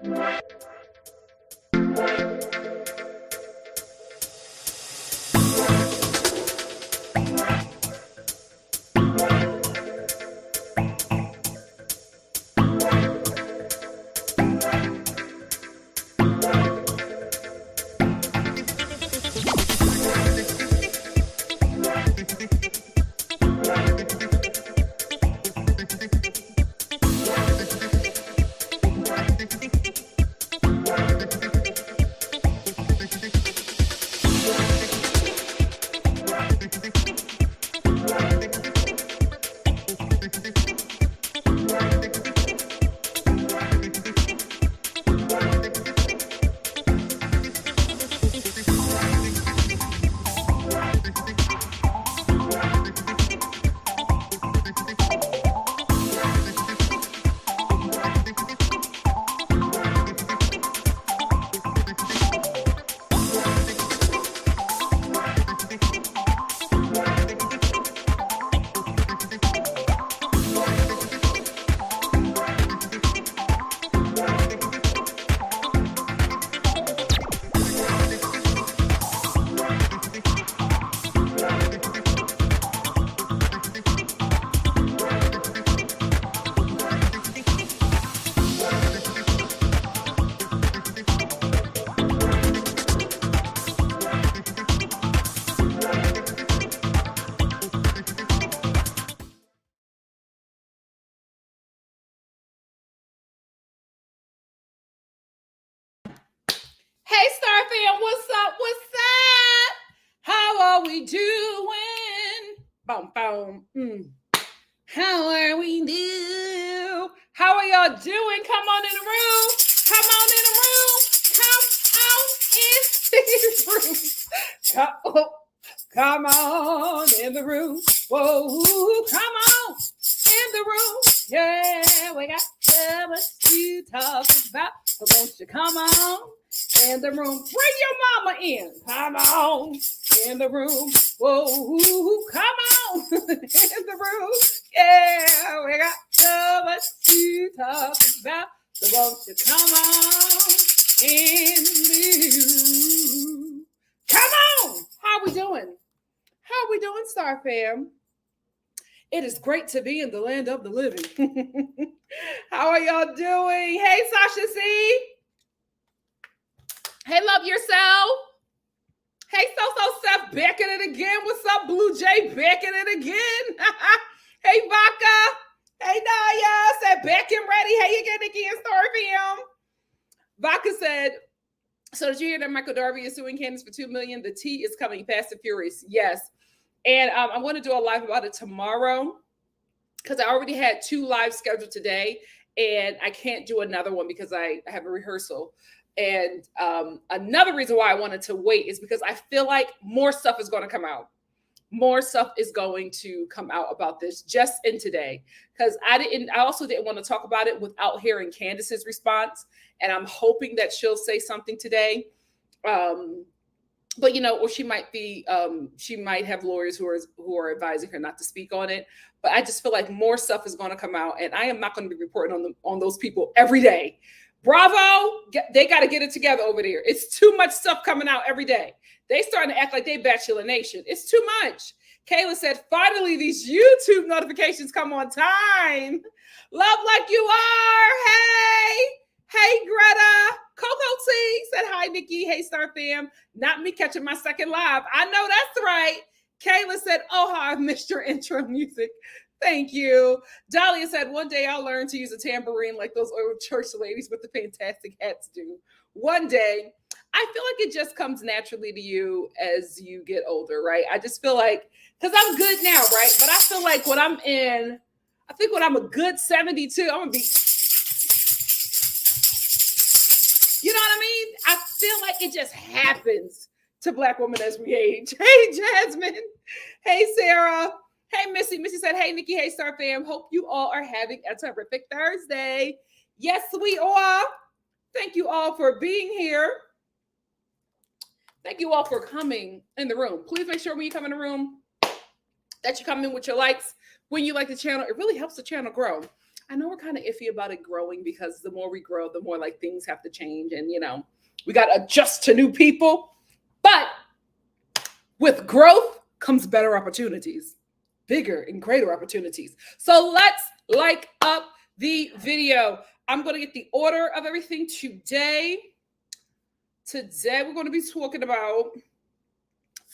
Hey, Star fam, what's up? What's up? How are we doing? Boom, boom. How are we doing? How are y'all doing? Come on in the room. Come on in the room. Come on in the room. Whoa, come on in the room. Yeah, we got so much to talk about. So won't you come on in the room? Bring your mama in. Come on in the room. Whoa, come on in the room. Yeah, we got so much to talk about. So won't you come on in the room? Come on. How we doing? How we doing, Star fam? It is great to be in the land of the living. How are y'all doing? Hey, Sasha C. Hey, love yourself. Hey, so Steph, back at it again. What's up, Blue Jay? Back at it again. Hey, Vaca. Hey, Naya. Said back and ready. Hey, you get NikkiNicoleStar fam. Vaca said, so did you hear that Michael Darby is suing Candace for $2 million? The tea is coming fast and furious. Yes. And I'm going to do a live about it tomorrow because I already had 2 lives scheduled today and I can't do another one because I have a rehearsal. And another reason why I wanted to wait is because I feel like more stuff is going to come out. More stuff is going to come out about this just in today because I also didn't want to talk about it without hearing Candace's response. And I'm hoping that she'll say something today. But or she might have lawyers who are advising her not to speak on it. But I just feel like more stuff is going to come out, and I am not going to be reporting on those people every day. Bravo, they got to get it together over there. It's too much stuff coming out every day. They starting to act like they Bachelor Nation. It's too much. Kayla said, finally, these YouTube notifications come on time. Love like you are. Hey, Greta. Coco T said, hi, Nikki. Hey, Star fam. Not me catching my second live. I know that's right. Kayla said, oh, how I've missed your intro music. Thank you. Dahlia said, one day I'll learn to use a tambourine like those old church ladies with the fantastic hats do. One day. I feel like it just comes naturally to you as you get older, right? I just feel like, because I'm good now, right? But I feel like when I'm a good 72, I'm going to be, you know what I mean? I feel like it just happens to Black women as we age. Hey, Jasmine. Hey, Sarah. Hey, Missy. Missy said, hey, Nikki. Hey, Star fam. Hope you all are having a terrific Thursday. Yes, we are. Thank you all for being here. Thank you all for coming in the room. Please make sure when you come in the room that you come in with your likes. When you like the channel, it really helps the channel grow. I know we're kind of iffy about it growing because the more we grow, the more like things have to change, and we got to adjust to new people. But with growth comes better opportunities, bigger and greater opportunities. So let's like up the video. I'm going to get the order of everything today. Today we're going to be talking about,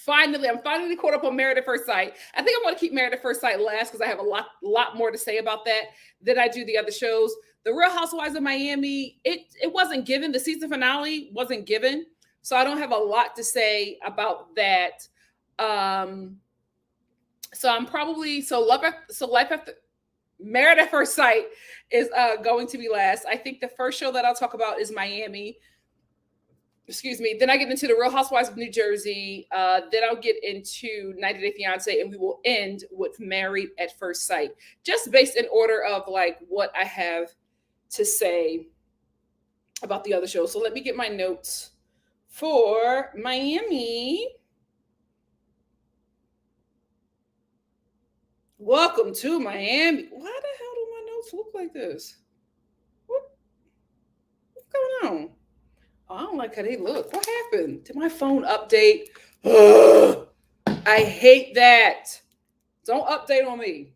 I'm finally caught up on Married at First Sight. I think I'm going to keep Married at First Sight last because I have a lot more to say about that than I do the other shows. The Real Housewives of Miami, it wasn't given. The season finale wasn't given. So I don't have a lot to say about that. Married at First Sight is going to be last. I think the first show that I'll talk about is Miami. Excuse me. Then I get into the Real Housewives of New Jersey. Then I'll get into 90 Day Fiance, and we will end with Married at First Sight, just based in order of like what I have to say about the other shows. So let me get my notes for Miami. Welcome to Miami. Why the hell do my notes look like this? What's going on? Oh, I don't like how they look. What happened? Did my phone update? Ugh, I hate that. Don't update on me.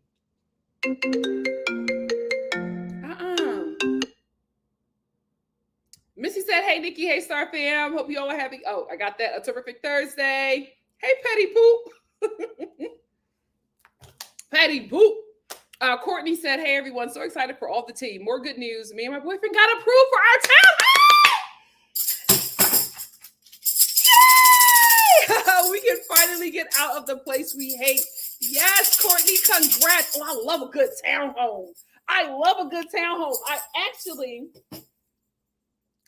Missy said, hey, Nikki, hey, Star fam. Hope you all are happy. Oh, I got that. A terrific Thursday. Hey, Petty Poop. Patty Boop. Courtney said, hey, everyone. So excited for all the team. More good news. Me and my boyfriend got approved for our town. We can finally get out of the place we hate. Yes, Courtney, congrats. Oh, I love a good townhome.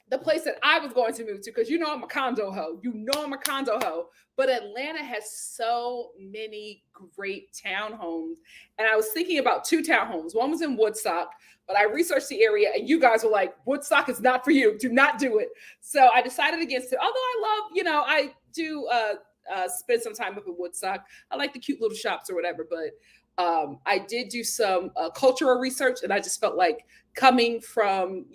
The place that I was going to move to, because I'm a condo hoe. But Atlanta has so many great townhomes. And I was thinking about 2 townhomes. One was in Woodstock, but I researched the area and you guys were like, Woodstock is not for you. Do not do it. So I decided against it. Although I do spend some time up in Woodstock. I like the cute little shops or whatever, but I did do some cultural research, and I just felt like coming from,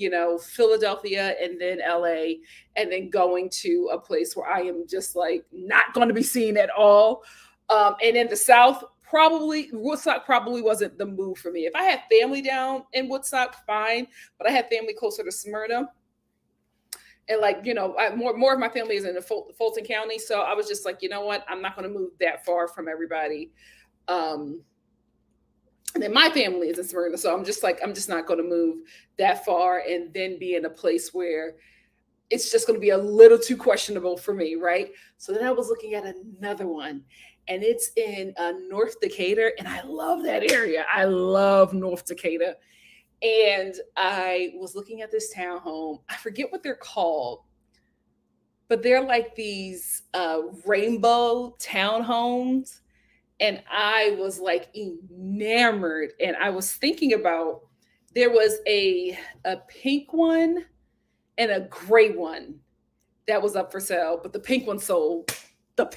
Philadelphia and then LA, and then going to a place where I am just like not going to be seen at all. And in the South, Woodstock probably wasn't the move for me. If I had family down in Woodstock, fine, but I had family closer to Smyrna. And more of my family is in Fulton County. So I was just like, you know what? I'm not going to move that far from everybody. And then my family is in Smyrna. So I'm just not going to move that far and then be in a place where it's just going to be a little too questionable for me, right? So then I was looking at another one, and it's in North Decatur. And I love that area. I love North Decatur. And I was looking at this townhome. I forget what they're called, but they're like these rainbow townhomes. And I was like enamored. And I was thinking about, there was a pink one and a gray one that was up for sale, but the pink one sold. And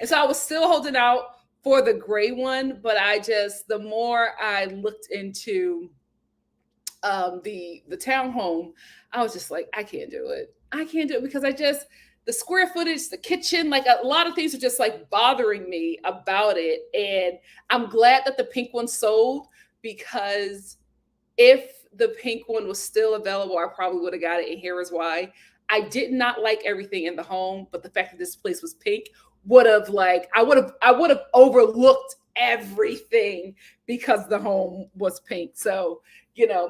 so I was still holding out for the gray one, but the more I looked into the townhome, I was just like, I can't do it because the square footage, the kitchen, like a lot of things are just like bothering me about it. And I'm glad that the pink one sold, because if the pink one was still available, I probably would have got it. And here is why. I did not like everything in the home, but the fact that this place was pink I would have overlooked everything because the home was pink. So,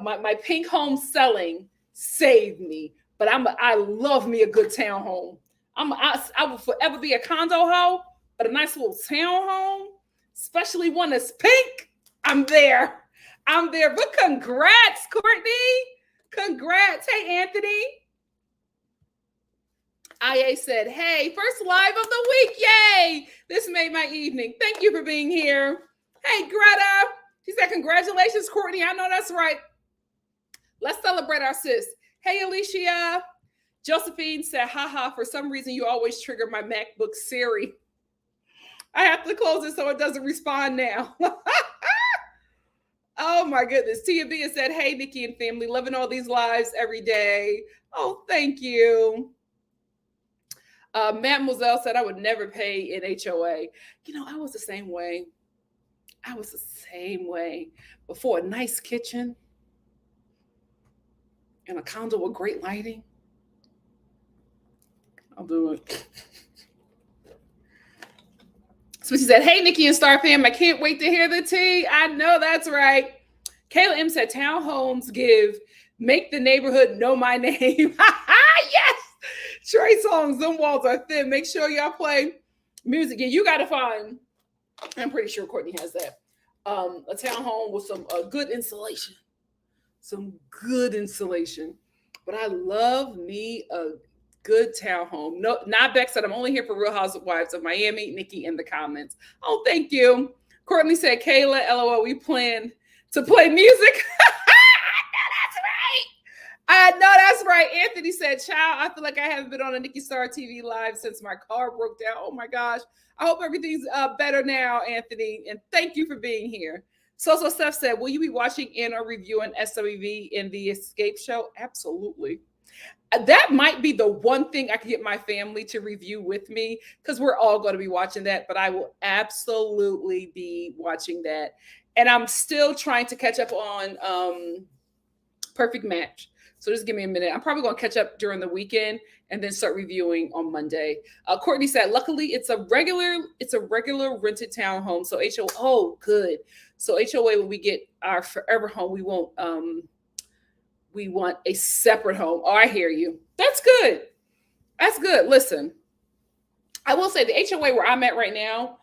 my pink home selling saved me, but I love me a good townhome. I will forever be a condo hoe, but a nice little townhome, especially one that's pink, I'm there. But congrats, Courtney. Congrats. Hey, Anthony. IA said, hey, first live of the week. Yay. This made my evening. Thank you for being here. Hey, Greta. She said, congratulations, Courtney. I know that's right. Let's celebrate our sis. Hey, Alicia. Josephine said, haha, for some reason you always trigger my MacBook Siri. I have to close it so it doesn't respond now. Oh my goodness. Tia B has said, hey, Nikki and family, loving all these lives every day. Oh, thank you. Mademoiselle said I would never pay an HOA. You know, I was the same way. I was the same way. Before a nice kitchen and a condo with great lighting, I'll do it. So she said, hey, Nikki and Star fam, I can't wait to hear the tea. I know that's right. Kayla M said, townhomes make the neighborhood know my name. Yes. Trey songs, them walls are thin. Make sure y'all play music. Yeah, you got to find, I'm pretty sure Courtney has that, a townhome with some good insulation. Some good insulation. But I love me a good townhome. No, not Beck said, I'm only here for Real Housewives of Miami. Nikki in the comments. Oh, thank you. Courtney said, Kayla, LOL, we plan to play music. I know that's right. Anthony said, child, I feel like I haven't been on a NikkiStar TV live since my car broke down. Oh my gosh. I hope everything's better now, Anthony. And thank you for being here. So Steph said, will you be watching in or reviewing SWV in the Escape show? Absolutely. That might be the one thing I could get my family to review with me, because we're all going to be watching that, but I will absolutely be watching that. And I'm still trying to catch up on Perfect Match. So just give me a minute. I'm probably going to catch up during the weekend and then start reviewing on Monday. Courtney said, luckily it's a regular rented townhome. So oh, good. So HOA, when we get our forever home, we want a separate home. Oh, I hear you. That's good. That's good. Listen, I will say the HOA where I'm at right now,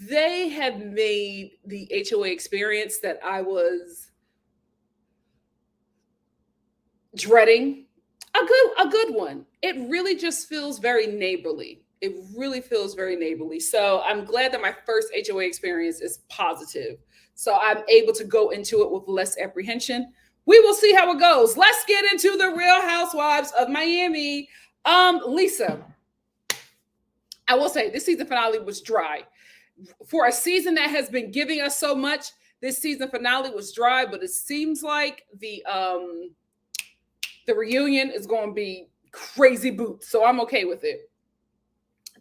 they have made the HOA experience that I was dreading a good one. It really just feels very neighborly. It really feels very neighborly. So I'm glad that my first HOA experience is positive. So I'm able to go into it with less apprehension. We will see how it goes. Let's get into the Real Housewives of Miami. Lisa, I will say this season finale was dry. For a season that has been giving us so much, this season finale was dry, but it seems like the reunion is going to be crazy boots. So I'm okay with it.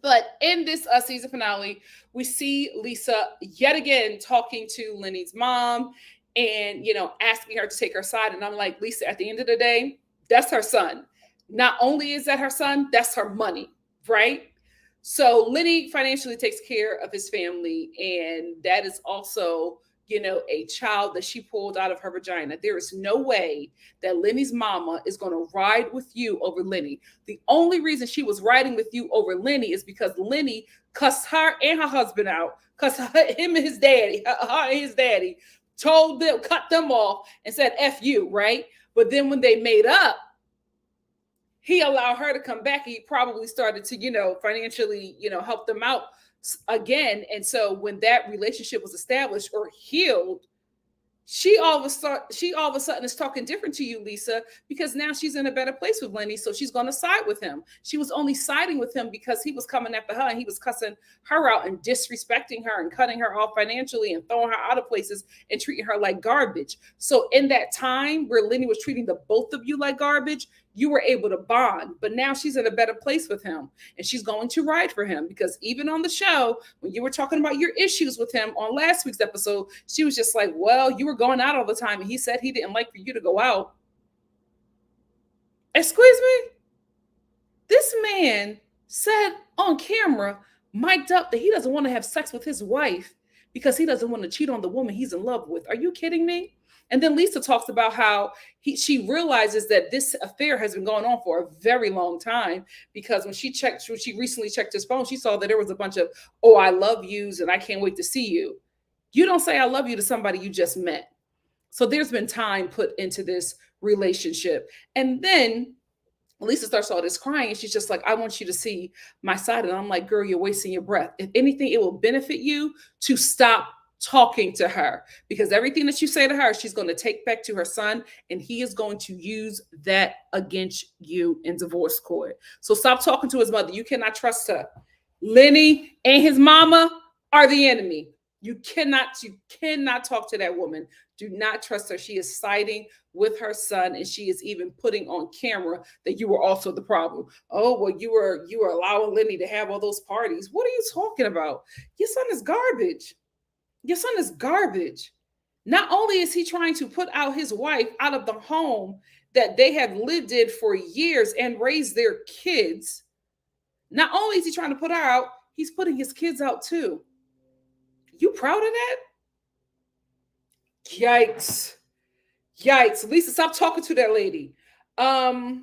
But in this season finale, we see Lisa yet again talking to Lenny's mom and, asking her to take her side. And I'm like, Lisa, at the end of the day, that's her son. Not only is that her son, that's her money, right? So Lenny financially takes care of his family. And that is also, a child that she pulled out of her vagina. There is no way that Lenny's mama is going to ride with you over Lenny. The only reason she was riding with you over Lenny is because Lenny cussed her and her husband out, cussed him and his daddy, told them, cut them off and said, F you, right? But then when they made up, he allowed her to come back. He probably started to, financially, help them out again. And so when that relationship was established or healed, she all of a sudden is talking different to you, Lisa, because now she's in a better place with Lenny. So she's going to side with him. She was only siding with him because he was coming after her and he was cussing her out and disrespecting her and cutting her off financially and throwing her out of places and treating her like garbage. So in that time where Lenny was treating the both of you like garbage, you were able to bond, but now she's in a better place with him and she's going to ride for him, because even on the show, when you were talking about your issues with him on last week's episode, she was just like, well, you were going out all the time and he said he didn't like for you to go out. Excuse me? This man said on camera, mic'd up, that he doesn't want to have sex with his wife because he doesn't want to cheat on the woman he's in love with. Are you kidding me? And then Lisa talks about how she realizes that this affair has been going on for a very long time, because when she recently checked his phone, she saw that there was a bunch of, oh, I love yous and I can't wait to see you. You don't say I love you to somebody you just met. So there's been time put into this relationship. And then Lisa starts all this crying and she's just like, I want you to see my side. And I'm like, girl, you're wasting your breath. If anything, it will benefit you to stop talking to her, because everything that you say to her, she's going to take back to her son, and he is going to use that against you in divorce court. So stop talking to his mother. You cannot trust her. Lenny and his mama are the enemy. You cannot talk to that woman. Do not trust her. She is siding with her son, and she is even putting on camera that you were also the problem. Oh, well, you were allowing Lenny to have all those parties. What are you talking about? Your son is garbage. Your son is garbage. Not only is he trying to put out his wife out of the home that they have lived in for years and raised their kids, not only is he trying to put her out, he's putting his kids out too. You proud of that? Yikes. Yikes. Lisa, stop talking to that lady. I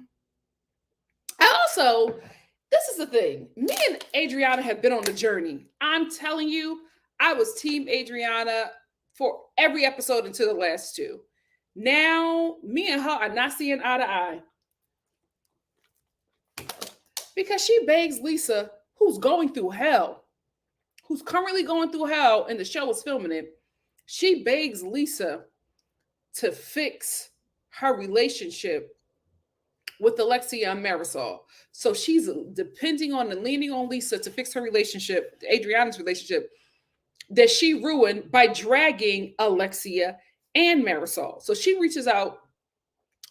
also, this is the thing. Me and Adriana have been on the journey. I'm telling you, I was team Adriana for every episode until the last two. Now, me and her are not seeing eye to eye. Because she begs Lisa, who's going through hell, who's currently going through hell, and the show is filming it. She begs Lisa to fix her relationship with Alexia and Marisol. So she's depending on and leaning on Lisa to fix her relationship, Adriana's relationship, that she ruined by dragging Alexia and Marisol. So she reaches out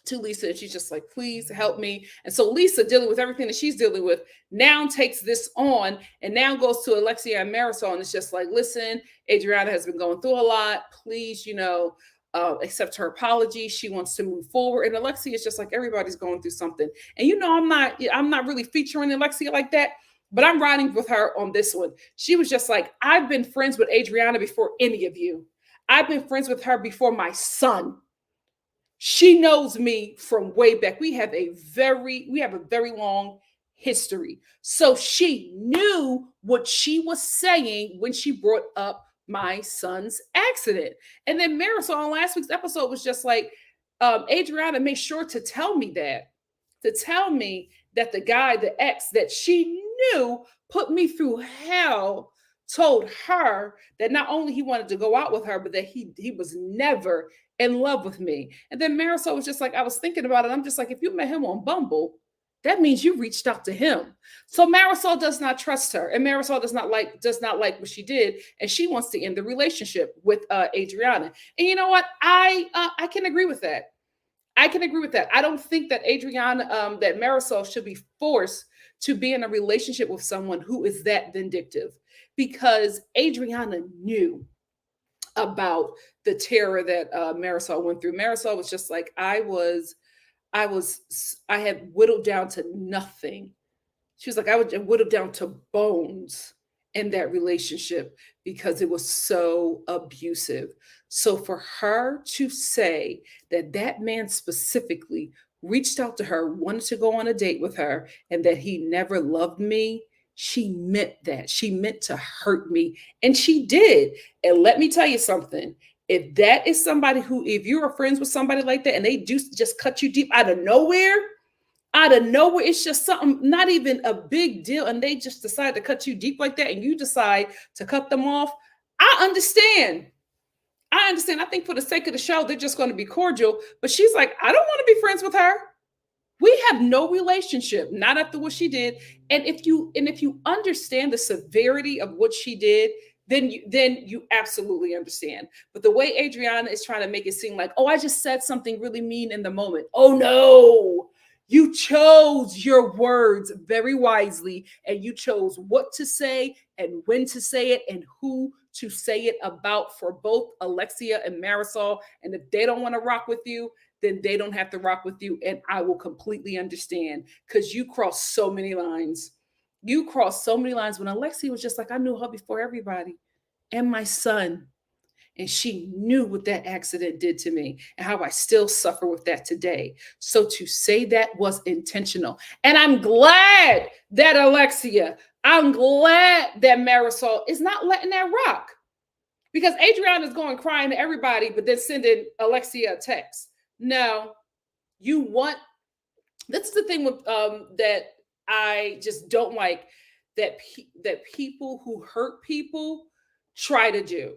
to Lisa and she's just like, please help me. And so Lisa, dealing with everything that she's dealing with, now takes this on and now goes to Alexia and Marisol and it's just like, listen, Adriana has been going through a lot. Please, accept her apology. She wants to move forward. And Alexia is just like, everybody's going through something. And I'm not really featuring Alexia like that, but I'm riding with her on this one. She was just like, I've been friends with Adriana before any of you. I've been friends with her before my son. She knows me from way back. We have a very long history. So she knew what she was saying when she brought up my son's accident. And then Marisol on last week's episode was just like, Adriana made sure to tell me that the guy, the ex that she knew put me through hell, told her that not only he wanted to go out with her, but that he was never in love with me. And then Marisol was just like, I was thinking about it. I'm just like, if you met him on Bumble, that means you reached out to him. So Marisol does not trust her, and Marisol does not like what she did, and she wants to end the relationship with Adriana. And you know what? I can agree with that. I can agree with that. I don't think that that Marisol should be forced to be in a relationship with someone who is that vindictive, because Adriana knew about the terror that Marisol went through. Marisol was just like, I had whittled down to nothing. She was like, I would whittle down to bones in that relationship because it was so abusive. So for her to say that man specifically reached out to her, wanted to go on a date with her, and that he never loved me, she meant that. She meant to hurt me. And she did. And let me tell you something. If that is somebody if you're friends with somebody like that and they do just cut you deep out of nowhere, it's just something, not even a big deal, and they just decide to cut you deep like that and you decide to cut them off, I understand. I think for the sake of the show, they're just going to be cordial. But she's like, I don't want to be friends with her. We have no relationship, not after what she did. And if you understand the severity of what she did, then you absolutely understand. But the way Adriana is trying to make it seem like, oh, I just said something really mean in the moment. Oh no, you chose your words very wisely, and you chose what to say and when to say it and who to say it about for both Alexia and Marisol. And if they don't want to rock with you, then they don't have to rock with you. And I will completely understand, because you crossed so many lines. You crossed so many lines when Alexia was just like, I knew her before everybody and my son. And she knew what that accident did to me and how I still suffer with that today. So to say that was intentional. And I'm glad that I'm glad that Marisol is not letting that rock. Because Adriana is going crying to everybody, but then sending Alexia a text. No, this is the thing with that I just don't like, that people who hurt people try to do.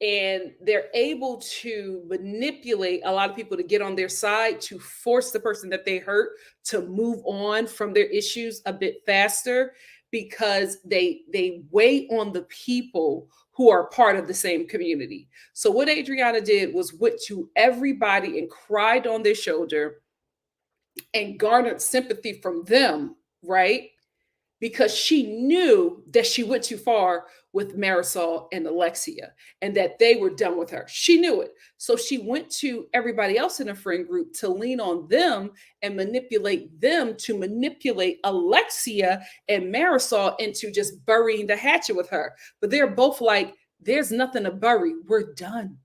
And they're able to manipulate a lot of people to get on their side, to force the person that they hurt to move on from their issues a bit faster, because they weigh on the people who are part of the same community. So what Adriana did was went to everybody and cried on their shoulder and garnered sympathy from them, right? Because she knew that she went too far with Marisol and Alexia and that they were done with her. She knew it. So she went to everybody else in the friend group to lean on them and manipulate them to manipulate Alexia and Marisol into just burying the hatchet with her. But they're both like, there's nothing to bury. We're done.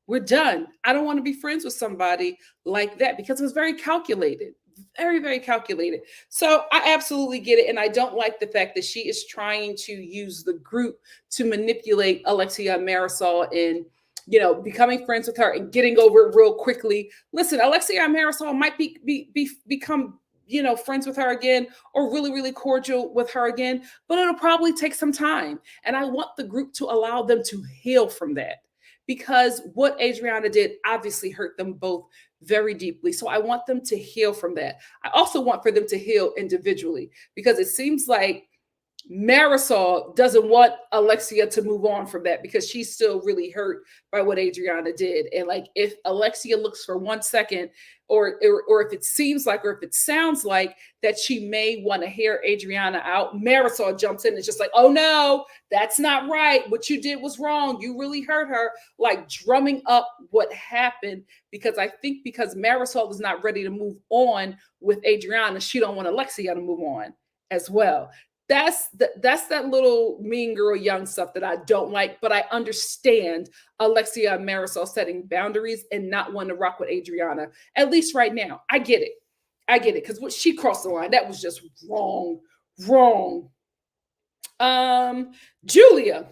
We're done. I don't want to be friends with somebody like that because it was very calculated. Very, very calculated. So I absolutely get it. And I don't like the fact that she is trying to use the group to manipulate Alexia and Marisol in, becoming friends with her and getting over it real quickly. Listen, Alexia and Marisol might become friends with her again or really, really cordial with her again, but it'll probably take some time. And I want the group to allow them to heal from that, because what Adriana did obviously hurt them both very deeply. So I want them to heal from that. I also want for them to heal individually, because it seems like Marisol doesn't want Alexia to move on from that because she's still really hurt by what Adriana did. And like, if Alexia looks for 1 second or if it seems like, or if it sounds like that she may want to hear Adriana out, Marisol jumps in and it's just like, oh no, that's not right. What you did was wrong. You really hurt her, like drumming up what happened. Because I think because Marisol is not ready to move on with Adriana, she don't want Alexia to move on as well. That's that little mean girl young stuff that I don't like, but I understand Alexia and Marisol setting boundaries and not wanting to rock with Adriana, at least right now. I get it. Because what she crossed the line, that was just wrong. Julia.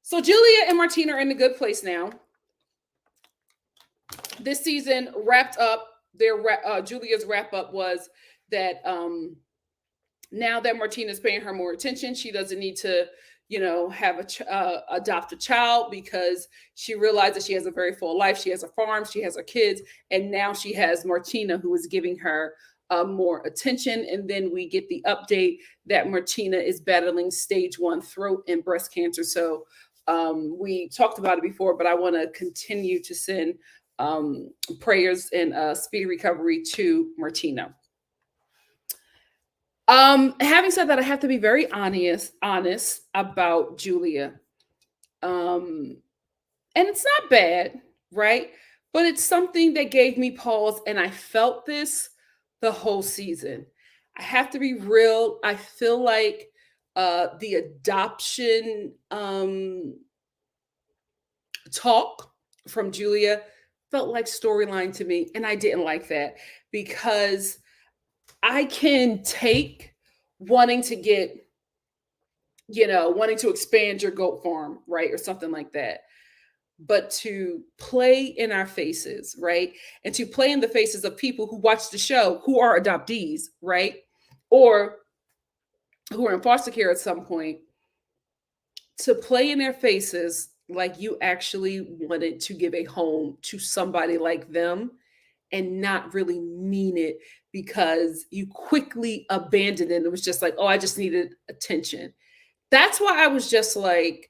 So Julia and Martina are in a good place now. This season wrapped up. Julia's wrap up was that now that Martina's paying her more attention, she doesn't need to, have adopt a child, because she realized that she has a very full life. She has a farm, she has her kids, and now she has Martina, who is giving her more attention. And then we get the update that Martina is battling stage 1 throat and breast cancer. So we talked about it before, but I want to continue to send prayers and speedy recovery to Martina. Having said that, I have to be very honest about Julia. And it's not bad, right? But it's something that gave me pause, and I felt this the whole season. I have to be real. I feel like the adoption talk from Julia felt like storyline to me, and I didn't like that, because I can take wanting to get, wanting to expand your goat farm, right? Or something like that. But to play in our faces, right? And to play in the faces of people who watch the show, who are adoptees, right? Or who are in foster care at some point, to play in their faces like you actually wanted to give a home to somebody like them and not really mean it, because you quickly abandoned it. It was just like, oh, I just needed attention. That's why I was just like,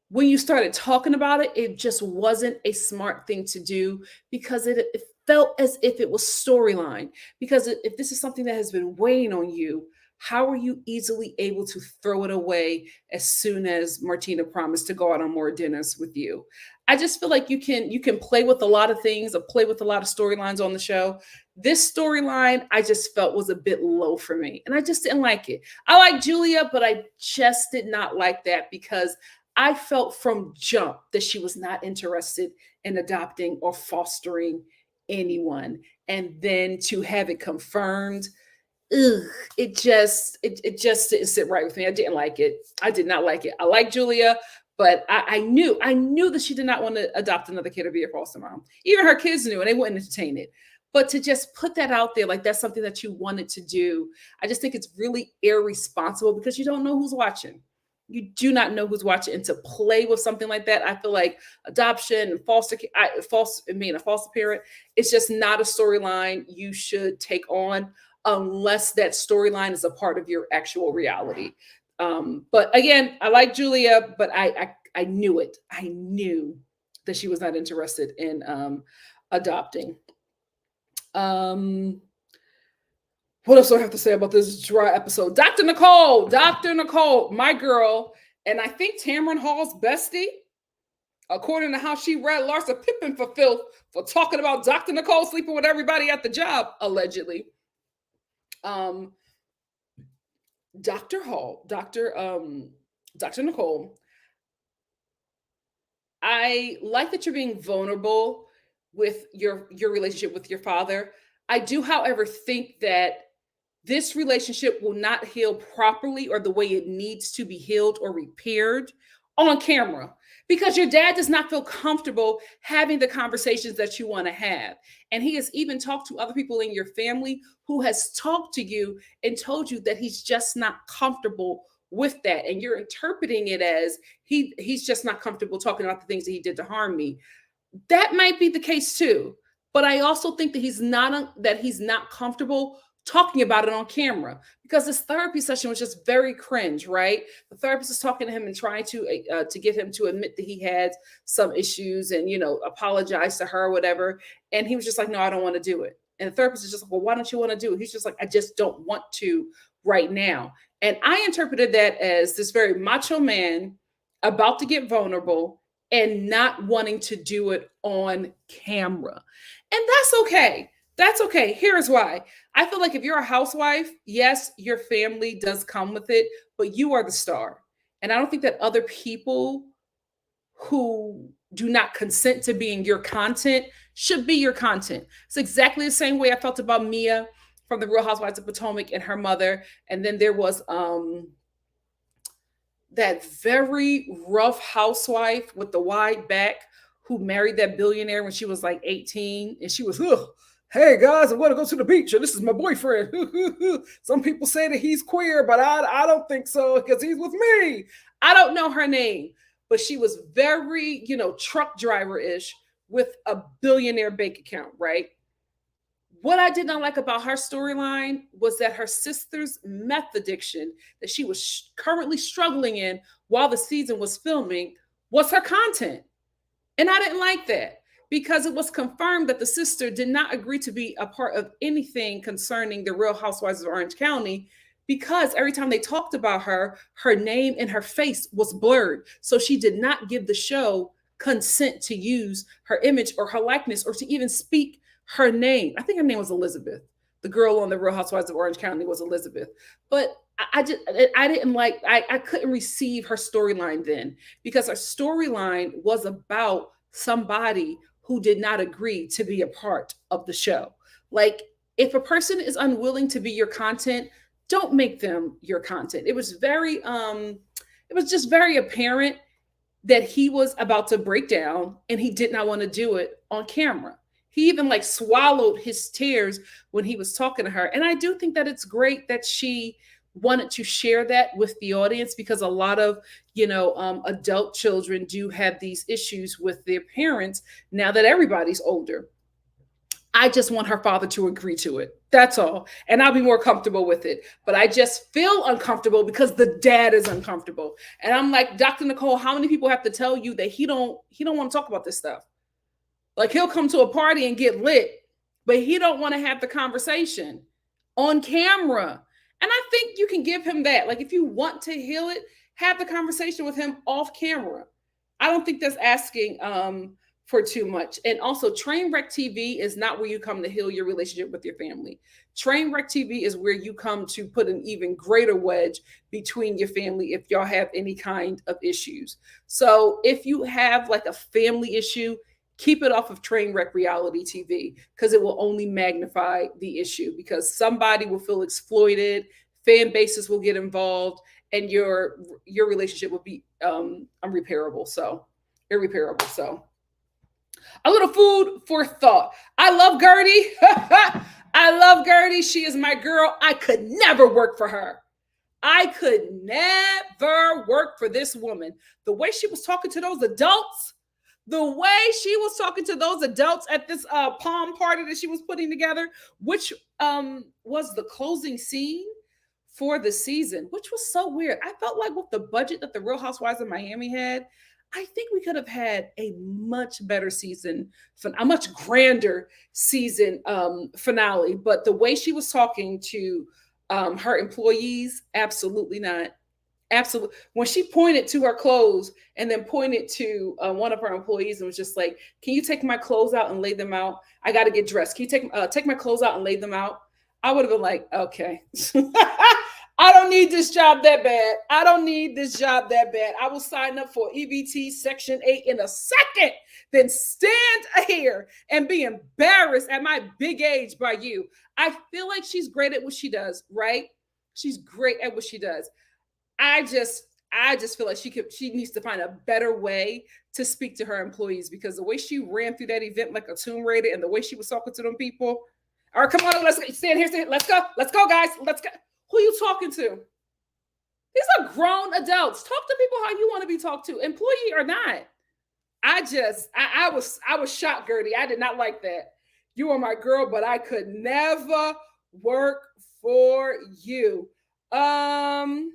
when you started talking about it, it just wasn't a smart thing to do, because it felt as if it was storyline. Because if this is something that has been weighing on you, how are you easily able to throw it away as soon as Martina promised to go out on more dinners with you? I just feel like you can play with a lot of things, or play with a lot of storylines on the show. This storyline I just felt was a bit low for me, and I just didn't like it. I like Julia, but I just did not like that, because I felt from jump that she was not interested in adopting or fostering anyone. And then to have it confirmed, it just didn't sit right with me. I didn't like it. I did not like it. I like Julia, but I knew that she did not want to adopt another kid or be a foster mom. Even her kids knew, and they wouldn't entertain it. But to just put that out there, like that's something that you wanted to do, I just think it's really irresponsible, because you don't know who's watching. You do not know who's watching, and to play with something like that, I feel like adoption and a foster parent, it's just not a storyline you should take on unless that storyline is a part of your actual reality. But again, I like Julia, but I knew it. I knew that she was not interested in adopting. What else do I have to say about this dry episode? Dr. Nicole, my girl, and I think Tamron Hall's bestie, according to how she read Larsa Pippen for filth for talking about Dr. Nicole sleeping with everybody at the job, allegedly. Dr. Nicole, I like that you're being vulnerable with your relationship with your father. I do, however, think that this relationship will not heal properly or the way it needs to be healed or repaired on camera, because your dad does not feel comfortable having the conversations that you want to have. And he has even talked to other people in your family who has talked to you and told you that he's just not comfortable with that. And you're interpreting it as he's just not comfortable talking about the things that he did to harm me. That might be the case too. But I also think that he's not comfortable talking about it on camera, because this therapy session was just very cringe, right? The therapist is talking to him and trying to get him to admit that he had some issues and, apologize to her or whatever. And he was just like, no, I don't want to do it. And the therapist is just like, well, why don't you want to do it? He's just like, I just don't want to right now. And I interpreted that as this very macho man about to get vulnerable and not wanting to do it on camera. And that's okay. That's okay. Here's why. I feel like if you're a housewife, yes, your family does come with it, but you are the star. And I don't think that other people who do not consent to being your content should be your content. It's exactly the same way I felt about Mia from the Real Housewives of Potomac and her mother. And then there was that very rough housewife with the wide back who married that billionaire when she was like 18, and she was, hey guys, I'm going to go to the beach, and this is my boyfriend. Some people say that he's queer, but I don't think so, because he's with me. I don't know her name, but she was very, truck driver-ish with a billionaire bank account, right? What I did not like about her storyline was that her sister's meth addiction that she was currently struggling in while the season was filming was her content. And I didn't like that, because it was confirmed that the sister did not agree to be a part of anything concerning the Real Housewives of Orange County, because every time they talked about her, her name and her face was blurred. So she did not give the show consent to use her image or her likeness or to even speak her name. I think her name was Elizabeth. The girl on the Real Housewives of Orange County was Elizabeth. But I couldn't receive her storyline then, because her storyline was about somebody who did not agree to be a part of the show. Like, if a person is unwilling to be your content, don't make them your content. It was just very apparent that he was about to break down and he did not want to do it on camera. He even swallowed his tears when he was talking to her. And I do think that it's great that she wanted to share that with the audience, because a lot of, adult children do have these issues with their parents now that everybody's older. I just want her father to agree to it. That's all. And I'll be more comfortable with it. But I just feel uncomfortable because the dad is uncomfortable. And I'm like, Dr. Nicole, how many people have to tell you that he don't want to talk about this stuff? Like, he'll come to a party and get lit, but he don't want to have the conversation on camera. And I think you can give him that. Like, if you want to heal it, have the conversation with him off camera. I don't think that's asking for too much. And also, Trainwreck TV is not where you come to heal your relationship with your family. Trainwreck TV is where you come to put an even greater wedge between your family if y'all have any kind of issues. So if you have a family issue, keep it off of Trainwreck reality TV, because it will only magnify the issue, because somebody will feel exploited, fan bases will get involved, and your relationship will be irreparable. So a little food for thought. I love Gertie. I love Gertie. She is my girl. I could never work for her. I could never work for this woman. The way she was talking to those adults, at this palm party that she was putting together, which was the closing scene for the season, which was so weird. I felt like with the budget that the Real Housewives of Miami had, I think we could have had a much better season, a much grander season finale. But the way she was talking to her employees, absolutely not. Absolutely. When she pointed to her clothes and then pointed to one of her employees and was just like, "Can you take my clothes out and lay them out? I got to get dressed. Can you take my clothes out and lay them out?" I would have been like, "Okay." I don't need this job that bad. I don't need this job that bad. I will sign up for EBT Section 8 in a second, then stand here and be embarrassed at my big age by you. I feel like she's great at what she does, right? She's great at what she does. I just feel like she needs to find a better way to speak to her employees, because the way she ran through that event like a Tomb Raider and the way she was talking to them people. All right, come on, let's stand here, let's go, guys, let's go. Who are you talking to? These are grown adults. Talk to people how you want to be talked to, employee or not. I was shocked, Gertie. I did not like that. You are my girl, but I could never work for you. Because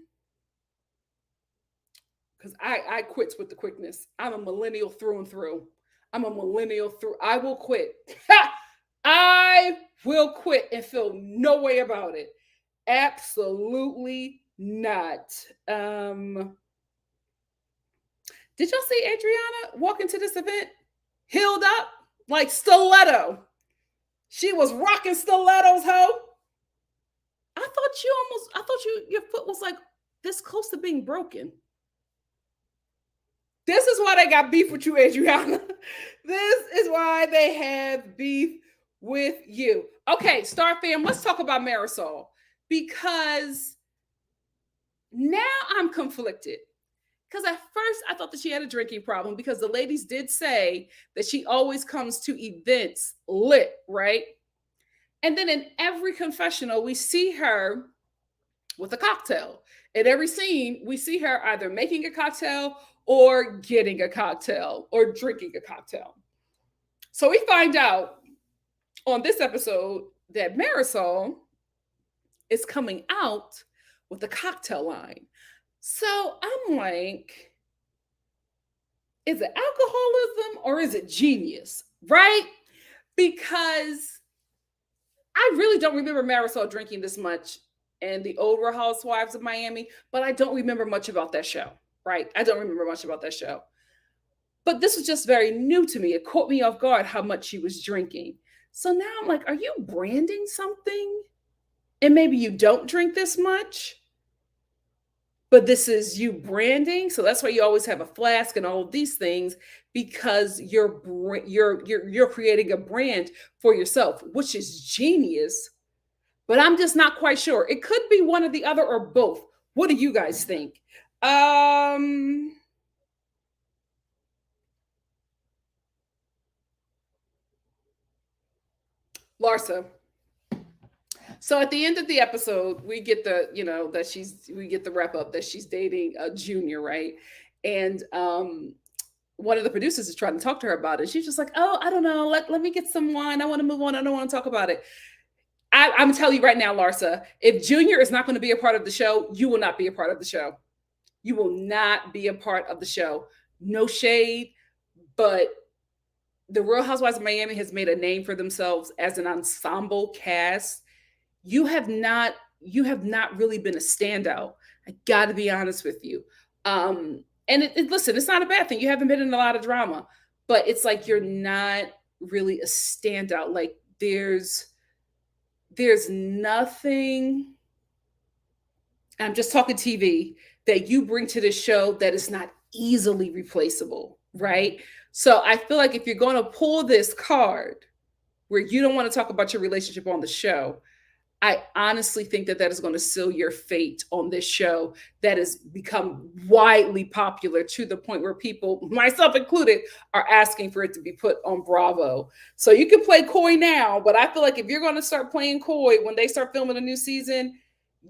I quit with the quickness. I'm a millennial through and through. I will quit. I will quit and feel no way about it. Absolutely not. Did y'all see Adriana walk into this event heeled up like stiletto? She was rocking stilettos, ho. I thought your foot was like this close to being broken. This is why they got beef with you, Adriana. This is why they have beef with you. Okay, Star fam, let's talk about Marisol, because now I'm conflicted. Because at first I thought that she had a drinking problem, because the ladies did say that she always comes to events lit, right? And then in every confessional, we see her with a cocktail. In every scene, we see her either making a cocktail or getting a cocktail or drinking a cocktail. So we find out on this episode that Marisol is coming out with a cocktail line. So I'm like, is it alcoholism or is it genius, right? Because I really don't remember Marisol drinking this much in the old Real Housewives of Miami, but I don't remember much about that show, right? I don't remember much about that show. But this was just very new to me. It caught me off guard how much she was drinking. So now I'm like, are you branding something? And maybe you don't drink this much, but this is you branding. So that's why you always have a flask and all of these things, because you're creating a brand for yourself, which is genius. But I'm just not quite sure. It could be one or the other or both. What do you guys think? Larsa. So at the end of the episode, we get the, we get the wrap up that she's dating a junior, right? And one of the producers is trying to talk to her about it. She's just like, oh, I don't know. Let me get some wine. I want to move on. I don't want to talk about it. I'm telling you right now, Larsa, if Junior is not going to be a part of the show, you will not be a part of the show. You will not be a part of the show. No shade, but the Real Housewives of Miami has made a name for themselves as an ensemble cast. You have not really been a standout. I got to be honest with you. And listen, it's not a bad thing. You haven't been in a lot of drama, but it's like you're not really a standout. Like there's nothing. I'm just talking TV that you bring to this show that is not easily replaceable, right? So I feel like if you're going to pull this card where you don't want to talk about your relationship on the show, I honestly think that is going to seal your fate on this show that has become widely popular to the point where people, myself included, are asking for it to be put on Bravo. So you can play coy now, but I feel like if you're going to start playing coy when they start filming a new season,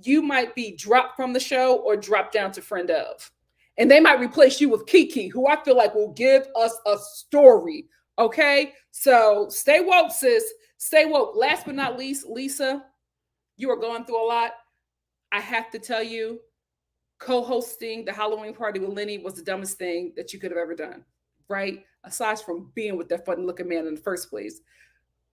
you might be dropped from the show or dropped down to friend of. And they might replace you with Kiki, who I feel like will give us a story. Okay? So stay woke, sis. Stay woke. Last but not least, Lisa, you are going through a lot. I have to tell you, co-hosting the Halloween party with Lenny was the dumbest thing that you could have ever done, right? Aside from being with that funny-looking man in the first place.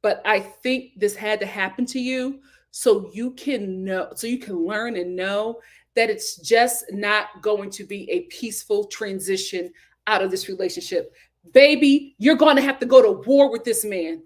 But I think this had to happen to you so you can know, so you can learn and know that it's just not going to be a peaceful transition out of this relationship. Baby, you're going to have to go to war with this man.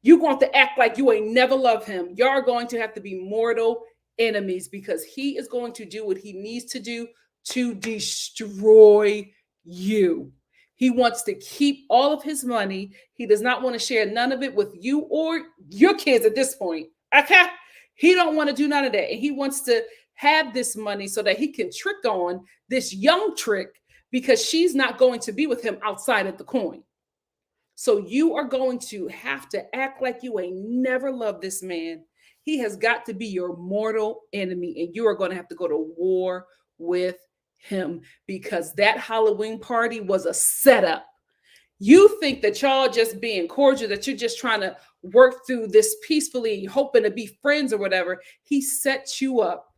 You're going to act like you ain't never loved him. You're going to have to be mortal enemies because he is going to do what he needs to do to destroy you. He wants to keep all of his money. He does not want to share none of it with you or your kids at this point. Okay? He don't want to do none of that. And he wants to have this money so that he can trick on this young trick because she's not going to be with him outside of the coin. So you are going to have to act like you ain't never loved this man. He has got to be your mortal enemy, and you are going to have to go to war with him because that Halloween party was a setup. You think that y'all just being cordial, that you're just trying to work through this peacefully, hoping to be friends or whatever. He set you up.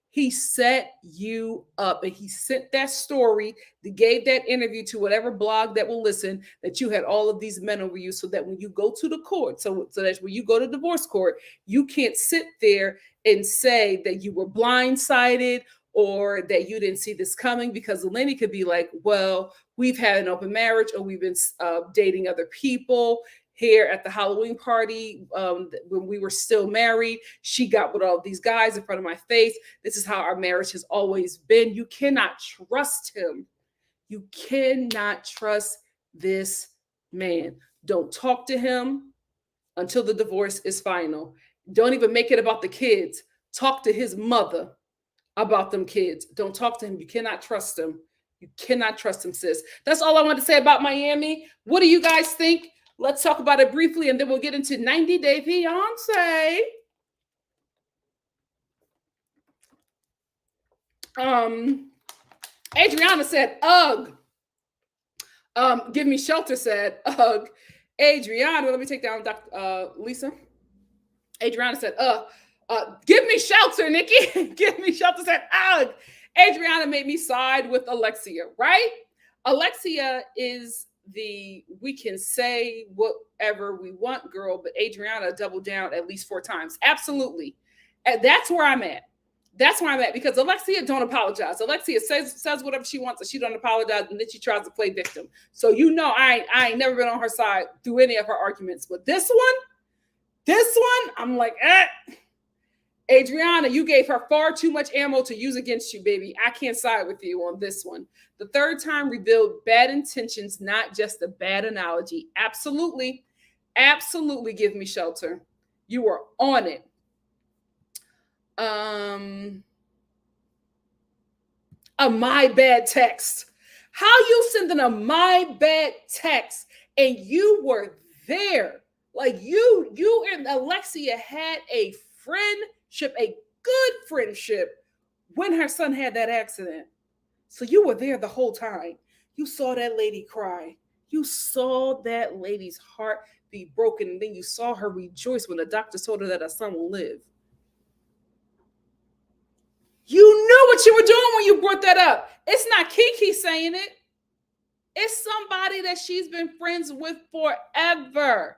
He set you up, and he sent that story, that gave that interview to whatever blog that will listen, that you had all of these men over you, so that when you go to the court, so that when you go to divorce court, you can't sit there and say that you were blindsided or that you didn't see this coming, because Lenny could be like, well, we've had an open marriage, or we've been dating other people. Here at the Halloween party, when we were still married, she got with all these guys in front of my face. This is how our marriage has always been. You cannot trust him. You cannot trust this man. Don't talk to him until the divorce is final. Don't even make it about the kids. Talk to his mother about them kids. Don't talk to him. You cannot trust him. You cannot trust him, sis. That's all I want to say about Miami. What do you guys think? Let's talk about it briefly, and then we'll get into 90 Day Fiance. Adriana said, ugh. Give Me Shelter said, ugh. Adriana, let me take down Dr. Lisa. Adriana said, give me shelter, Nikki. Give me shelter said, ugh. Adriana made me side with Alexia, right? Alexia is we can say whatever we want, girl, but Adriana doubled down at least 4 times. Absolutely. And that's where I'm at. That's where I'm at, because Alexia don't apologize. Alexia says whatever she wants, and she don't apologize, and then she tries to play victim. So I ain't never been on her side through any of her arguments. But this one, I'm like, Adriana, you gave her far too much ammo to use against you, baby. I can't side with you on this one. The third time revealed bad intentions, not just a bad analogy. Absolutely. Absolutely give me shelter. You were on it. A my bad text. How you sending a my bad text and you were there? Like you and Alexia had a friendship, a good friendship, when her son had that accident. So you were there the whole time. You saw that lady cry. You saw that lady's heart be broken, and then you saw her rejoice when the doctor told her that her son will live. You knew what you were doing when you brought that up. It's not Kiki saying it. It's somebody that she's been friends with forever,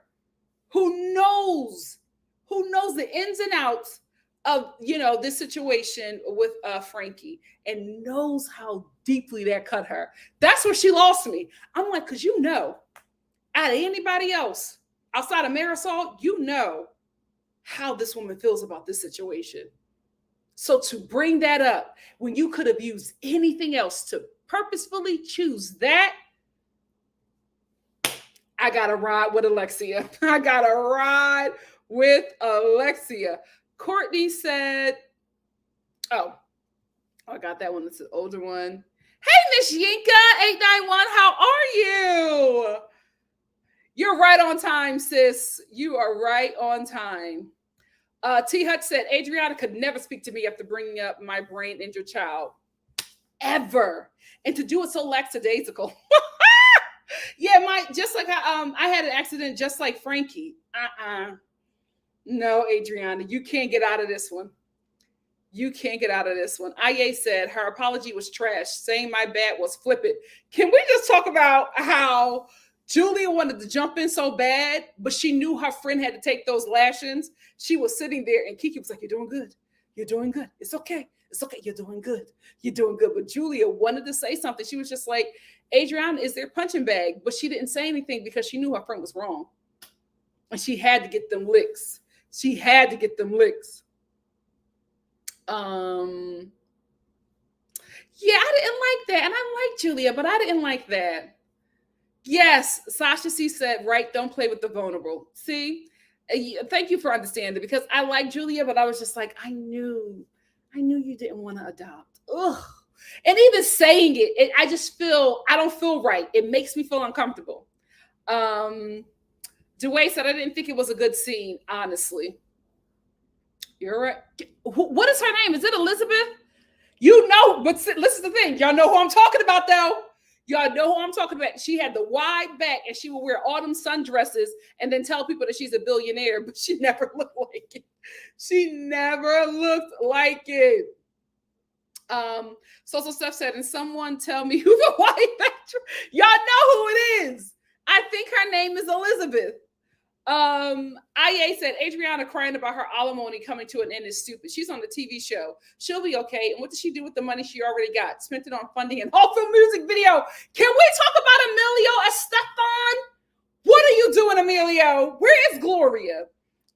who knows the ins and outs of, this situation with Frankie, and knows how deeply that cut her. That's where she lost me. I'm like, because out of anybody else outside of Marisol, how this woman feels about this situation. So to bring that up when you could have used anything else, to purposefully choose that, I got to ride with Alexia. Courtney said, oh, I got that one. It's an older one. Hey, Miss Yinka 891, how are you? You're right on time, sis. You are right on time. T. Hutch said, Adriana could never speak to me after bringing up my brain injured child. Ever. And to do it so lackadaisical. Yeah, just like I had an accident just like Frankie. No, Adriana, you can't get out of this one. You can't get out of this one. Aye said her apology was trash. Saying my bad was flippant. Can we just talk about how Julia wanted to jump in so bad, but she knew her friend had to take those lashings? She was sitting there and Kiki was like, "You're doing good. You're doing good. It's okay. It's okay. You're doing good. You're doing good." But Julia wanted to say something. She was just like, "Adriana is their punching bag." But she didn't say anything because she knew her friend was wrong. And she had to get them licks. She had to get them licks. Yeah, I didn't like that. And I like Julia, but I didn't like that. Yes, Sasha C said, right, don't play with the vulnerable. See, thank you for understanding, because I like Julia, but I was just like, I knew you didn't want to adopt. Ugh. And even saying it, I just feel, I don't feel right. It makes me feel uncomfortable. Dwayne said, I didn't think it was a good scene, honestly. You're right. What is her name? Is it Elizabeth? You know, but listen to the thing. Y'all know who I'm talking about, though. Y'all know who I'm talking about. She had the wide back and she would wear autumn sundresses and then tell people that she's a billionaire, but she never looked like it. She never looked like it. So Steph said, and someone tell me who the white back. Y'all know who it is. I think her name is Elizabeth. IA said Adriana crying about her alimony coming to an end is stupid. She's on the TV show. She'll be okay. And what did she do with the money she already got? Spent it on funding an awful music video. Can we talk about Emilio Estefan? What are you doing, Emilio? Where is Gloria?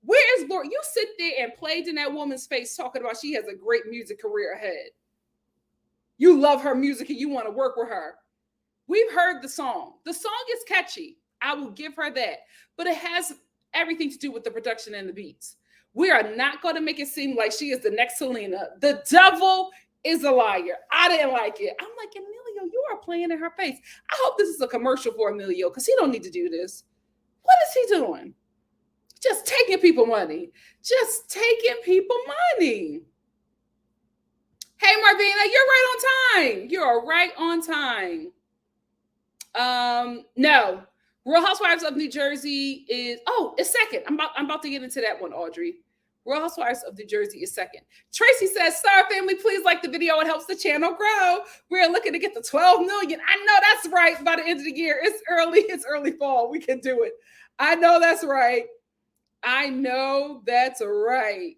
Where is Gloria? You sit there and played in that woman's face talking about she has a great music career ahead. You love her music and you want to work with her. We've heard the song. The song is catchy. I will give her that. But it has everything to do with the production and the beats. We are not going to make it seem like she is the next Selena. The devil is a liar. I didn't like it. I'm like, Emilio, you are playing in her face. I hope this is a commercial for Emilio because he don't need to do this. What is he doing? Just taking people money. Just taking people money. Hey, Marvina, you're right on time. You're right on time. No. Real Housewives of New Jersey is, it's second. I'm about to get into that one, Audrey. Real Housewives of New Jersey is second. Tracy says, Star family, please like the video. It helps the channel grow. We're looking to get to 12 million. I know that's right. By the end of the year, it's early fall. We can do it. I know that's right. I know that's right.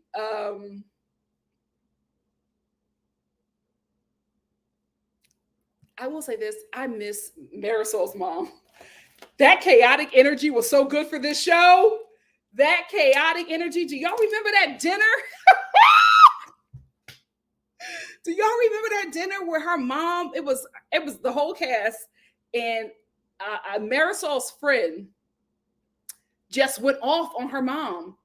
I will say this. I miss Marisol's mom. That chaotic energy was so good for this show. That chaotic energy. Do y'all remember that dinner? Do y'all remember that dinner where her mom, it was the whole cast, and Marisol's friend just went off on her mom.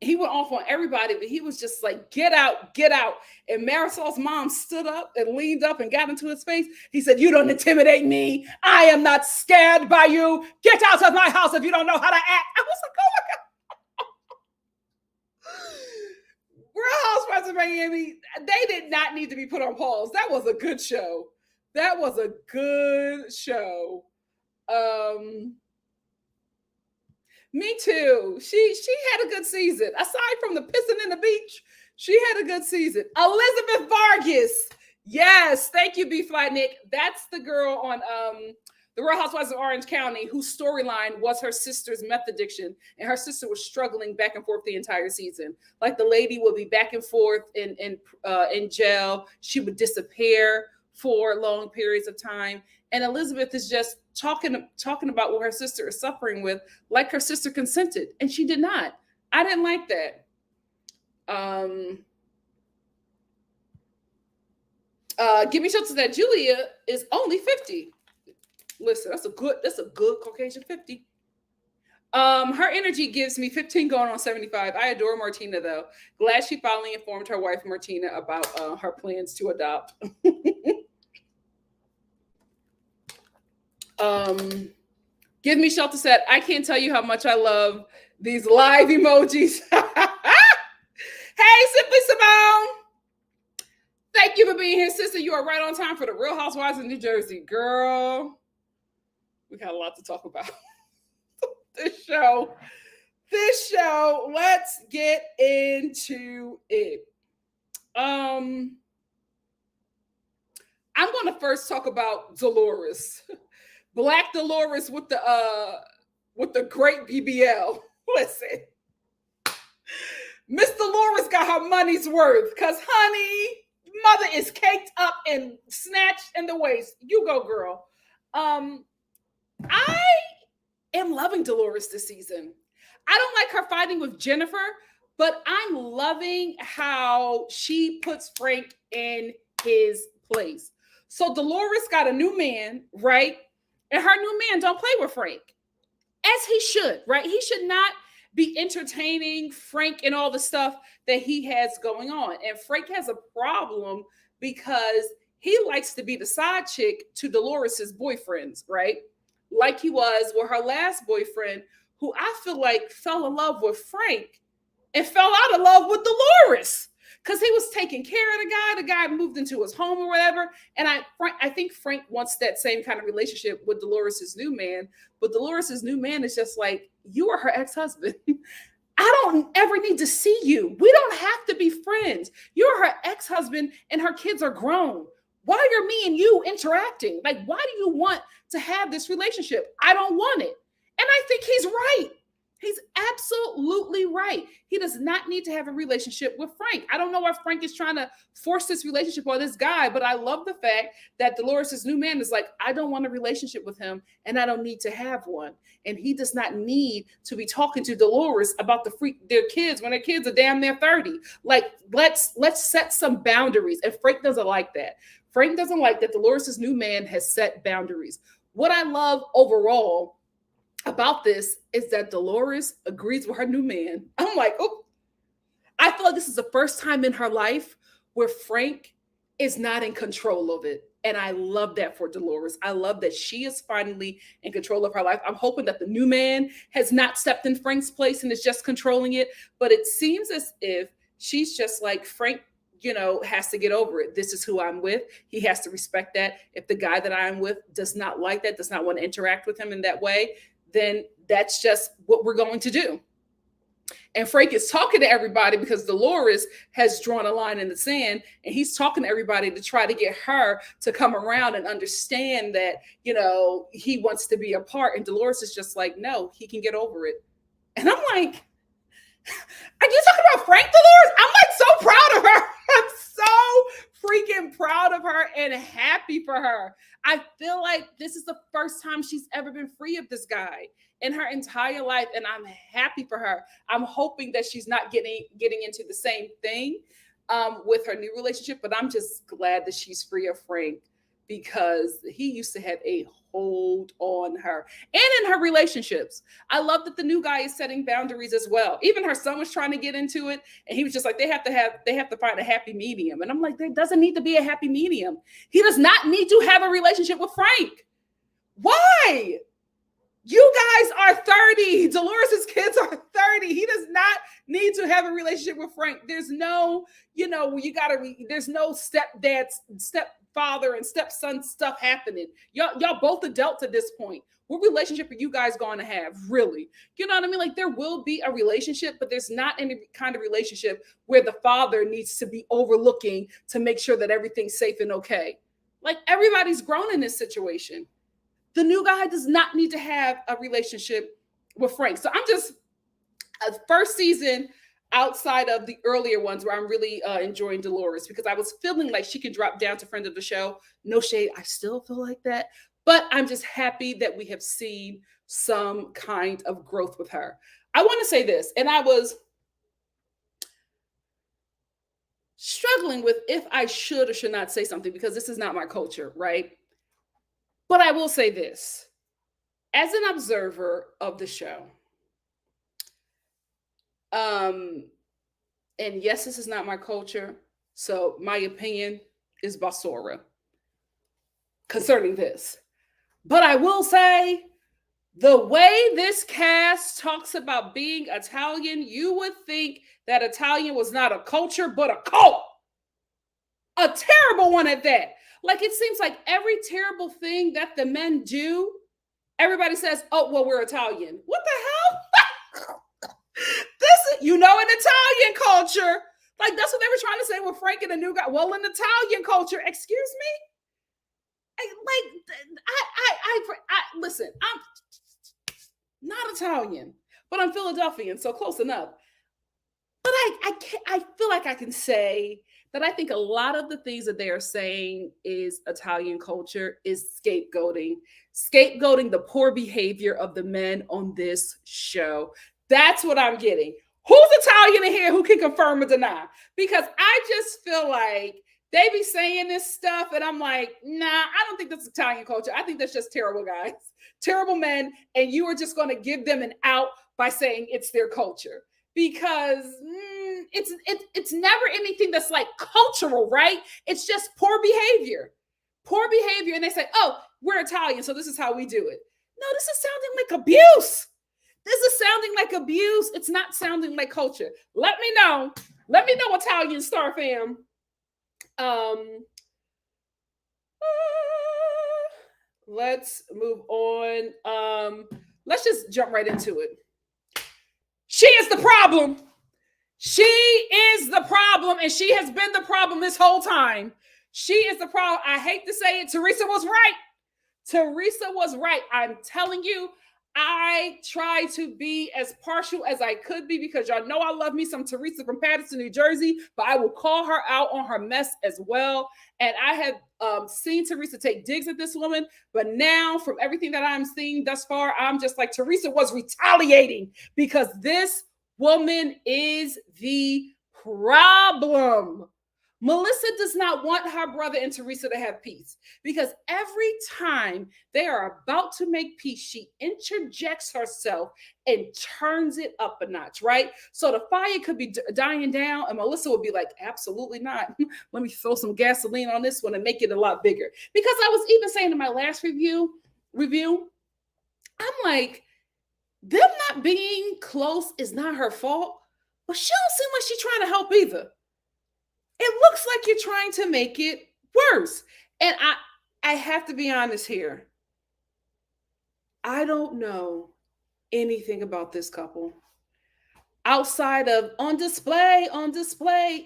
He went off on everybody, but he was just like, get out, get out. And Marisol's mom stood up and leaned up and got into his face. He said, you don't intimidate me. I am not scared by you. Get out of my house if you don't know how to act. I was like, oh my God. Real Housewives of Miami, they did not need to be put on pause. That was a good show. That was a good show. Me too. She had a good season. Aside from the pissing in the beach, she had a good season. Elizabeth Vargas. Yes. Thank you, B-Fly Nick. That's the girl on the Real Housewives of Orange County whose storyline was her sister's meth addiction. And her sister was struggling back and forth the entire season. Like the lady would be back and forth in jail. She would disappear for long periods of time. And Elizabeth is just talking about what her sister is suffering with, like her sister consented, and she did not. I didn't like that. Give me shelter that Julia is only 50. Listen, that's a good Caucasian 50. Her energy gives me 15 going on 75. I adore Martina though. Glad she finally informed her wife Martina about her plans to adopt. Give me shelter said, I can't tell you how much I love these live emojis. Hey, Simply Simone. Thank you for being here, sister. You are right on time for the Real Housewives of New Jersey. Girl, we got a lot to talk about. This show. Let's get into it. I'm going to first talk about Dolores. Black Dolores with the great BBL. Listen, Miss Dolores got her money's worth because, honey, mother is caked up and snatched in the waist. You go, girl. I am loving Dolores this season. I don't like her fighting with Jennifer, but I'm loving how she puts Frank in his place. So Dolores got a new man, right? And her new man don't play with Frank, as he should, right? He should not be entertaining Frank and all the stuff that he has going on. And Frank has a problem because he likes to be the side chick to Dolores's boyfriends, right? Like he was with her last boyfriend, who I feel like fell in love with Frank and fell out of love with Dolores because he was taking care of the guy. The guy moved into his home or whatever. And I think Frank wants that same kind of relationship with Dolores's new man. But Dolores's new man is just like, you are her ex-husband. I don't ever need to see you. We don't have to be friends. You're her ex-husband and her kids are grown. Why are me and you interacting? Like, why do you want to have this relationship? I don't want it. And I think he's right. He's absolutely right. He does not need to have a relationship with Frank. I don't know why Frank is trying to force this relationship on this guy, but I love the fact that Dolores' new man is like, I don't want a relationship with him and I don't need to have one. And he does not need to be talking to Dolores about their kids when their kids are damn near 30. Like, let's set some boundaries. And Frank doesn't like that. Frank doesn't like that Dolores' new man has set boundaries. What I love overall about this is that Dolores agrees with her new man. I'm like, oh, I feel like this is the first time in her life where Frank is not in control of it. And I love that for Dolores. I love that she is finally in control of her life. I'm hoping that the new man has not stepped in Frank's place and is just controlling it. But it seems as if she's just like, Frank, has to get over it. This is who I'm with. He has to respect that. If the guy that I'm with does not like that, does not want to interact with him in that way, then that's just what we're going to do. And Frank is talking to everybody because Dolores has drawn a line in the sand, and he's talking to everybody to try to get her to come around and understand that, he wants to be a part. And Dolores is just like, no, he can get over it. And I'm like, are you talking about Frank, Dolores? I'm like so proud of her. I'm so freaking proud of her and happy for her. I feel like this is the first time she's ever been free of this guy in her entire life, and I'm happy for her. I'm hoping that she's not getting into the same thing with her new relationship, but I'm just glad that she's free of Frank because he used to have a hold on her and in her relationships. I love that the new guy is setting boundaries as well. Even her son was trying to get into it, and he was just like, they have to find a happy medium. And I'm like, there doesn't need to be a happy medium. He does not need to have a relationship with Frank. Why? You guys are 30. Dolores' kids are 30. He does not need to have a relationship with Frank. There's no, there's no stepfather and stepson stuff happening. Y'all both adults at this point. What relationship are you guys going to have, really? You know what I mean? Like, there will be a relationship, but there's not any kind of relationship where the father needs to be overlooking to make sure that everything's safe and okay. Like, everybody's grown in this situation. The new guy does not need to have a relationship with Frank. So I'm just, first season outside of the earlier ones where I'm really enjoying Dolores, because I was feeling like she could drop down to friend of the show. No shade, I still feel like that. But I'm just happy that we have seen some kind of growth with her. I want to say this, and I was struggling with if I should or should not say something because this is not my culture, right? But I will say this, as an observer of the show, and yes, this is not my culture, so my opinion is basura concerning this. But I will say, the way this cast talks about being Italian, you would think that Italian was not a culture, but a cult. A terrible one at that. Like, it seems like every terrible thing that the men do, everybody says, oh, well, we're Italian. What the hell? In Italian culture, Like, that's what they were trying to say with Frank and the new guy. Well, in Italian culture, excuse me? Listen, I'm not Italian, but I'm Philadelphian, so close enough. But I feel like I can say that I think a lot of the things that they are saying is Italian culture is scapegoating the poor behavior of the men on this show. That's what I'm getting. Who's Italian in here who can confirm or deny? Because I just feel like they be saying this stuff and I'm like, nah, I don't think that's Italian culture. I think that's just terrible guys, terrible men, and you are just going to give them an out by saying it's their culture. Because it's never anything that's like cultural, right? It's just poor behavior. And they say, oh, we're Italian, so this is how we do it. No, this is sounding like abuse. It's not sounding like culture. Let me know, Italian Star fam. Let's move on. Let's just jump right into it. She is the problem. She is the problem, and she has been the problem this whole time. She is the problem. I hate to say it. Teresa was right. I'm telling you, I try to be as partial as I could be because y'all know I love me some Teresa from Paterson, New Jersey, but I will call her out on her mess as well. And I have seen Teresa take digs at this woman, but now from everything that I'm seeing thus far, I'm just like, Teresa was retaliating because this woman is the problem. Melissa does not want her brother and Teresa to have peace because every time they are about to make peace, she interjects herself and turns it up a notch, right? So the fire could be dying down and Melissa would be like, absolutely not. Let me throw some gasoline on this one and make it a lot bigger. Because I was even saying in my last review, I'm like, them not being close is not her fault, but she don't seem like she's trying to help either. It looks like you're trying to make it worse. And I have to be honest here. I don't know anything about this couple outside of on display,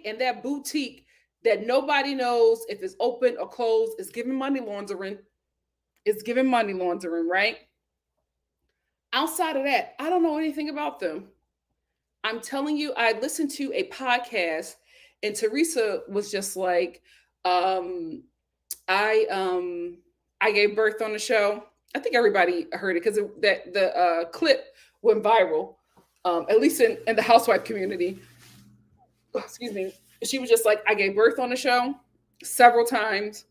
and that boutique that nobody knows if it's open or closed. It's giving money laundering. Right? Outside of that, I don't know anything about them. I'm telling you, I listened to a podcast and Teresa was just like, I gave birth on the show. I think everybody heard it because the clip went viral, at least in the housewife community. Excuse me. She was just like, I gave birth on the show several times.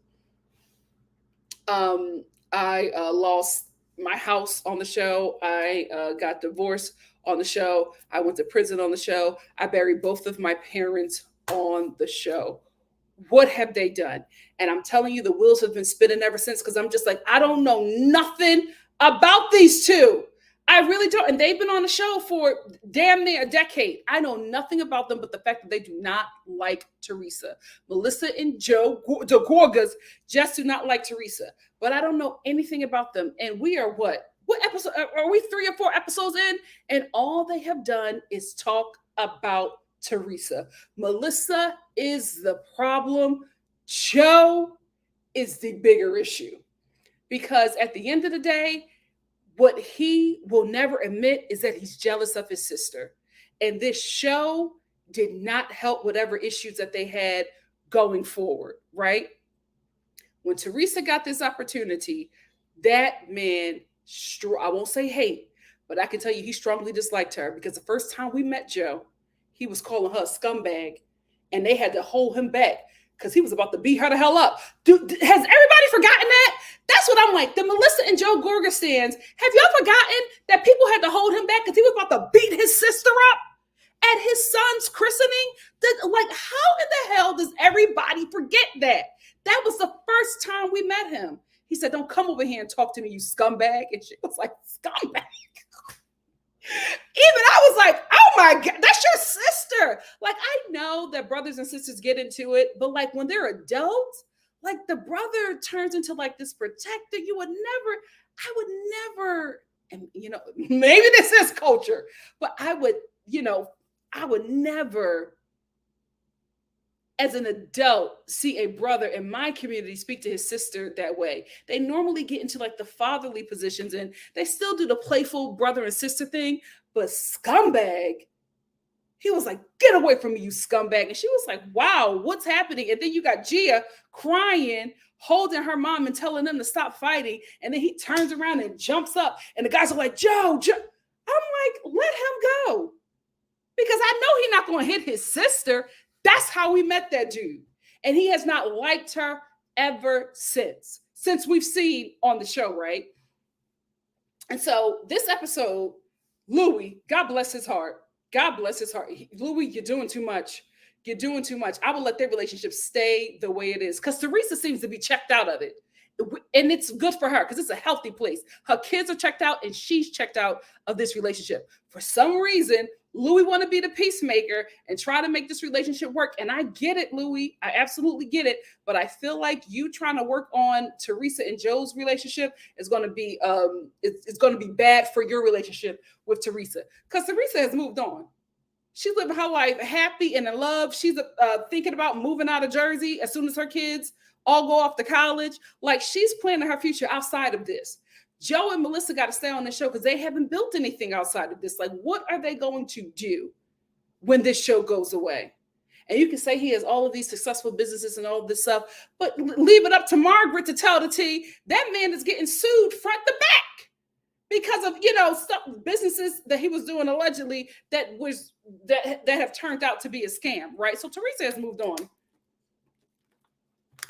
I lost my house on the show. I got divorced on the show. I went to prison on the show. I buried both of my parents on the show. What have they done? And I'm telling you, the wheels have been spinning ever since because I'm just like, I don't know nothing about these two. I really don't. And they've been on the show for damn near a decade. I know nothing about them but the fact that they do not like Teresa. Melissa and Joe, the Gorgas, just do not like Teresa. But I don't know anything about them. And we are what episode? Are we 3 or 4 episodes in? And all they have done is talk about Teresa. Melissa is the problem. Joe is the bigger issue. Because at the end of the day, what he will never admit is that he's jealous of his sister. And this show did not help whatever issues that they had going forward, right? When Teresa got this opportunity, that man, I won't say hate, but I can tell you he strongly disliked her because the first time we met Joe, he was calling her a scumbag and they had to hold him back because he was about to beat her the hell up. Has everybody forgotten that? That's what I'm like. The Melissa and Joe Gorga stands. Have y'all forgotten that people had to hold him back because he was about to beat his sister up at his son's christening? Like, how in the hell does everybody forget that? That was the first time we met him. He said, don't come over here and talk to me, you scumbag. And she was like, scumbag. Even I was like, oh my God, that's your sister. Like, I know that brothers and sisters get into it, but like when they're adults, like the brother turns into like this protector. I would never, and maybe this is culture, but I would never as an adult, see a brother in my community speak to his sister that way. They normally get into like the fatherly positions and they still do the playful brother and sister thing, but scumbag, he was like, get away from me, you scumbag. And she was like, wow, what's happening? And then you got Gia crying, holding her mom and telling them to stop fighting. And then he turns around and jumps up. And the guys are like, Joe. I'm like, let him go. Because I know he's not going to hit his sister. That's how we met that dude. And he has not liked her ever since we've seen on the show, right? And so this episode, Louis, God bless his heart. God bless his heart. Louis, you're doing too much. You're doing too much. I will let their relationship stay the way it is. Because Teresa seems to be checked out of it. And it's good for her because it's a healthy place. Her kids are checked out and she's checked out of this relationship. For some reason, Louis want to be the peacemaker and try to make this relationship work. And I get it, Louis. I absolutely get it. But I feel like you trying to work on Teresa and Joe's relationship is going to be it's going to be bad for your relationship with Teresa, because Teresa has moved on. She's living her life happy and in love. She's thinking about moving out of Jersey as soon as her kids all go off to college. Like, she's planning her future outside of this. Joe and Melissa got to stay on the show because they haven't built anything outside of this. Like, what are they going to do when this show goes away? And you can say he has all of these successful businesses and all of this stuff, but leave it up to Margaret to tell the tea. That man is getting sued front to back because of, stuff, businesses that he was doing allegedly that have turned out to be a scam, right? So Teresa has moved on.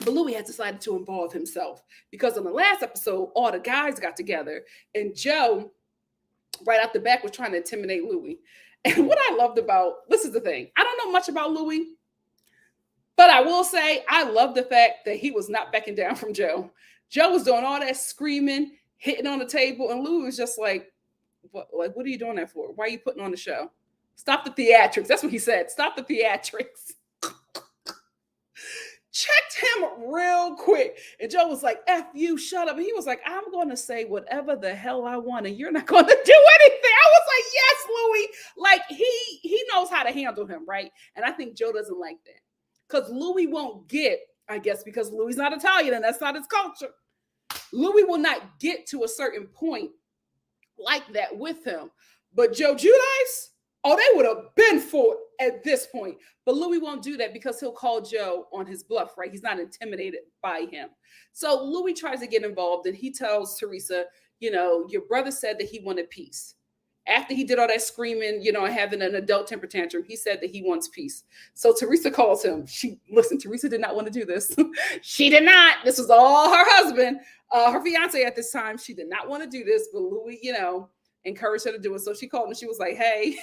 But Louis has decided to involve himself because on the last episode, all the guys got together and Joe, right out the back, was trying to intimidate Louis. And what I loved about, this is the thing, I don't know much about Louis, but I will say I love the fact that he was not backing down from Joe. Joe was doing all that screaming, hitting on the table, and Louis was just like, what are you doing that for? Why are you putting on the show? Stop the theatrics. That's what he said. Stop the theatrics. Checked him real quick. And Joe was like, F you, shut up. And he was like, I'm going to say whatever the hell I want, and you're not going to do anything. I was like, yes, Louis. Like, he knows how to handle him, right? And I think Joe doesn't like that. Because Louis won't get, I guess, because Louis not Italian and that's not his culture. Louis will not get to a certain point like that with him. But Joe Giudice, oh, they would have been for it at this point. But Louis won't do that because he'll call Joe on his bluff, right? He's not intimidated by him. So Louis tries to get involved and he tells Teresa, your brother said that he wanted peace. After he did all that screaming, having an adult temper tantrum, he said that he wants peace. So Teresa calls him. Teresa did not want to do this. She did not. This was all her husband, her fiance at this time. She did not want to do this, but Louis, encouraged her to do it. So she called and she was like, hey.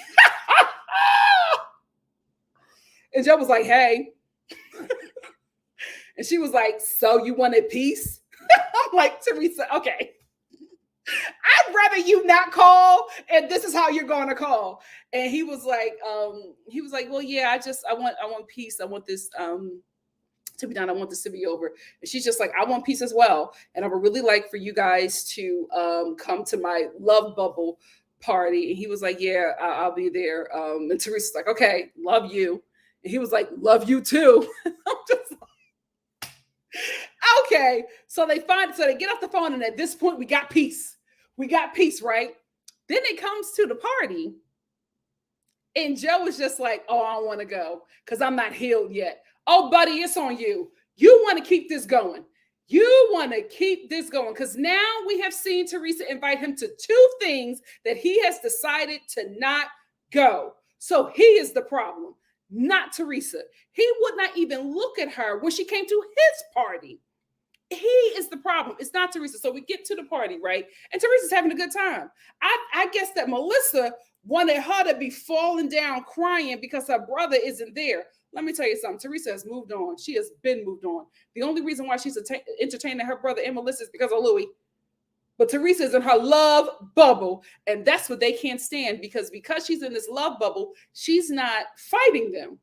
And Joe was like, hey. And she was like, so you wanted peace? I'm like, Teresa, okay. I'd rather you not call, and this is how you're going to call. And he was like, well, yeah, I want peace. I want this to be done. I want this to be over. And she's just like, I want peace as well. And I would really like for you guys to come to my love bubble party. And he was like, yeah, I'll be there. And Teresa's like, okay, love you. And he was like, love you too. I'm just like, okay. So they get off the phone, and at this point, we got peace. We got peace, right? Then it comes to the party, and Joe was just like, oh, I don't want to go because I'm not healed yet. Oh, buddy, it's on you. You want to keep this going. You want to keep this going because now we have seen Teresa invite him to 2 things that he has decided to not go. So he is the problem, not Teresa. He would not even look at her when she came to his party. He is the problem. It's not Teresa. So we get to the party, right? And Teresa's having a good time. I guess that Melissa wanted her to be falling down crying because her brother isn't there. Let me tell you something. Teresa has moved on. She has been moved on. The only reason why she's entertaining her brother and Melissa is because of Louis. But Teresa is in her love bubble, and that's what they can't stand because she's in this love bubble, she's not fighting them.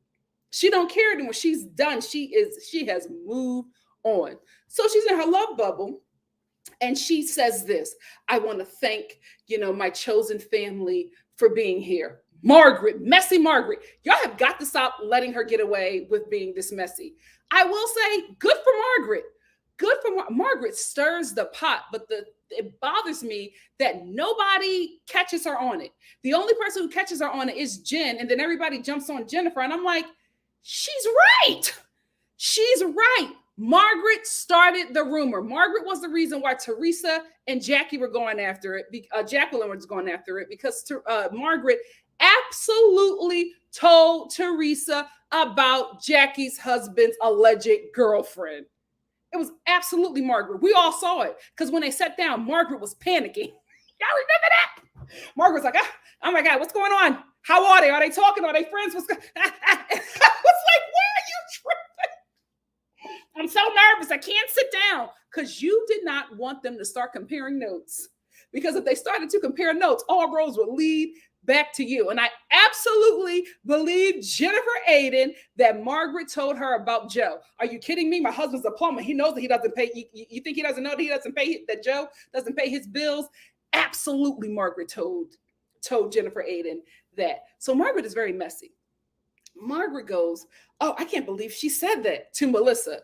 She don't care anymore. She's done. She has moved on. So she's in her love bubble, and she says this: I want to thank, my chosen family for being here. Margaret, messy Margaret. Y'all have got to stop letting her get away with being this messy. I will say, good for Margaret. Good for Margaret stirs the pot, but it bothers me that nobody catches her on it. The only person who catches her on it is Jen, and then everybody jumps on Jennifer, and I'm like, she's right. She's right. Margaret started the rumor. Margaret was the reason why Teresa and Jackie were going after it. Jacqueline was going after it because Margaret absolutely told Teresa about Jackie's husband's alleged girlfriend. It was absolutely Margaret. We all saw it because when they sat down, Margaret was panicking. Y'all remember that? Margaret was like, oh my God, what's going on? How are they? Are they talking? Are they friends? What's going on? I was like, where are you tripping? I'm so nervous. I can't sit down because you did not want them to start comparing notes. Because if they started to compare notes, all roads would lead back to you. And I absolutely believe Jennifer Aiden that Margaret told her about Joe. Are you kidding me? My husband's a plumber. He knows that he doesn't pay. You think he doesn't know that he doesn't pay, that Joe doesn't pay his bills? Absolutely, Margaret told Jennifer Aiden that. So Margaret is very messy. Margaret goes, oh, I can't believe she said that to Melissa.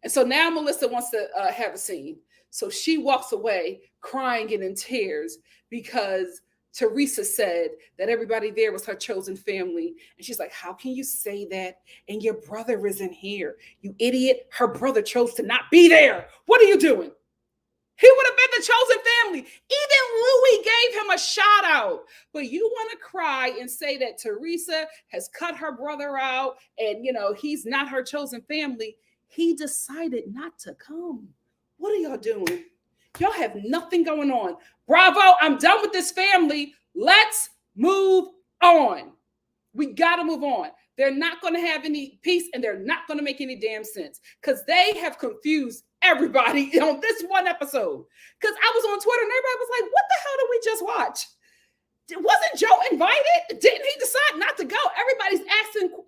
And so now Melissa wants to have a scene. So she walks away crying and in tears because Teresa said that everybody there was her chosen family. And she's like, how can you say that? And your brother isn't here. You idiot. Her brother chose to not be there. What are you doing? He would have been the chosen family. Even Louis gave him a shout out. But you want to cry and say that Teresa has cut her brother out and, he's not her chosen family. He decided not to come. What are y'all doing? Y'all have nothing going on. Bravo, I'm done with this family. Let's move on. We got to move on. They're not going to have any peace and they're not going to make any damn sense because they have confused everybody on this one episode. Because I was on Twitter and everybody was like, what the hell did we just watch? Wasn't Joe invited? Didn't he decide not to go? Everybody's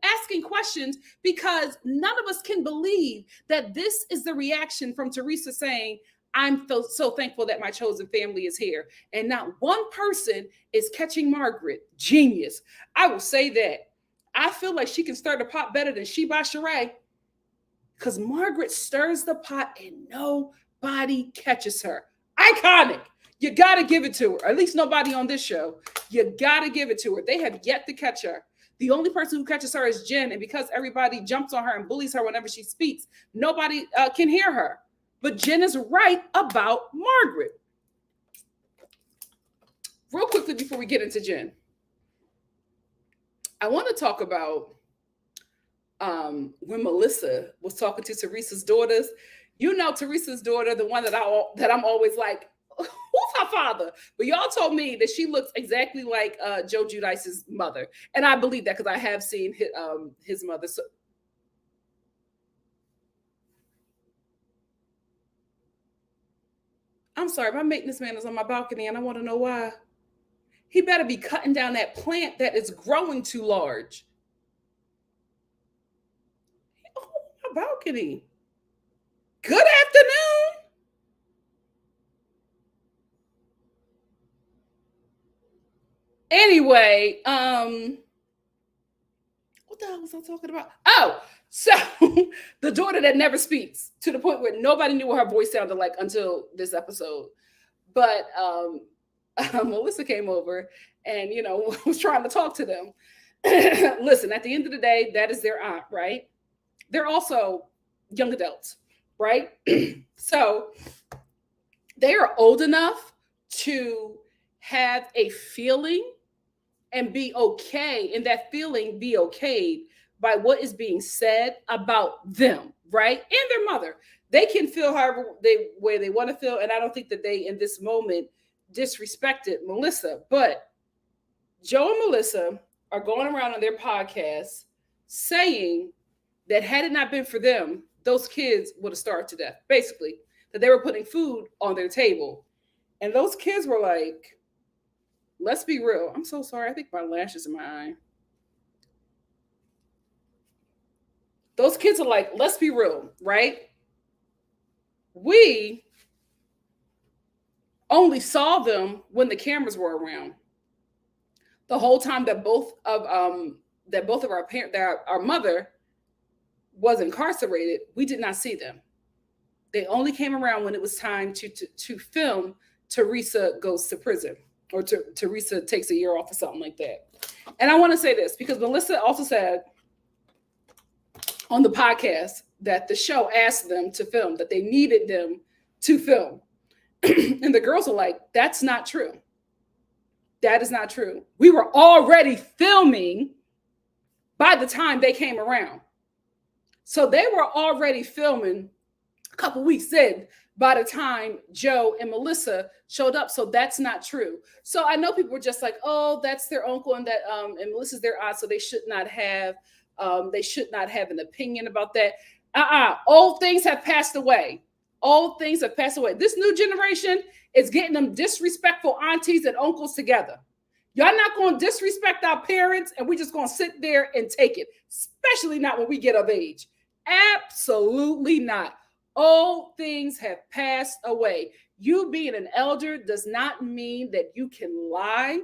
asking questions because none of us can believe that this is the reaction from Teresa saying, I'm so thankful that my chosen family is here. And not one person is catching Margaret. Genius. I will say that. I feel like she can stir the pot better than Sheba Sheree because Margaret stirs the pot and nobody catches her. Iconic. You got to give it to her. At least nobody on this show. You got to give it to her. They have yet to catch her. The only person who catches her is Jen. And because everybody jumps on her and bullies her whenever she speaks, nobody can hear her. But Jen is right about Margaret. Real quickly before we get into Jen, I want to talk about when Melissa was talking to Teresa's daughters. Teresa's daughter, the one that I'm always like, who's her father? But y'all told me that she looks exactly like Joe Giudice's mother. And I believe that because I have seen his mother. So, I'm sorry, my maintenance man is on my balcony and I want to know why. He better be cutting down that plant that is growing too large. Oh, my balcony. Good afternoon. Anyway, what the hell was I talking about? Oh, so the daughter that never speaks, to the point where nobody knew what her voice sounded like until this episode. But Melissa came over and, was trying to talk to them. Listen, at the end of the day, that is their aunt, right? They're also young adults, right? So they are old enough to have a feeling and be okay, and that feeling be okayed by what is being said about them, right? And their mother. They can feel however way they want to feel, and I don't think that they, in this moment, disrespected Melissa. But Joe and Melissa are going around on their podcast saying that had it not been for them, those kids would have starved to death. Basically, that they were putting food on their table. And those kids were like, let's be real. I'm so sorry. I think my lash is in my eye. Those kids are like, let's be real, right? We only saw them when the cameras were around. The whole time that both of our parents, that our mother was incarcerated, we did not see them. They only came around when it was time to film Teresa Goes to Prison, or Teresa takes a year off or something like that. And I want to say this because Melissa also said on the podcast that the show asked them to film, that they needed them to film. And the girls are like, that's not true. That is not true. We were already filming by the time they came around. So they were already filming a couple weeks in by the time Joe and Melissa showed up. So that's not true. So I know people were just like, oh, that's their uncle and that and Melissa's their aunt, so they should not have an opinion about that. Old things have passed away. Old things have passed away. This new generation is getting them disrespectful aunties and uncles together. Y'all not going to disrespect our parents and we just going to sit there and take it, especially not when we get of age. Absolutely not. Old things have passed away. You being an elder does not mean that you can lie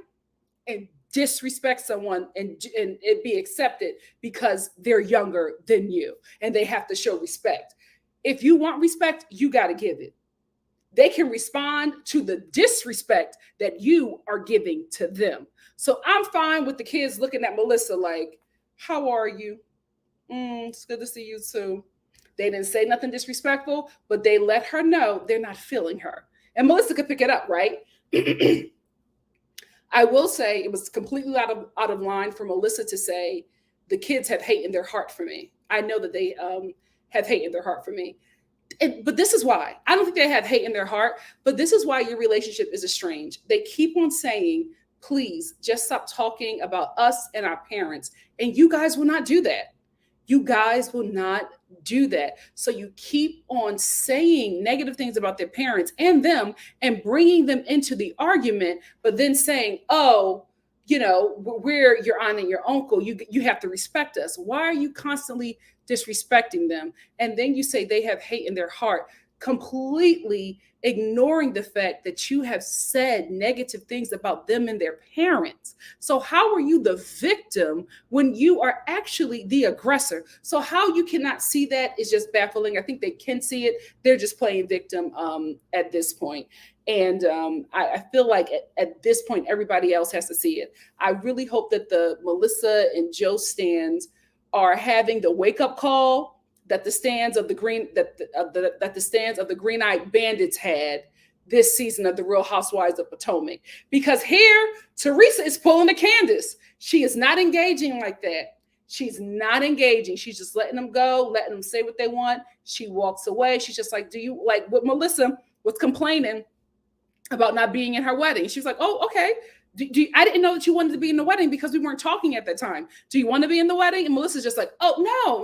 and disrespect someone and it be accepted because they're younger than you and they have to show respect. If you want respect, you got to give it. They can respond to the disrespect that you are giving to them. So I'm fine with the kids looking at Melissa like, how are you? It's good to see you too. They didn't say nothing disrespectful, but they let her know they're not feeling her. And Melissa could pick it up, right? I will say it was completely out of line for Melissa to say the kids have hate in their heart for me. I know that they have hate in their heart for me. But this is why. I don't think they have hate in their heart, but this is why your relationship is estranged. They keep on saying, please just stop talking about us and our parents. And you guys will not do that. You guys will not do that. So you keep on saying negative things about their parents and them and bringing them into the argument, but then saying, oh, we're your aunt and your uncle. You have to respect us. Why are you constantly disrespecting them? And then you say they have hate in their heart, completely ignoring the fact that you have said negative things about them and their parents. So how are you the victim when you are actually the aggressor? So how you cannot see that is just baffling. I think they can see it. They're just playing victim at this point. And I feel like at this point, everybody else has to see it. I really hope that the Melissa and Joe stands are having the wake up call that the stands of the Green-Eyed Bandits had this season of The Real Housewives of Potomac. Because here, Teresa is pulling a Candace. She is not engaging like that. She's not engaging. She's just letting them go, letting them say what they want. She walks away. She's just like, do you like what Melissa was complaining about not being in her wedding? She was like, oh, okay. I didn't know that you wanted to be in the wedding because we weren't talking at that time. Do you want to be in the wedding? And Melissa's just like, oh,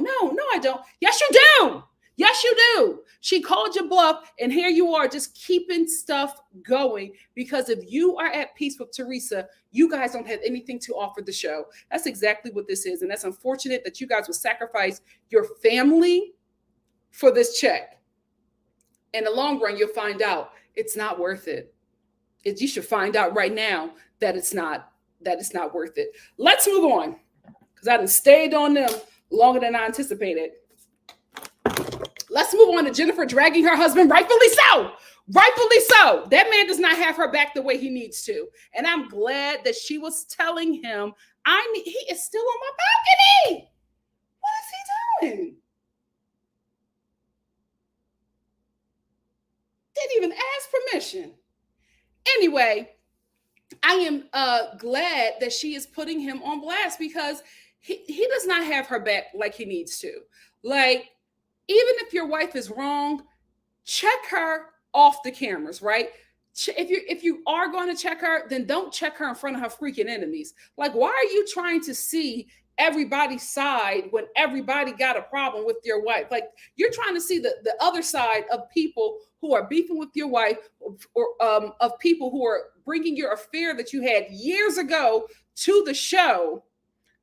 no, I don't. Yes, you do. Yes, you do. She called your bluff, and here you are just keeping stuff going because if you are at peace with Teresa, you guys don't have anything to offer the show. That's exactly what this is, and that's unfortunate that you guys would sacrifice your family for this check. In the long run, you'll find out it's not worth it. You should find out right now that it's not worth it. Let's move on because I done stayed on them longer than I anticipated. Let's move on to Jennifer dragging her husband, rightfully so. Rightfully so. That man does not have her back the way he needs to. And I'm glad that she was telling him, he is still on my balcony. What is he doing? Didn't even ask permission. Anyway, I am glad that she is putting him on blast because he does not have her back like he needs to. Like, even if your wife is wrong, check her off the cameras, right? If you are going to check her, then don't check her in front of her freaking enemies. Like, why are you trying to see everybody's side when everybody got a problem with your wife? Like, you're trying to see the other side of people who are beefing with your wife, or of people who are bringing your affair that you had years ago to the show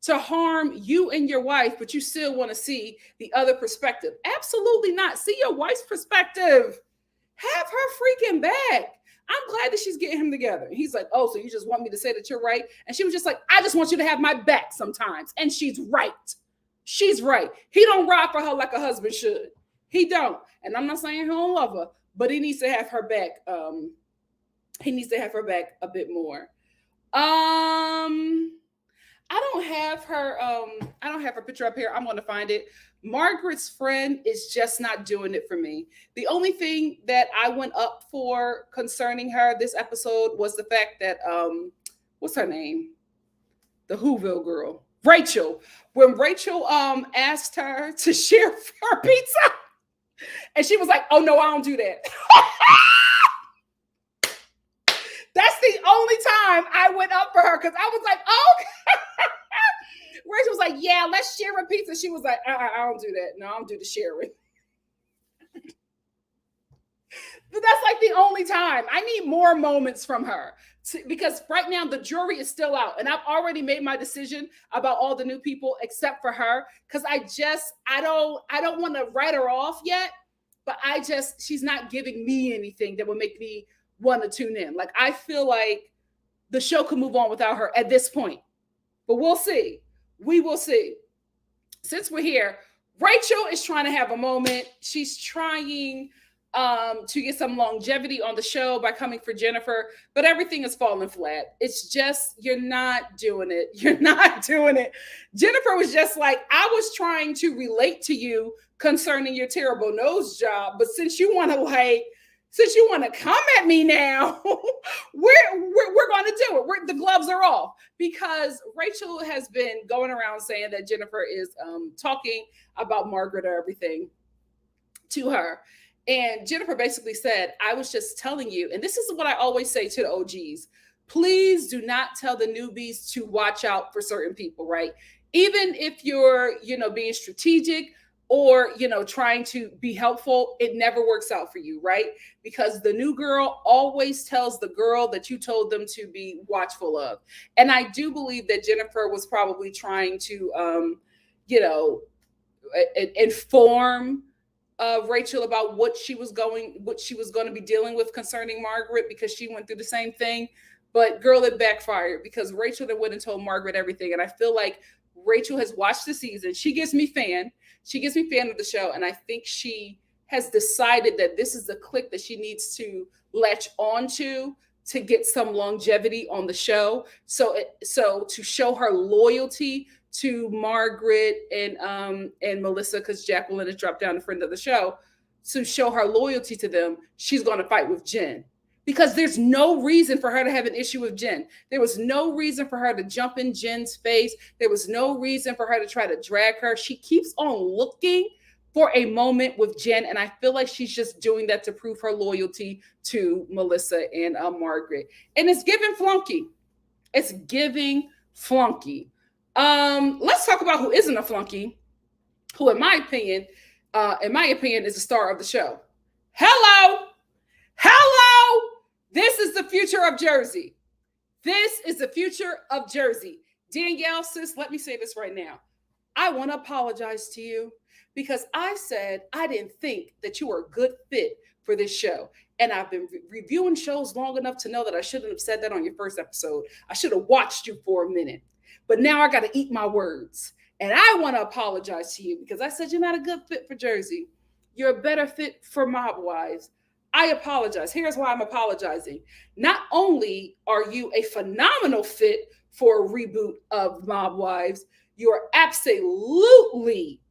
to harm you and your wife, but you still want to see the other perspective. Absolutely not. See your wife's perspective. Have her freaking back. I'm glad that she's getting him together. And he's like, oh, so you just want me to say that you're right? And she was just like, I just want you to have my back sometimes. And she's right. She's right. He don't ride for her like a husband should. He don't. And I'm not saying he don't love her, but he needs to have her back. He needs to have her back a bit more. I don't have her picture up here. I'm going to find it. Margaret's friend is just not doing it for me. The only thing that I went up for concerning her this episode was the fact that what's her name? The Whoville girl, Rachel. When Rachel asked her to share her pizza, and she was like, "Oh no, I don't do that." That's the only time I went up for her because I was like, "Oh." Rachel was like, yeah, let's share a pizza. She was like, I don't do that. No, I don't do the sharing. But that's like the only time. I need more moments from her because right now the jury is still out. And I've already made my decision about all the new people except for her. Because I don't want to write her off yet. But she's not giving me anything that would make me want to tune in. Like, I feel like the show could move on without her at this point. But we'll see. We will see. Since we're here, Rachel is trying to have a moment. She's trying to get some longevity on the show by coming for Jennifer, but everything is falling flat. It's just, you're not doing it. You're not doing it. Jennifer was just like, I was trying to relate to you concerning your terrible nose job, but since you want to come at me now, we're going to do it. The gloves are off because Rachel has been going around saying that Jennifer is talking about Margaret or everything to her. And Jennifer basically said, I was just telling you, and this is what I always say to the OGs, please do not tell the newbies to watch out for certain people, right? Even if you're, being strategic, or, trying to be helpful, it never works out for you, right? Because the new girl always tells the girl that you told them to be watchful of. And I do believe that Jennifer was probably trying to, inform Rachel about what she was going to be dealing with concerning Margaret, because she went through the same thing. But girl, it backfired because Rachel then went and told Margaret everything. And I feel like Rachel has watched the season. She gives me fan of the show. And I think she has decided that this is the click that she needs to latch onto to get some longevity on the show. So to show her loyalty to Margaret and Melissa, because Jacqueline has dropped down a friend of the show, to show her loyalty to them, she's going to fight with Jen. Because there's no reason for her to have an issue with Jen. There was no reason for her to jump in Jen's face. There was no reason for her to try to drag her. She keeps on looking for a moment with Jen, and I feel like she's just doing that to prove her loyalty to Melissa and Margaret. And it's giving flunky. It's giving flunky. Let's talk about who isn't a flunky, who, in my opinion, is the star of the show. Hello. This is the future of Jersey. This is the future of Jersey. Danielle, sis, let me say this right now. I want to apologize to you because I said I didn't think that you were a good fit for this show. And I've been reviewing shows long enough to know that I shouldn't have said that on your first episode. I should have watched you for a minute. But now I got to eat my words. And I want to apologize to you because I said you're not a good fit for Jersey. You're a better fit for Mob Wives. I apologize. Here's why I'm apologizing. Not only are you a phenomenal fit for a reboot of Mob Wives, you are absolutely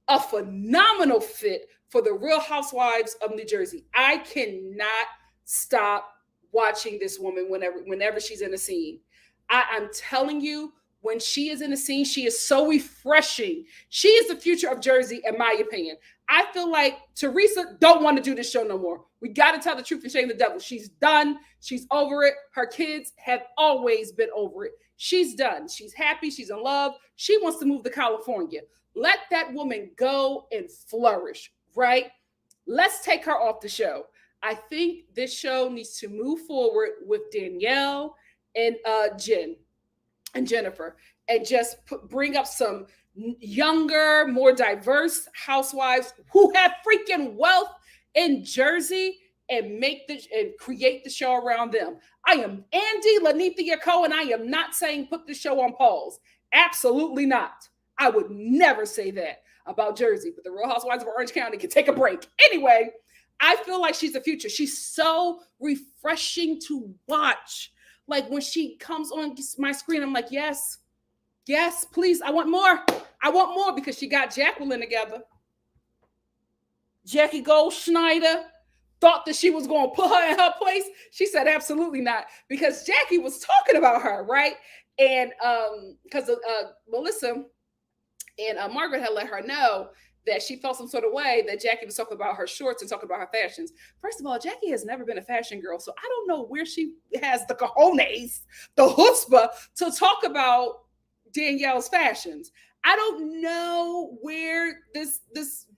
a phenomenal fit for the Real Housewives of New Jersey. I cannot stop watching this woman whenever she's in a scene. I'm telling you, when she is in a scene, she is so refreshing. She is the future of Jersey, in my opinion. I feel like Teresa don't want to do this show no more. We got to tell the truth and shame the devil. She's done. She's over it. Her kids have always been over it. She's done. She's happy. She's in love. She wants to move to California. Let that woman go and flourish, right? Let's take her off the show. I think this show needs to move forward with Danielle and Jen and Jennifer, and just bring up some younger, more diverse housewives who have freaking wealth in Jersey and create the show around them. I am Andy Lanithia Cohen. I am not saying put the show on pause. Absolutely not. I would never say that about Jersey, but the Real Housewives of Orange County can take a break. Anyway, I feel like she's the future. She's so refreshing to watch. Like when she comes on my screen, I'm like, yes, please. I want more. I want more, because she got Jacqueline together. Jackie Goldschneider thought that she was going to put her in her place. She said, absolutely not, because Jackie was talking about her, right? And because Melissa and Margaret had let her know that she felt some sort of way that Jackie was talking about her shorts and talking about her fashions. First of all, Jackie has never been a fashion girl, so I don't know where she has the cojones, the chutzpah, to talk about Danielle's fashions. I don't know where this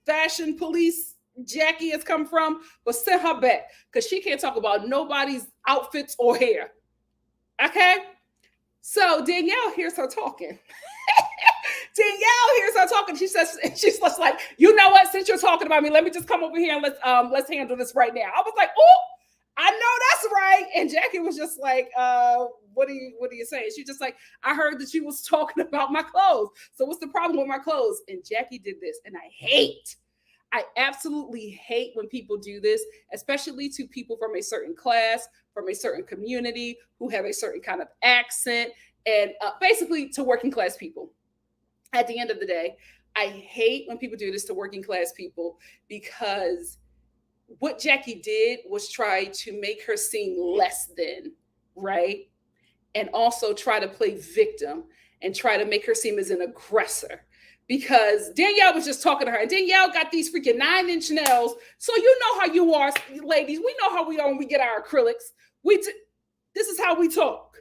fashion police Jackie has come from, but send her back, because she can't talk about nobody's outfits or hair. Okay? So Danielle hears her talking. Danielle hears her talking. She's just like, you know what? Since you're talking about me, let me just come over here and let's handle this right now. I was like, oh, I know that's right. And Jackie was just like, what are you saying? She's just like, I heard that you was talking about my clothes. So what's the problem with my clothes? And Jackie did this, and I absolutely hate when people do this, especially to people from a certain class, from a certain community, who have a certain kind of accent, and basically to working class people. At the end of the day, I hate when people do this to working class people, because what Jackie did was try to make her seem less than, right? And also try to play victim and try to make her seem as an aggressor. Because Danielle was just talking to her, and Danielle got these freaking 9-inch nails. So you know how you are, ladies. We know how we are when we get our acrylics. This is how we talk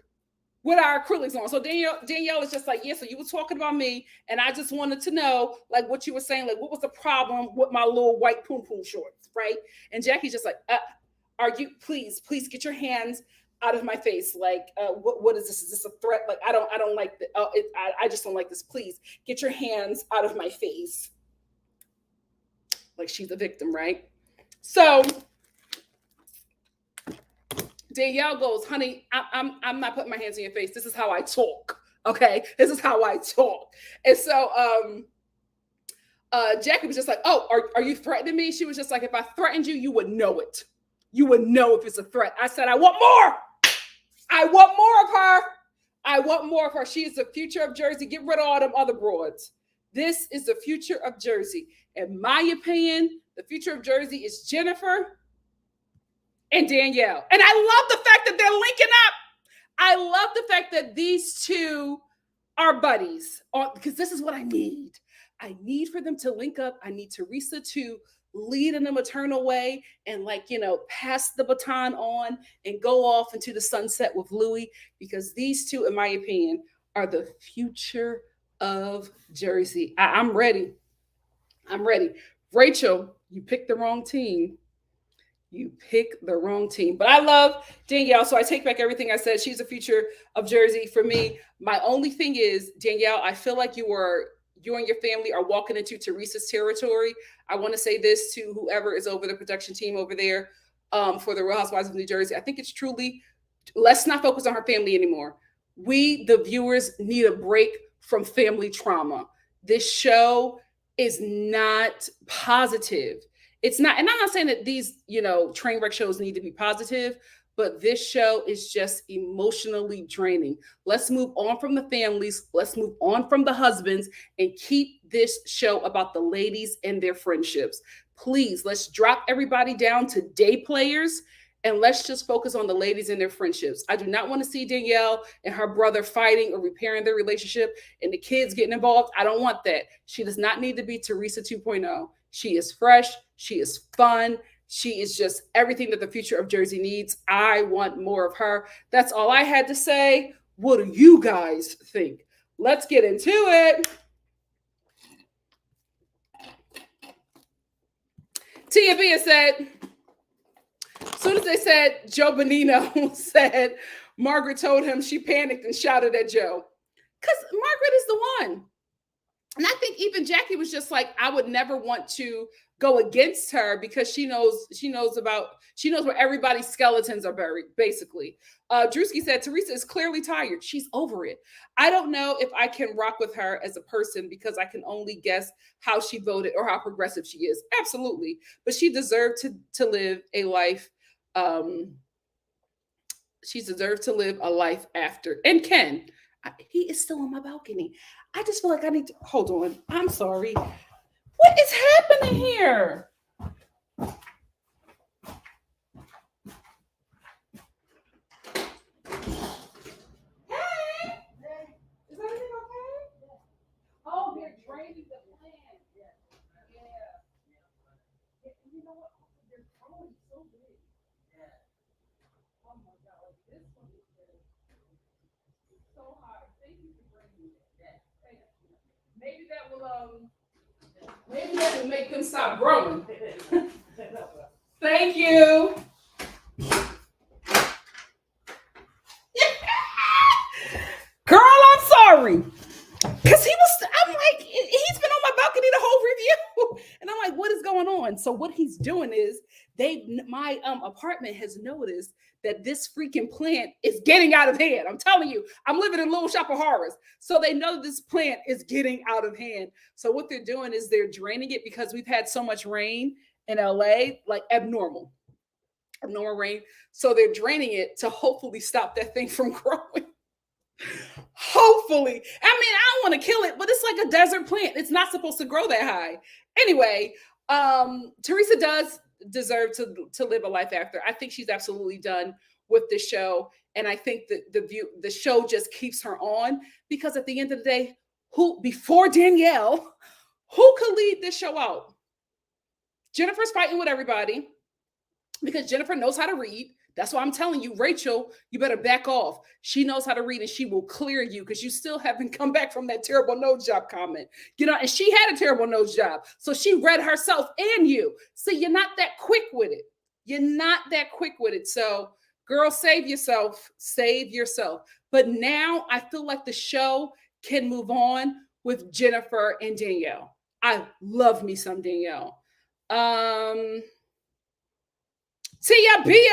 with our acrylics on. So Danielle is just like, yeah, so you were talking about me, and I just wanted to know, like, what you were saying, like, what was the problem with my little white poom poom shorts, right? And Jackie's just like, are you, please get your hands out of my face. Like, what is this? Is this a threat? Like, I don't like that. I just don't like this. Please get your hands out of my face. Like, she's a victim, right? So Danielle goes, honey, I'm not putting my hands in your face. This is how I talk. Okay. This is how I talk. And so, Jackie was just like, oh, are you threatening me? She was just like, if I threatened you, you would know it. You would know if it's a threat. I said, I want more. I want more of her. I want more of her. She is the future of Jersey. Get rid of all them other broads. This is the future of Jersey. In my opinion, the future of Jersey is Jennifer and Danielle. And I love the fact that they're linking up. I love the fact that these two are buddies, because this is what I need. I need for them to link up. I need Teresa to lead in a maternal way and, like, you know, pass the baton on and go off into the sunset with Louis, because these two, in my opinion, are the future of Jersey. I'm ready. I'm ready. Rachel, you picked the wrong team. You pick the wrong team. But I love Danielle, so I take back everything I said. She's the future of Jersey for me. My only thing is, Danielle, I feel like you and your family are walking into Teresa's territory. I want to say this to whoever is over the production team over there for the Real Housewives of New Jersey. I think it's truly, let's not focus on her family anymore. We, the viewers, need a break from family trauma. This show is not positive. It's not, and I'm not saying that these, you know, train wreck shows need to be positive, but this show is just emotionally draining. Let's move on from the families. Let's move on from the husbands and keep this show about the ladies and their friendships. Please, let's drop everybody down to day players and let's just focus on the ladies and their friendships. I do not want to see Danielle and her brother fighting or repairing their relationship and the kids getting involved. I don't want that. She does not need to be Teresa 2.0. She is fresh. She is fun. She is just everything that the future of Jersey needs. I want more of her. That's all I had to say. What do you guys think? Let's get into it. Tia Bia said, as soon as they said Joe Bonino said, Margaret told him, she panicked and shouted at Joe. Because Margaret is the one. And I think even Jackie was just like, I would never want to go against her because she knows where everybody's skeletons are buried, basically. Drewski said, Teresa is clearly tired. She's over it. I don't know if I can rock with her as a person because I can only guess how she voted or how progressive she is. Absolutely. But she deserved to live a life. She deserved to live a life after. And Ken, he is still on my balcony. I just feel like I need to hold on. I'm sorry. What is happening here? Hey, is everything okay? Oh, they're draining the plant. Yeah. You know what? They're growing so big. Oh my God, this one is so hard. Thank you for bringing it. Maybe that will make them stop growing. Thank you. Girl, I'm sorry. Because I'm like, he's been on my balcony the whole review. And I'm like, what is going on? So what he's doing is my apartment has noticed that this freaking plant is getting out of hand. I'm telling you, I'm living in Little Shop of Horrors. So they know this plant is getting out of hand. So what they're doing is they're draining it because we've had so much rain in LA, like abnormal rain. So they're draining it to hopefully stop that thing from growing. Hopefully. I mean, I don't want to kill it, but it's like a desert plant. It's not supposed to grow that high. Anyway, Teresa does deserve to live a life after. I think she's absolutely done with the show. And I think that the show just keeps her on because at the end of the day, before Danielle, who could lead this show out? Jennifer's fighting with everybody because Jennifer knows how to read. That's why I'm telling you, Rachel, you better back off. She knows how to read and she will clear you because you still haven't come back from that terrible nose job comment. And she had a terrible nose job. So she read herself and you. So you're not that quick with it. You're not that quick with it. So, girl, save yourself. Save yourself. But now I feel like the show can move on with Jennifer and Danielle. I love me some Danielle. Tia Bia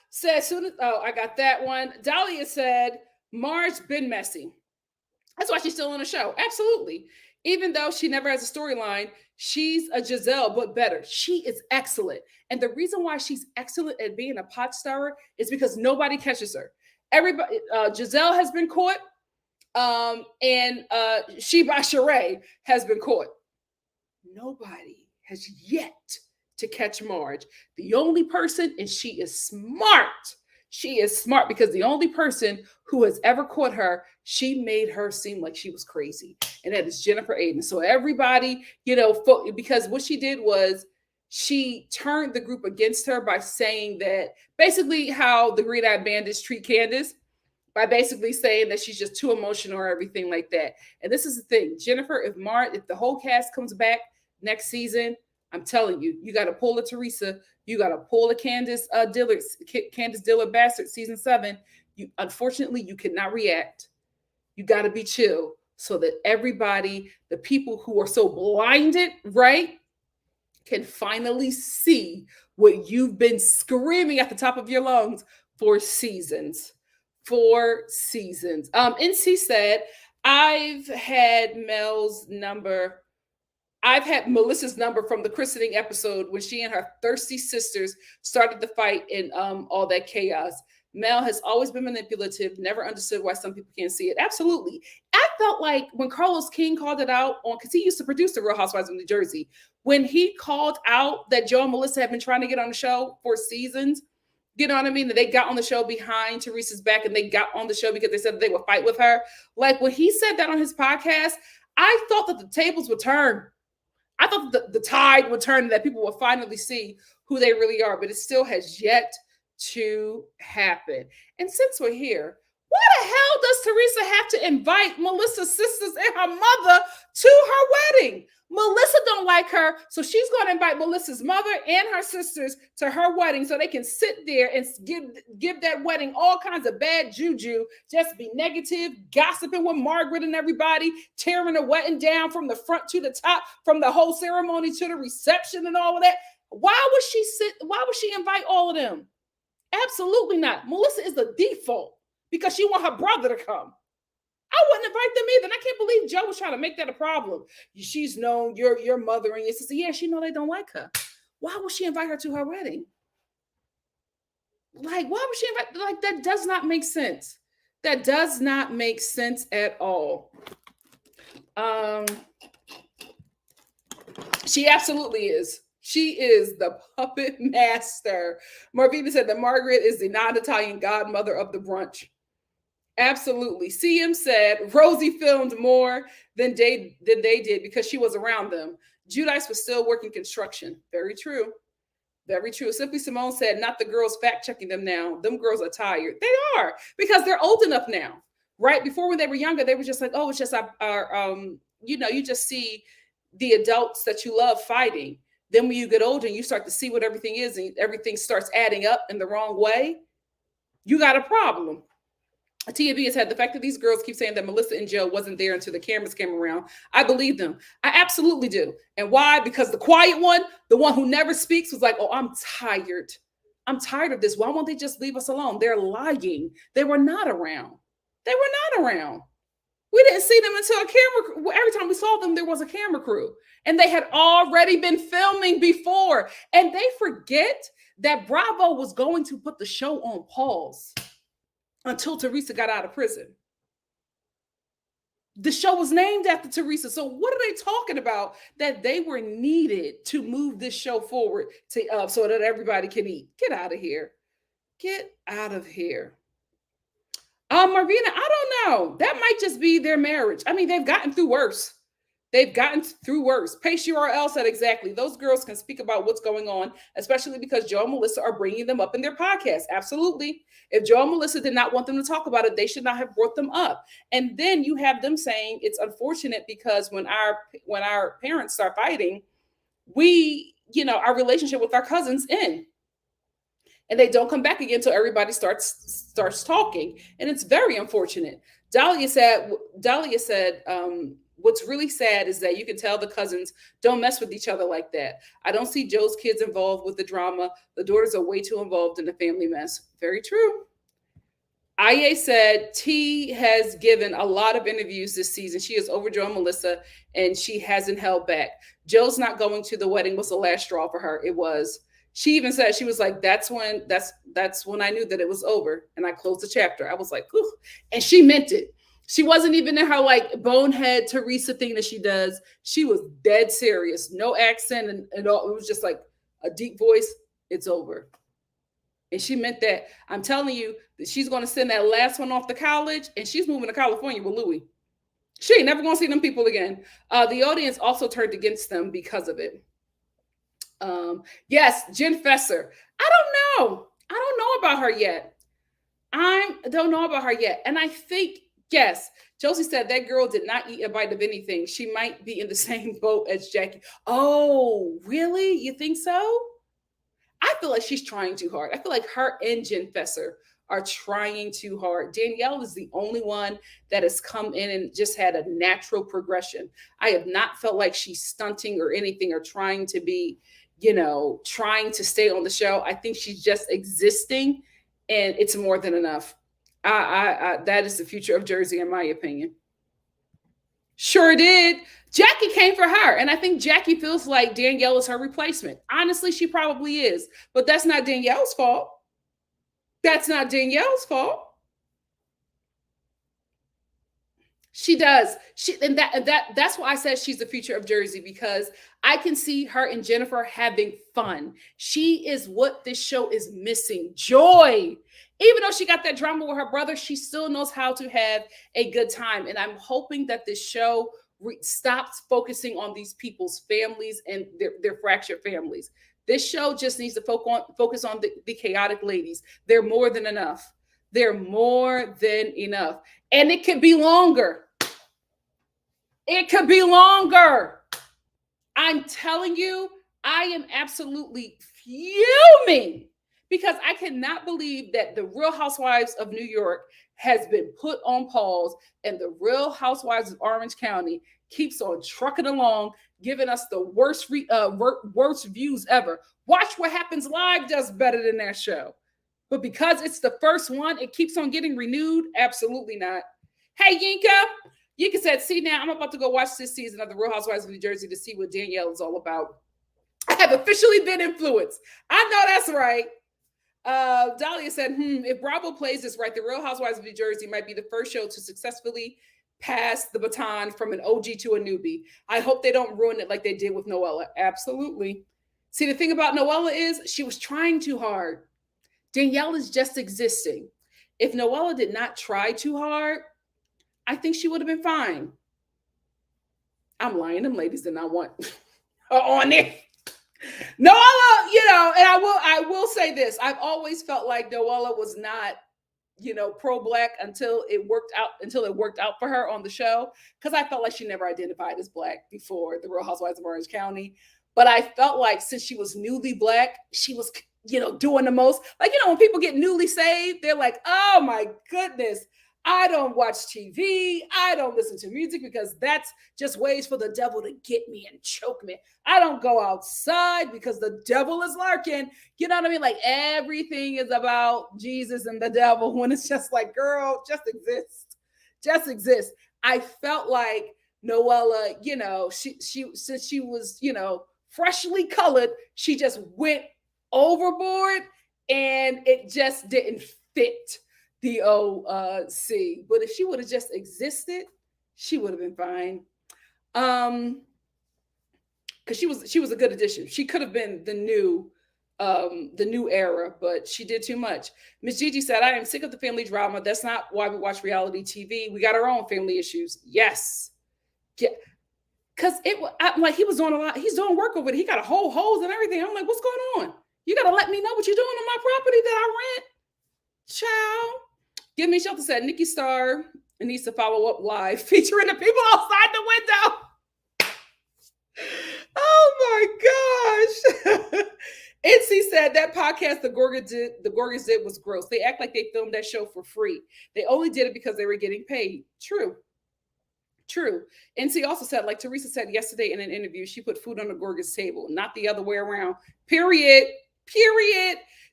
said, I got that one. Dahlia said, Marge been messy. That's why she's still on the show. Absolutely. Even though she never has a storyline, she's a Giselle, but better. She is excellent. And the reason why she's excellent at being a pot stirrer is because nobody catches her. Everybody, Giselle has been caught, and Sheba Sheree has been caught. Nobody has yet to catch Marge. The only person, and she is smart. She is smart because the only person who has ever caught her, she made her seem like she was crazy. And that is Jennifer Aiden. So everybody, because what she did was she turned the group against her by saying that basically how the Green-Eyed Bandits treat Candace, by basically saying that she's just too emotional or everything like that. And this is the thing, Jennifer, if the whole cast comes back next season, I'm telling you, you got to pull a Teresa. You got to pull a Candace Dillard Bastard season 7. Unfortunately, you cannot react. You got to be chill so that everybody, the people who are so blinded, right, can finally see what you've been screaming at the top of your lungs for seasons. NC said, I've had Melissa's number from the christening episode when she and her thirsty sisters started the fight in all that chaos. Mel has always been manipulative, never understood why some people can't see it. Absolutely. I felt like when Carlos King called it out because he used to produce the Real Housewives of New Jersey, when he called out that Joe and Melissa had been trying to get on the show for seasons, you know what I mean? That they got on the show behind Teresa's back and they got on the show because they said that they would fight with her. Like when he said that on his podcast, I thought that the tables would turn. I thought the tide would turn and that people would finally see who they really are, but it still has yet to happen. And since we're here, why the hell does Teresa have to invite Melissa's sisters and her mother to her wedding? Melissa don't like her, so she's going to invite Melissa's mother and her sisters to her wedding so they can sit there and give that wedding all kinds of bad juju, just be negative, gossiping with Margaret and everybody, tearing the wedding down from the front to the top, from the whole ceremony to the reception and all of that. Why would she invite all of them? Absolutely not. Melissa is the default because she want her brother to come. I wouldn't invite them either. And I can't believe Joe was trying to make that a problem. She's known your mother and your sister. Yeah, she know they don't like her. Why would she invite her to her wedding? Like, why would she invite? Like, that does not make sense. That does not make sense at all. She absolutely is. She is the puppet master. Marvina said that Margaret is the non-Italian godmother of the brunch. Absolutely. CM said Rosie filmed more than they did because she was around them. Judice was still working construction. Very true. Very true. Simply Simone said, not the girls fact checking them now. Them girls are tired. They are, because they're old enough now. Right? Before, when they were younger, they were just like, oh, it's just our you just see the adults that you love fighting. Then when you get older and you start to see what everything is and everything starts adding up in the wrong way, you got a problem. TAB has had the fact that these girls keep saying that Melissa and Joe wasn't there until the cameras came around. I believe them. I absolutely do. And why? Because the quiet one, the one who never speaks, was like, oh, I'm tired. I'm tired of this. Why won't they just leave us alone? They're lying. They were not around. They were not around. We didn't see them until a camera. Every time we saw them, there was a camera crew. And they had already been filming before. And they forget that Bravo was going to put the show on pause until Teresa got out of prison. The show was named after Teresa. So what are they talking about that they were needed to move this show forward to so that everybody can eat? Get out of here. Get out of here. Marvina, I don't know. That might just be their marriage. I mean, they've gotten through worse. They've gotten through worse. Pace URL said exactly. Those girls can speak about what's going on, especially because Joe and Melissa are bringing them up in their podcast. Absolutely. If Joe and Melissa did not want them to talk about it, they should not have brought them up. And then you have them saying it's unfortunate because when our parents start fighting, our relationship with our cousins end. And they don't come back again until everybody starts talking. And it's very unfortunate. Dahlia said, what's really sad is that you can tell the cousins don't mess with each other like that. I don't see Joe's kids involved with the drama. The daughters are way too involved in the family mess. Very true. Aye said T has given a lot of interviews this season. She is over Joe and Melissa, and she hasn't held back. Joe's not going to the wedding was the last straw for her. It was. She even said, she was like, that's when I knew that it was over. And I closed the chapter. I was like, ooh. And she meant it. She wasn't even in her like bonehead Teresa thing that she does. She was dead serious. No accent and all. It was just like a deep voice. It's over. And she meant that. I'm telling you that she's going to send that last one off to college, and she's moving to California with Louis. She ain't never going to see them people again. The audience also turned against them because of it. Yes, Jen Fesser. I don't know about her yet. I don't know about her yet. And I think, yes, Josie said that girl did not eat a bite of anything. She might be in the same boat as Jackie. Oh, really? You think so? I feel like she's trying too hard. I feel like her and Jen Fesser are trying too hard. Danielle is the only one that has come in and just had a natural progression. I have not felt like she's stunting or anything or trying to be, trying to stay on the show. I think she's just existing, and it's more than enough. That is the future of Jersey, in my opinion. Sure did. Jackie came for her, and I think Jackie feels like Danielle is her replacement. Honestly, she probably is, but that's not Danielle's fault. That's not Danielle's fault. She does. That's why I said she's the future of Jersey, because I can see her and Jennifer having fun. She is what this show is missing. Joy. Even though she got that drama with her brother, she still knows how to have a good time. And I'm hoping that this show stops focusing on these people's families and their fractured families. This show just needs to focus on the chaotic ladies. They're more than enough. They're more than enough. And it could be longer. It could be longer. I'm telling you, I am absolutely fuming because I cannot believe that the Real Housewives of New York has been put on pause and the Real Housewives of Orange County keeps on trucking along, giving us the worst views ever. Watch What Happens Live does better than that show. But because it's the first one, it keeps on getting renewed? Absolutely not. Hey, Yinka. Yinka said, see, now I'm about to go watch this season of The Real Housewives of New Jersey to see what Danielle is all about. I have officially been influenced. I know that's right. Dahlia said, if Bravo plays this right, The Real Housewives of New Jersey might be the first show to successfully pass the baton from an OG to a newbie. I hope they don't ruin it like they did with Noella. Absolutely. See, the thing about Noella is she was trying too hard. Danielle is just existing. If Noella did not try too hard, I think she would have been fine. I'm lying. Them ladies did not want her on there. Noella, and I will say this. I've always felt like Noella was not, pro-black until it worked out for her on the show. Because I felt like she never identified as black before The Real Housewives of Orange County. But I felt like since she was newly black, she was, doing the most. Like, when people get newly saved, they're like, oh my goodness, I don't watch TV. I don't listen to music because that's just ways for the devil to get me and choke me. I don't go outside because the devil is lurking. You know what I mean? Like everything is about Jesus and the devil when it's just like, girl, just exist. Just exist. I felt like Noella, she since she was, freshly colored, she just went overboard and it just didn't fit the OC. But if she would have just existed, she would have been fine. Because she was a good addition. She could have been the new era, but she did too much. Miss Gigi said, I am sick of the family drama. That's not why we watch reality TV. We got our own family issues. Yes. Yeah. Because like he was doing a lot. He's doing work over it. He got a whole hose and everything. I'm like, what's going on? You got to let me know what you're doing on my property that I rent. Child. Give Me Shelter said, NikkiStar needs to follow up live featuring the people outside the window. Oh my gosh. NC said that podcast the Gorgas did was gross. They act like they filmed that show for free. They only did it because they were getting paid. True. NC also said, like Teresa said yesterday in an interview, she put food on the Gorgas table, not the other way around. Period.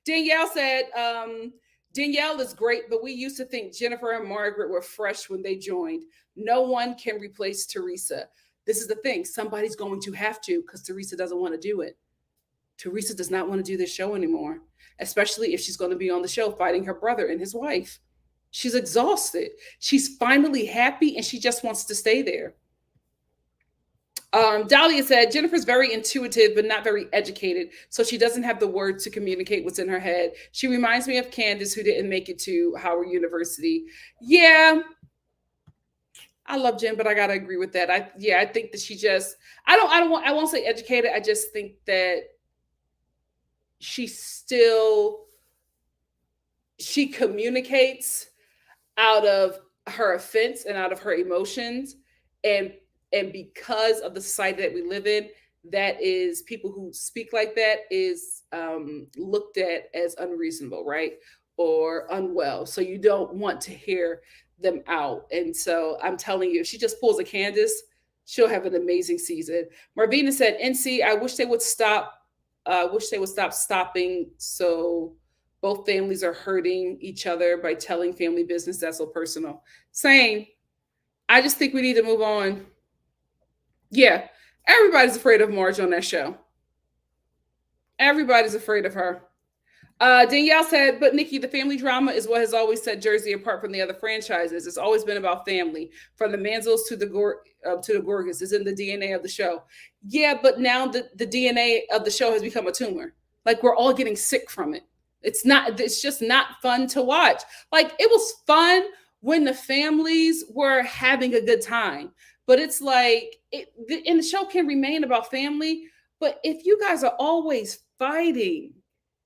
Danielle said, Danielle is great, but we used to think Jennifer and Margaret were fresh when they joined. No one can replace Teresa. This is the thing. Somebody's going to have to, because Teresa doesn't want to do it. Teresa does not want to do this show anymore, especially if she's going to be on the show fighting her brother and his wife. She's exhausted. She's finally happy and she just wants to stay there. Dahlia said, Jennifer's very intuitive, but not very educated. So she doesn't have the words to communicate what's in her head. She reminds me of Candace, who didn't make it to Howard University. Yeah. I love Jen, but I got to agree with that. I think that she just, I won't say educated. I just think that she communicates out of her offense and out of her emotions. And because of the society that we live in, that is, people who speak like that is looked at as unreasonable, right? Or unwell. So you don't want to hear them out. And so I'm telling you, if she just pulls a Candace, she'll have an amazing season. Marvina said, NC, I wish they would stop stopping. So both families are hurting each other by telling family business. That's so personal. Same. I just think we need to move on. Yeah. Everybody's afraid of Marge on that show. Everybody's afraid of her. Danielle said, but Nikki, the family drama is what has always set Jersey apart from the other franchises. It's always been about family, from the Manzels to the Gorgas. It's in the DNA of the show. Yeah, but now the DNA of the show has become a tumor. Like, we're all getting sick from it. It's just not fun to watch. Like, it was fun when the families were having a good time. But it's like, and the show can remain about family. But if you guys are always fighting,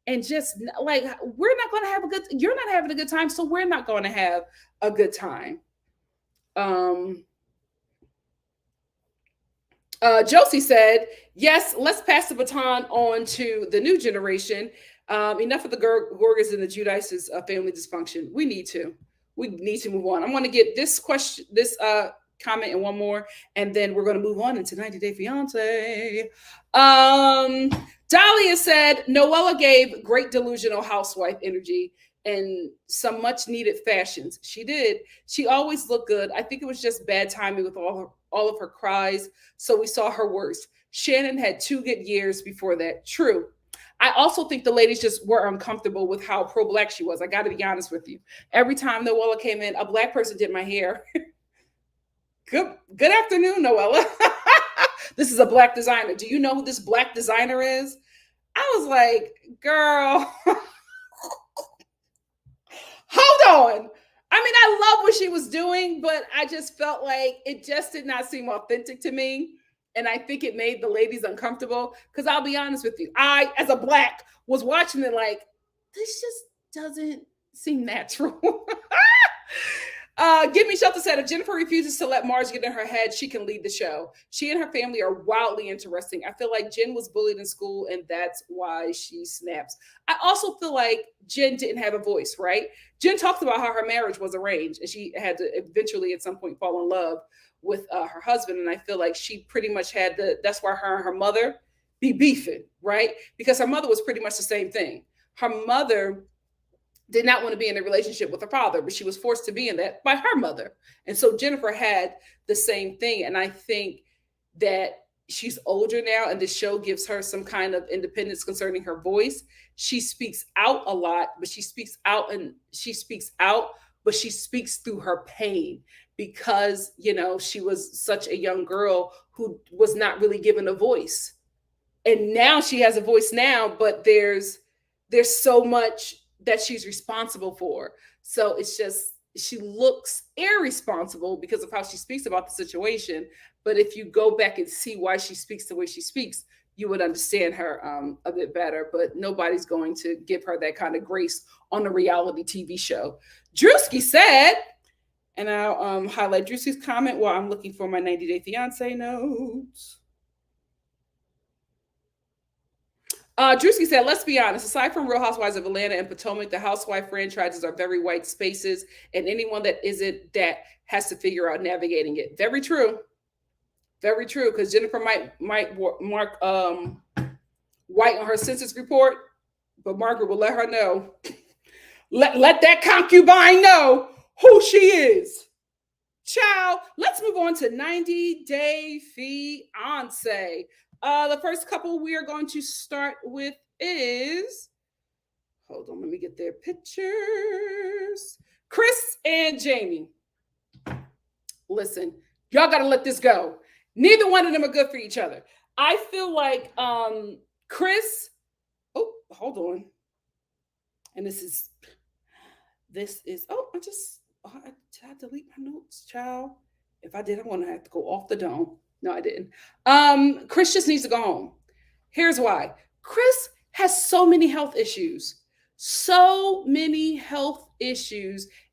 and just like, we're not going to have you're not having a good time, so we're not going to have a good time. Josie said, yes, let's pass the baton on to the new generation. Enough of the Gorgas and the Judices family dysfunction. We need to. We need to move on. I'm going to get this question, this comment, and one more, and then we're going to move on into 90 Day Fiance. Dahlia said, Noella gave great delusional housewife energy and some much needed fashions. She did. She always looked good. I think it was just bad timing with all of her cries. So we saw her worst. Shannon had 2 good years before that. True. I also think the ladies just were uncomfortable with how pro-black she was. I got to be honest with you. Every time Noella came in, a black person did my hair. Good afternoon, Noella. This is a black designer. Do you know who this black designer is? I was like, girl, hold on. I mean, I love what she was doing, but I just felt like it just did not seem authentic to me. And I think it made the ladies uncomfortable. Because I'll be honest with you, I, as a black, was watching it like, this just doesn't seem natural. Give Me Shelter said, if Jennifer refuses to let Marge get in her head, she can lead the show. She and her family are wildly interesting. I feel like Jen was bullied in school, and that's why she snaps. I also feel like Jen didn't have a voice, right? Jen talked about how her marriage was arranged, and she had to eventually at some point fall in love with her husband. And I feel like she pretty much had that's why her and her mother be beefing, right? Because her mother was pretty much the same thing. Her mother did not want to be in a relationship with her father, but she was forced to be in that by her mother. And so Jennifer had the same thing. And I think that she's older now, and this show gives her some kind of independence concerning her voice. She speaks out a lot, but she speaks out, but she speaks through her pain because, she was such a young girl who was not really given a voice. And now she has a voice now, but there's so much that she's responsible for. So it's just, she looks irresponsible because of how she speaks about the situation. But if you go back and see why she speaks the way she speaks, you would understand her a bit better. But nobody's going to give her that kind of grace on a reality TV show. Drewski said, and I'll highlight Drewski's comment while I'm looking for my 90 Day Fiance notes. Drewski said, let's be honest, aside from Real Housewives of Atlanta and Potomac, the housewife franchises are very white spaces, and anyone that isn't that has to figure out navigating it. Very true. Very true, because Jennifer might mark white on her census report, but Margaret will let her know. Let that concubine know who she is. Ciao. Let's move on to 90 Day Fiance. The first couple we are going to start with is, hold on, let me get their pictures. Chris and Jamie. Listen, y'all got to let this go. Neither one of them are good for each other. I feel like Chris, oh, hold on. And this is, I delete my notes, child. If I did, I'm going to have to go off the dome. No, I didn't. Chris just needs to go home. Here's why. Chris has so many health issues.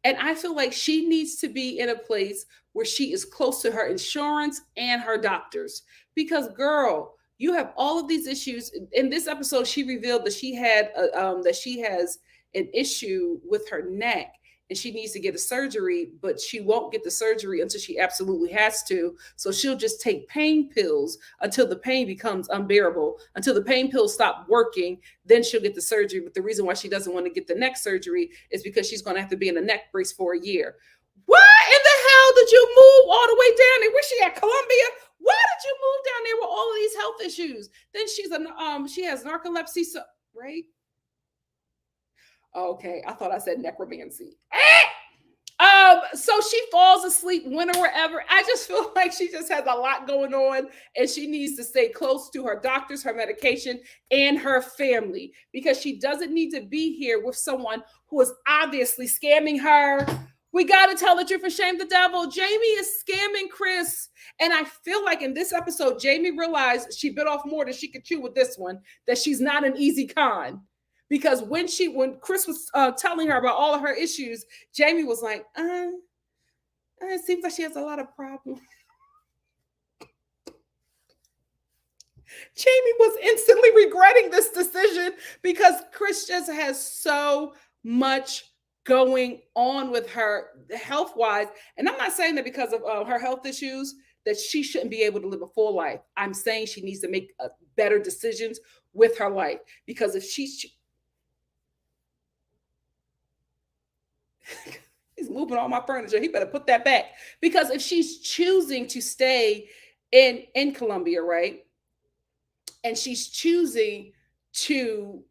And I feel like she needs to be in a place where she is close to her insurance and her doctors. Because, girl, you have all of these issues. In this episode, she revealed that she has an issue with her neck. And she needs to get a surgery, but she won't get the surgery until she absolutely has to. So she'll just take pain pills until the pain becomes unbearable, until the pain pills stop working. Then she'll get the surgery. But the reason why she doesn't want to get the neck surgery is because she's going to have to be in a neck brace for a year. Why in the hell did you move all the way down there? Where's she at? Columbia? Why did you move down there with all of these health issues? Then she has narcolepsy, right? Okay, I thought I said necromancy. So she falls asleep when or wherever. I just feel like she just has a lot going on, and she needs to stay close to her doctors, her medication, and her family, because she doesn't need to be here with someone who is obviously scamming her. We got to tell the truth and shame the devil. Jamie is scamming Chris. And I feel like in this episode, Jamie realized she bit off more than she could chew with this one, that she's not an easy con. Because when Chris was telling her about all of her issues, Jamie was like, it seems like she has a lot of problems. Jamie was instantly regretting this decision because Chris just has so much going on with her health wise. And I'm not saying that because of her health issues that she shouldn't be able to live a full life. I'm saying she needs to make better decisions with her life, because if she's he's moving all my furniture, he better put that back, because if she's choosing to stay in Colombia, right, and she's choosing to,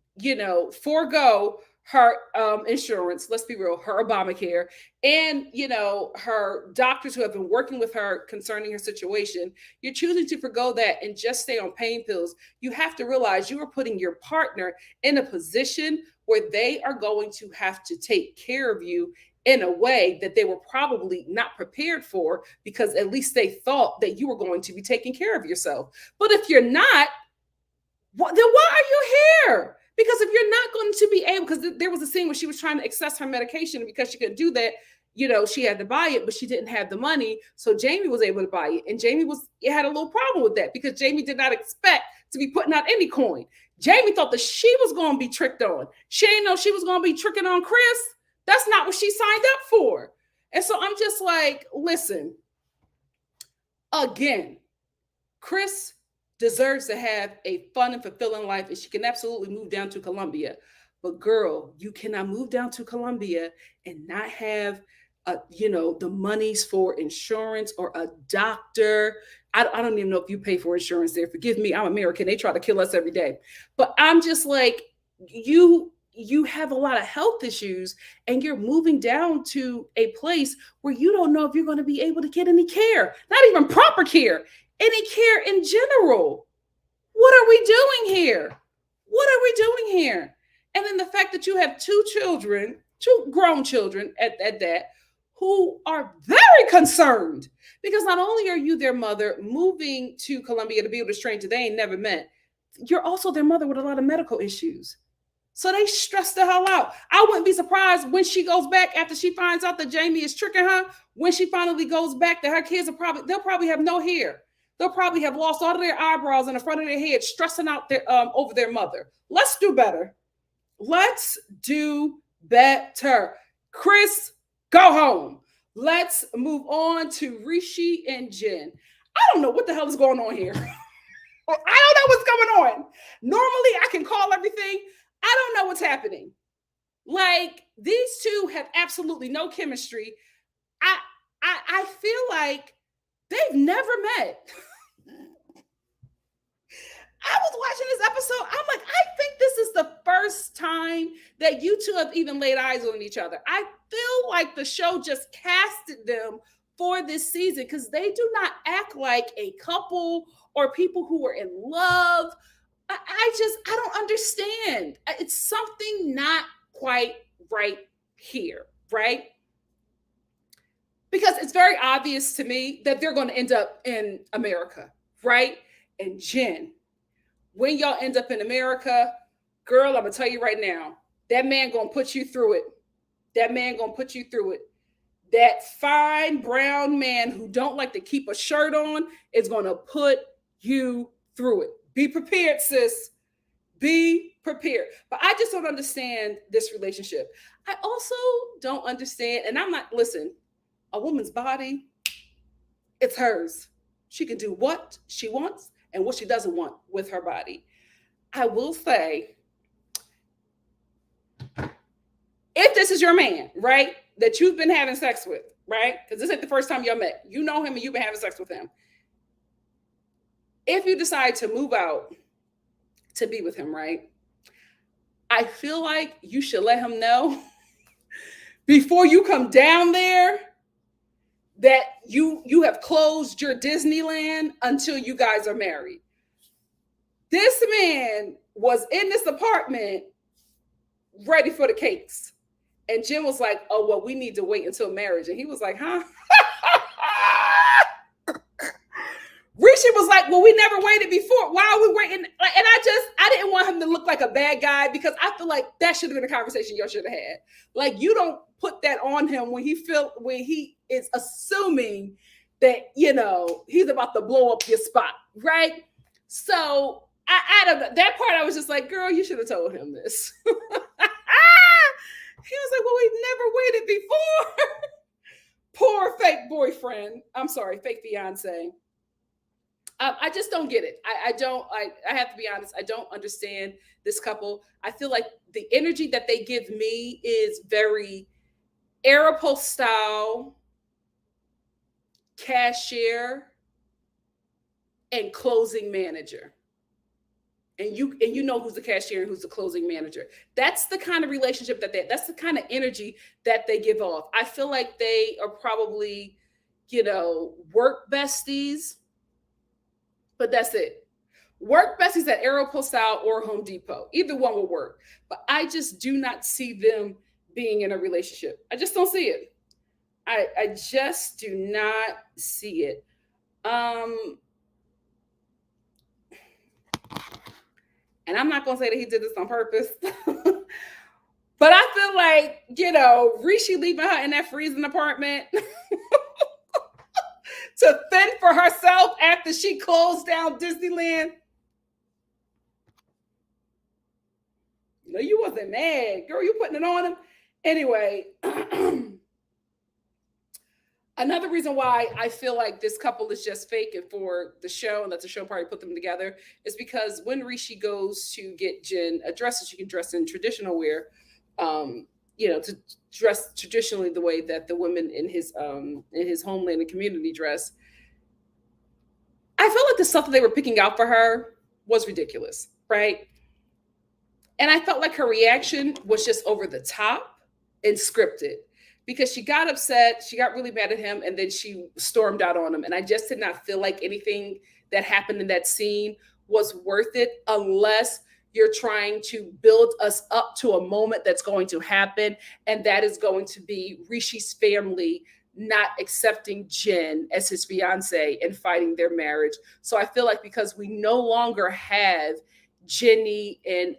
forego her insurance, let's be real, her Obamacare, and, her doctors who have been working with her concerning her situation, you're choosing to forego that and just stay on pain pills. You have to realize you are putting your partner in a position where they are going to have to take care of you in a way that they were probably not prepared for, because at least they thought that you were going to be taking care of yourself. But if you're not, then why are you here? Because if you're not going to be able, because there was a scene where she was trying to access her medication, because she couldn't do that, she had to buy it, but she didn't have the money. So Jamie was able to buy it. And Jamie had a little problem with that, because Jamie did not expect to be putting out any coin. Jamie thought that she was going to be tricked on. She didn't know she was going to be tricking on Chris. That's not what she signed up for. And so I'm just like, listen, again, Chris deserves to have a fun and fulfilling life, and she can absolutely move down to Colombia. But girl, you cannot move down to Colombia and not have, the monies for insurance or a doctor. I don't even know if you pay for insurance there. Forgive me, I'm American. They try to kill us every day. But I'm just like, you have a lot of health issues, and you're moving down to a place where you don't know if you're going to be able to get any care, not even proper care, any care in general. What are we doing here? What are we doing here? And then the fact that you have two grown children at that, who are very concerned, because not only are you their mother moving to Colombia to be with a stranger they ain't never met, you're also their mother with a lot of medical issues. So they stress the hell out. I wouldn't be surprised when she goes back, after she finds out that Jamie is tricking her, when she finally goes back, that her kids they'll probably have no hair. They'll probably have lost all of their eyebrows in the front of their head, stressing out over their mother. Let's do better. Let's do better. Chris, go home. Let's move on to Rishi and Jen. I don't know what the hell is going on here. I don't know what's going on. Normally, I can call everything. I don't know what's happening. Like, these two have absolutely no chemistry. I feel like they've never met. I was watching this episode. I'm like, I think this is the first time that you two have even laid eyes on each other. I feel like the show just casted them for this season, because they do not act like a couple or people who are in love. I don't understand. It's something not quite right here, right? Because it's very obvious to me that they're going to end up in America, right? And Jen, when y'all end up in America, girl, I'm going to tell you right now, that man going to put you through it. That man going to put you through it. That fine brown man who don't like to keep a shirt on is going to put you through it. Be prepared, sis. Be prepared. But I just don't understand this relationship. I also don't understand, and I'm not, listen, a woman's body, it's hers. She can do what she wants and what she doesn't want with her body. I will say, if this is your man, right, that you've been having sex with, right, because this ain't the first time y'all met, you know him and you've been having sex with him. If you decide to move out to be with him, right, I feel like you should let him know before you come down there that you have closed your Disneyland until you guys are married. This man was in this apartment ready for the cakes. And Jim was like, oh, well, we need to wait until marriage. And he was like, huh? Rishi was like, well, we never waited before. Why are we waiting? And I didn't want him to look like a bad guy, because I feel like that should have been a conversation y'all should have had. Like, you don't put that on him when he is assuming that, he's about to blow up your spot, right? So I don't know. That part I was just like, girl, you should have told him this. He was like, well, we've never waited before. Poor fake boyfriend. I'm sorry, fake fiance. I just don't get it. I don't. I have to be honest. I don't understand this couple. I feel like the energy that they give me is very Aeropostale style, cashier, and closing manager. And you know who's the cashier and who's the closing manager. That's the kind of relationship that's the kind of energy that they give off. I feel like they are probably, work besties, but that's it. Work besties at Aeropostale or Home Depot. Either one will work. But I just do not see them being in a relationship. I just don't see it. I just do not see it. And I'm not going to say that he did this on purpose. But I feel like, Rishi leaving her in that freezing apartment to fend for herself after she closed down Disneyland. No, you wasn't mad. Girl, you putting it on him. Anyway, another reason why I feel like this couple is just faking for the show and that the show probably put them together is because when Rishi goes to get Jen a dress that she can dress in traditional wear, to dress traditionally the way that the women in his homeland and community dress, I feel like the stuff that they were picking out for her was ridiculous, right? And I felt like her reaction was just over the top and scripted because she got upset, she got really mad at him, and then she stormed out on him. And I just did not feel like anything that happened in that scene was worth it unless you're trying to build us up to a moment that's going to happen. And that is going to be Rishi's family not accepting Jen as his fiance and fighting their marriage. So I feel like because we no longer have Jenny and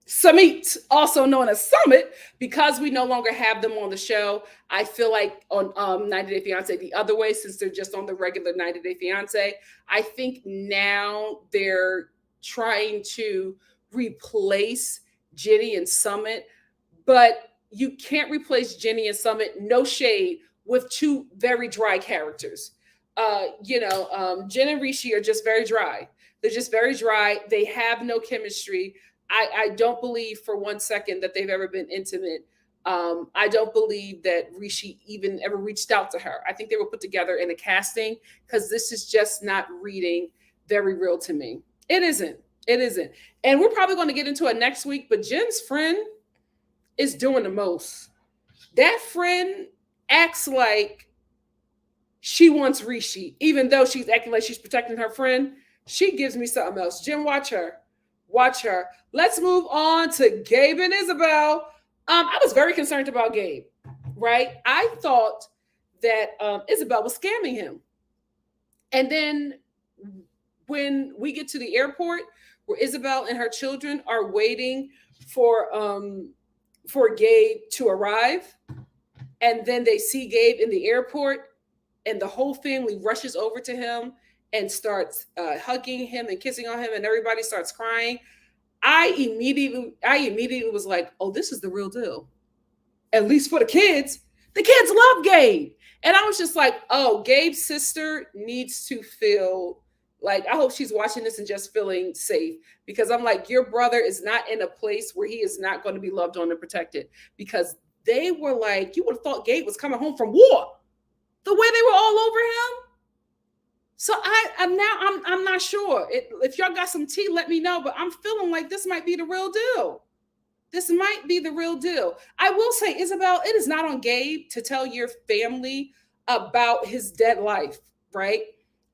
Summit, also known as Summit, because we no longer have them on the show. I feel like on 90 Day Fiance the other way, since they're just on the regular 90 Day Fiance, I think now they're trying to replace Jenny and Summit, but you can't replace Jenny and Summit, no shade, with two very dry characters. Jen and Rishi are just very dry. They're just very dry. They have no chemistry. I don't believe for 1 second that they've ever been intimate. I don't believe that Rishi even ever reached out to her. I think they were put together in a casting because this is just not reading very real to me. It isn't. It isn't. And we're probably going to get into it next week, but Jen's friend is doing the most. That friend acts like she wants Rishi, even though she's acting like she's protecting her friend. She gives me something else. Jen, watch her. Watch her. Let's move on to Gabe and Isabel. I was very concerned about Gabe, right? I thought that Isabel was scamming him. And then when we get to the airport where Isabel and her children are waiting for Gabe to arrive, and then they see Gabe in the airport, and the whole family rushes over to him and starts hugging him and kissing on him, and everybody starts crying. I immediately was like, oh, this is the real deal. At least for the kids. The kids love Gabe. And I was just like, oh, Gabe's sister needs to feel like, I hope she's watching this and just feeling safe, because I'm like, your brother is not in a place where he is not going to be loved on and protected, because they were like, you would have thought Gabe was coming home from war the way they were all over him. So I'm not sure. If y'all got some tea, let me know. But I'm feeling like this might be the real deal. This might be the real deal. I will say, Isabel, it is not on Gabe to tell your family about his dead life, right?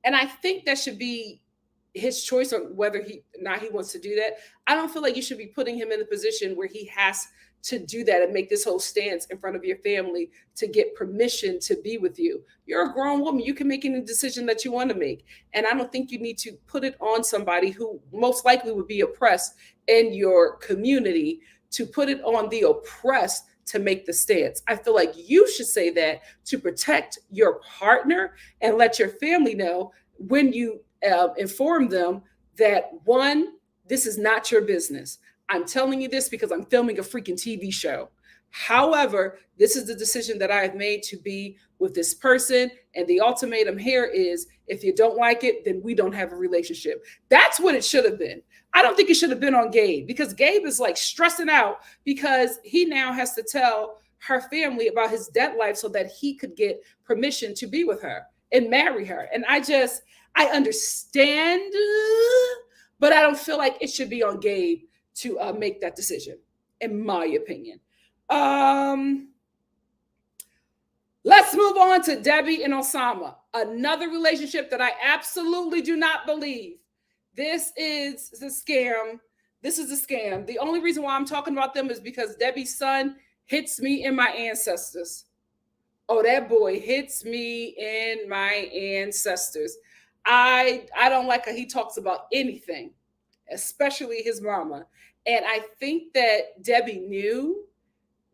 And I think that should be his choice on whether he wants to do that. I don't feel like you should be putting him in a position where he has to do that and make this whole stance in front of your family to get permission to be with you. You're a grown woman. You can make any decision that you want to make. And I don't think you need to put it on somebody who most likely would be oppressed in your community, to put it on the oppressed to make the stance. I feel like you should say that to protect your partner and let your family know when you inform them that, one, this is not your business. I'm telling you this because I'm filming a freaking TV show. However, this is the decision that I have made to be with this person. And the ultimatum here is, if you don't like it, then we don't have a relationship. That's what it should have been. I don't think it should have been on Gabe, because Gabe is like stressing out because he now has to tell her family about his debt life so that he could get permission to be with her and marry her. And I understand, but I don't feel like it should be on Gabe to make that decision, in my opinion. Let's move on to Debbie and Osama. Another relationship that I absolutely do not believe. This is the scam. This is a scam. The only reason why I'm talking about them is because Debbie's son hits me in my ancestors. Oh, that boy hits me in my ancestors. I don't like how he talks about anything, especially his mama. And I think that Debbie knew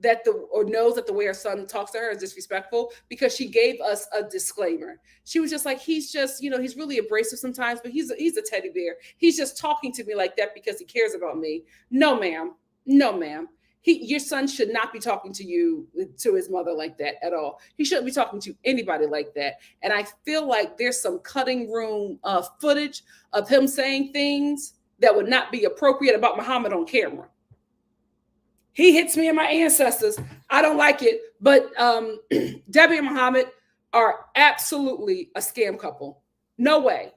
that knows that the way her son talks to her is disrespectful, because she gave us a disclaimer. She was just like, he's just, he's really abrasive sometimes, but he's a teddy bear. He's just talking to me like that because he cares about me. No, ma'am. No, ma'am. Your son should not be talking to his mother like that at all. He shouldn't be talking to anybody like that. And I feel like there's some cutting room footage of him saying things that would not be appropriate about Muhammad on camera. He hits me in my ancestors. I don't like it. But Debbie and Muhammad are absolutely a scam couple. No way.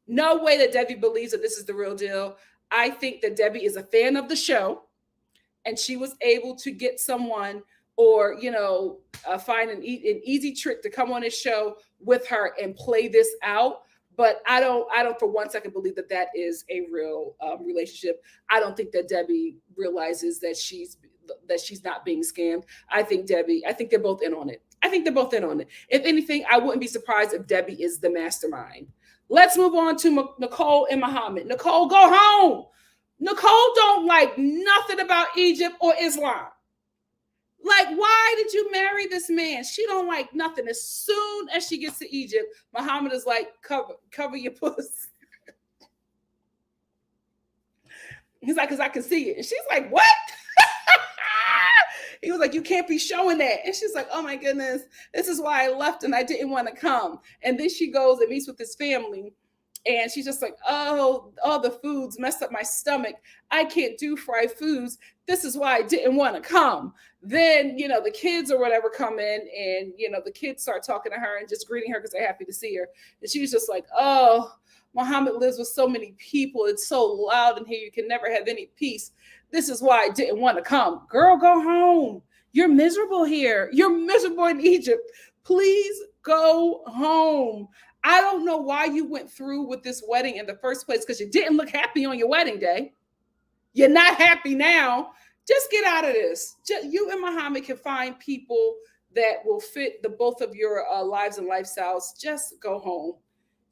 No way that Debbie believes that this is the real deal. I think that Debbie is a fan of the show, and she was able to get someone, or find an easy trick to come on his show with her and play this out. But I don't for one second believe that is a real relationship. I don't think that Debbie realizes that she's not being scammed. I think they're both in on it. If anything, I wouldn't be surprised if Debbie is the mastermind. Let's move on to Nicole and Muhammad. Nicole, go home. Nicole don't like nothing about Egypt or Islam. Like, why did you marry this man? She don't like nothing. As soon as she gets to Egypt, Muhammad is like, cover your puss. He's like, because I can see it. And she's like, what? He was like, you can't be showing that. And she's like, oh my goodness, this is why I left and I didn't want to come. And then she goes and meets with his family. And she's just like, oh, all the foods messed up my stomach. I can't do fried foods. This is why I didn't want to come. Then, the kids or whatever come in, and, the kids start talking to her and just greeting her because they're happy to see her. And she was just like, oh, Muhammad lives with so many people. It's so loud in here. You can never have any peace. This is why I didn't want to come. Girl, go home. You're miserable here. You're miserable in Egypt. Please go home. I don't know why you went through with this wedding in the first place, because you didn't look happy on your wedding day. You're not happy now. Just get out of this. You and Muhammad can find people that will fit the both of your lives and lifestyles. Just go home.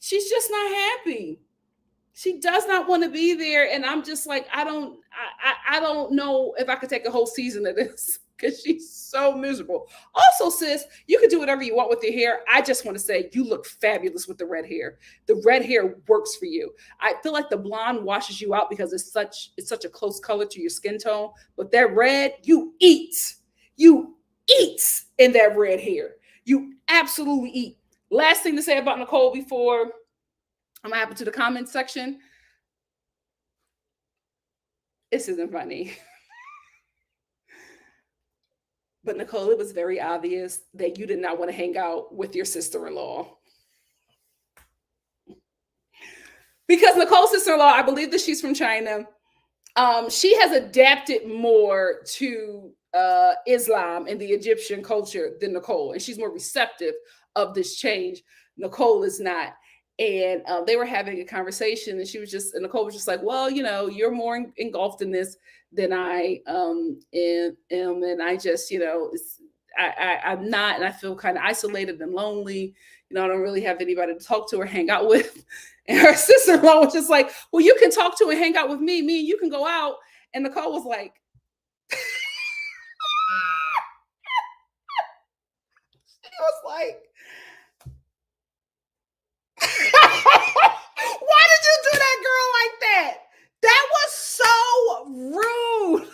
She's just not happy. She does not want to be there. And I'm just like, I don't know if I could take a whole season of this, because she's so miserable. Also, sis, you can do whatever you want with your hair. I just want to say you look fabulous with the red hair. The red hair works for you. I feel like the blonde washes you out because it's such a close color to your skin tone. But that red, you eat in that red hair. You absolutely eat. Last thing to say about Nicole before I'm gonna happen to the comment section. This isn't funny. But Nicole, it was very obvious that you did not want to hang out with your sister-in-law. Because Nicole's sister-in-law, I believe that she's from China. She has adapted more to Islam and the Egyptian culture than Nicole. And she's more receptive of this change. Nicole is not. And they were having a conversation, and Nicole was just like, well, you're more engulfed in this than I am. And I just, I'm not, and I feel kind of isolated and lonely. I don't really have anybody to talk to or hang out with. And her sister-in-law was just like, well, you can talk to and hang out with me and you can go out. And Nicole was like, was like, why did you do that girl like that? That was so rude.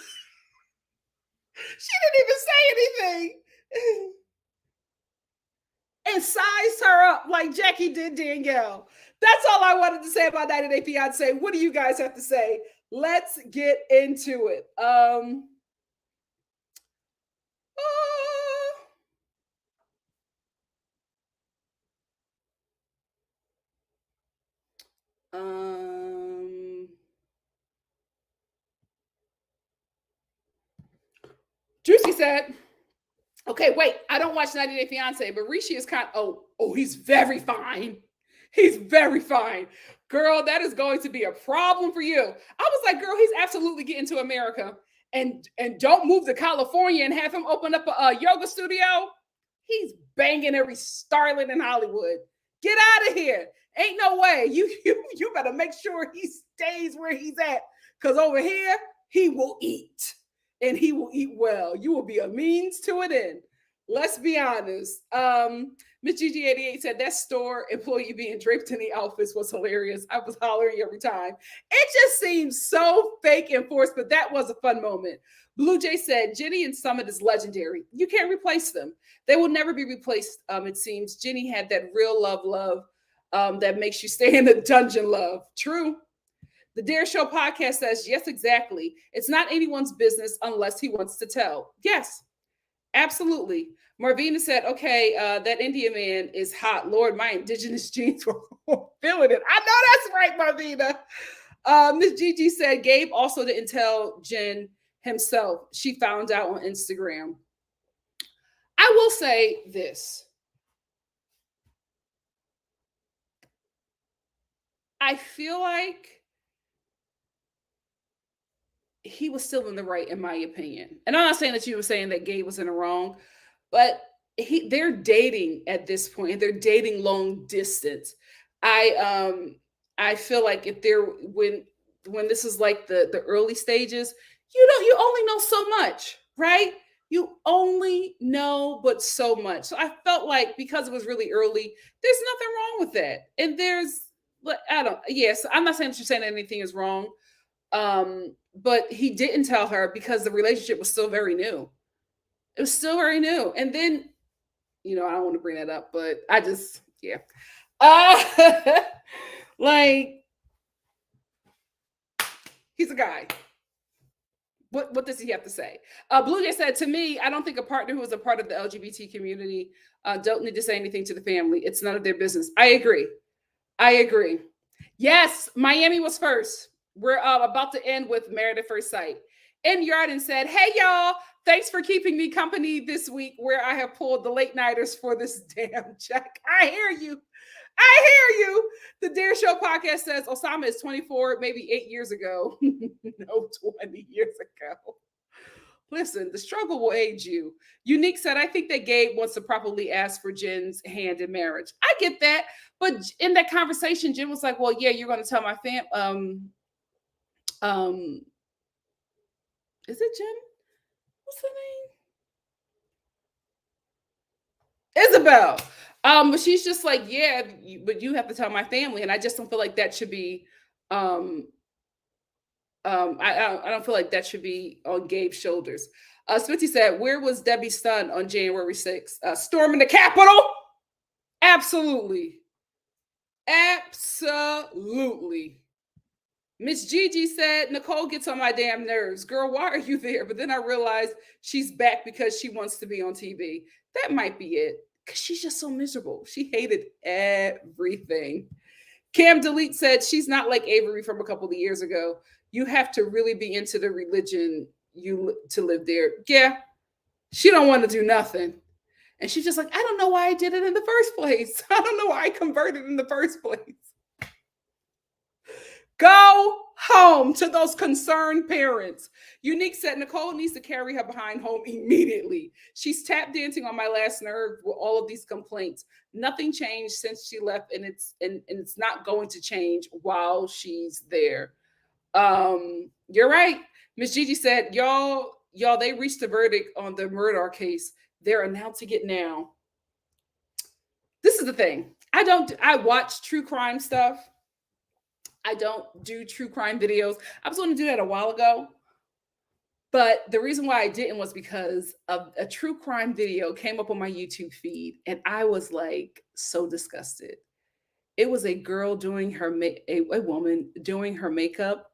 She didn't even say anything. And sized her up like Jackie did Danielle. That's all I wanted to say about 90 Day Fiance. What do you guys have to say? Let's get into it. Juicy said, okay, wait, I don't watch 90 Day Fiance, but Rishi is he's very fine. He's very fine. Girl, that is going to be a problem for you. I was like, girl, he's absolutely getting to America. And don't move to California and have him open up a yoga studio. He's banging every starlet in Hollywood. Get out of here. Ain't no way. You better make sure he stays where he's at. Because over here, he will eat. And he will eat well. You will be a means to an end. Let's be honest. Miss GG88 said that store employee being draped in the outfits was hilarious. I was hollering every time. It just seems so fake and forced, but that was a fun moment. Blue Jay said, Jenny and Summit is legendary. You can't replace them. They will never be replaced, it seems. Jenny had that real love that makes you stay in the dungeon love. True. The Dare Show podcast says, yes, exactly. It's not anyone's business unless he wants to tell. Yes, absolutely. Marvina said, okay, that Indian man is hot. Lord, my indigenous genes were feeling it. I know that's right, Marvina. Miss Gigi said, Gabe also didn't tell Jen himself. She found out on Instagram. I will say this. I feel like he was still in the right, in my opinion. And I'm not saying that you were saying that Gabe was in the wrong, but they're dating at this point. They're dating long distance. I feel like if they're when this is like the early stages, you only know so much, right? You only know but so much. So I felt like because it was really early, there's nothing wrong with that. And I'm not saying that you're saying anything is wrong. But he didn't tell her because the relationship was still very new. It was still very new. And then, I don't want to bring that up, but I just, yeah. Like, he's a guy. What does he have to say? Blue Jay said, to me, I don't think a partner who is a part of the LGBT community don't need to say anything to the family. It's none of their business. I agree. Yes, Miami was first. We're about to end with Married at First Sight. In Yarden said, hey, y'all, thanks for keeping me company this week where I have pulled the late nighters for this damn check. I hear you. The Dare Show podcast says Osama is 24, maybe 8 years ago. No, 20 years ago. Listen, the struggle will age you. Unique said, I think that Gabe wants to properly ask for Jen's hand in marriage. I get that. But in that conversation, Jen was like, well, yeah, you're going to tell my is it Jen? What's her name? Isabel. But she's just like, yeah, but you have to tell my family. And I just don't feel like that should be, I don't feel like that should be on Gabe's shoulders. Smitty said, where was Debbie's son on January 6th? Storming the Capitol? Absolutely. Miss Gigi said, Nicole gets on my damn nerves. Girl, why are you there? But then I realized she's back because she wants to be on TV. That might be it. Because she's just so miserable. She hated everything. Cam Delete said, she's not like Avery from a couple of years ago. You have to really be into the religion to live there. Yeah, she don't want to do nothing. And she's just like, I don't know why I did it in the first place. I don't know why I converted in the first place. Go home to those concerned parents. Unique said Nicole needs to carry her behind home immediately. She's tap dancing on my last nerve with all of these complaints. Nothing changed since she left, and it's not going to change while she's there. You're right. Miss Gigi said, y'all, they reached a verdict on the murder case. They're announcing it now. this is the thing. I watch true crime stuff. I don't do true crime videos. I was going to do that a while ago. But the reason why I didn't was because of a true crime video came up on my YouTube feed, and I was like so disgusted. It was a girl doing a woman doing her makeup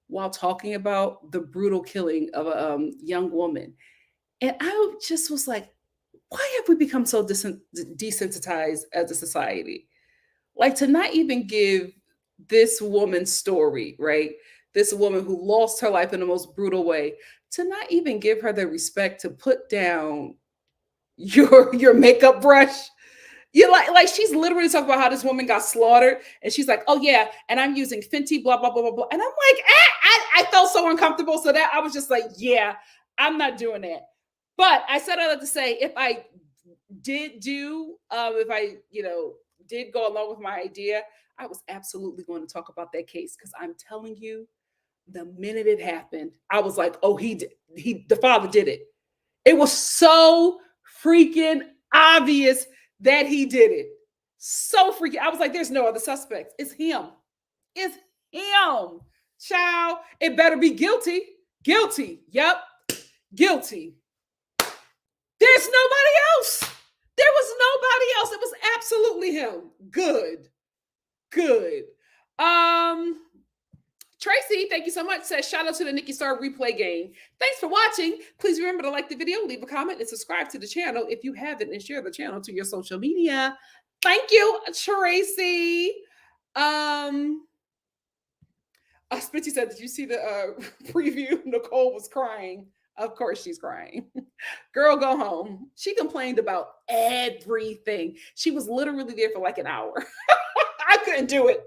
while talking about the brutal killing of a young woman, and I just was like, why have we become so desensitized as a society? Like, to not even give this woman's story, right? This woman who lost her life in the most brutal way, to not even give her the respect to put down your makeup brush. You like she's literally talking about how this woman got slaughtered, and she's like, "Oh yeah, and I'm using Fenty, blah blah blah blah blah," and I'm like, I felt so uncomfortable. So that I was just like, "Yeah, I'm not doing that." But I said I had to say, if I did do, if I did go along with my idea, I was absolutely going to talk about that case, because I'm telling you, the minute it happened, I was like, "Oh, the father did it." It was so freaking obvious that he did it. So freaking, I was like, there's no other suspects. It's him. It's him. Child, it better be guilty. Guilty. Yep. Guilty. There's nobody else. There was nobody else. It was absolutely him. Good. Good. Tracy, thank you so much. Says, shout out to the NikkiStar replay game. Thanks for watching. Please remember to like the video, leave a comment, and subscribe to the channel if you haven't, and share the channel to your social media. Thank you, Tracy. Spitzy said, did you see the preview? Nicole was crying. Of course she's crying. Girl, go home. She complained about everything. She was literally there for like an hour. I couldn't do it.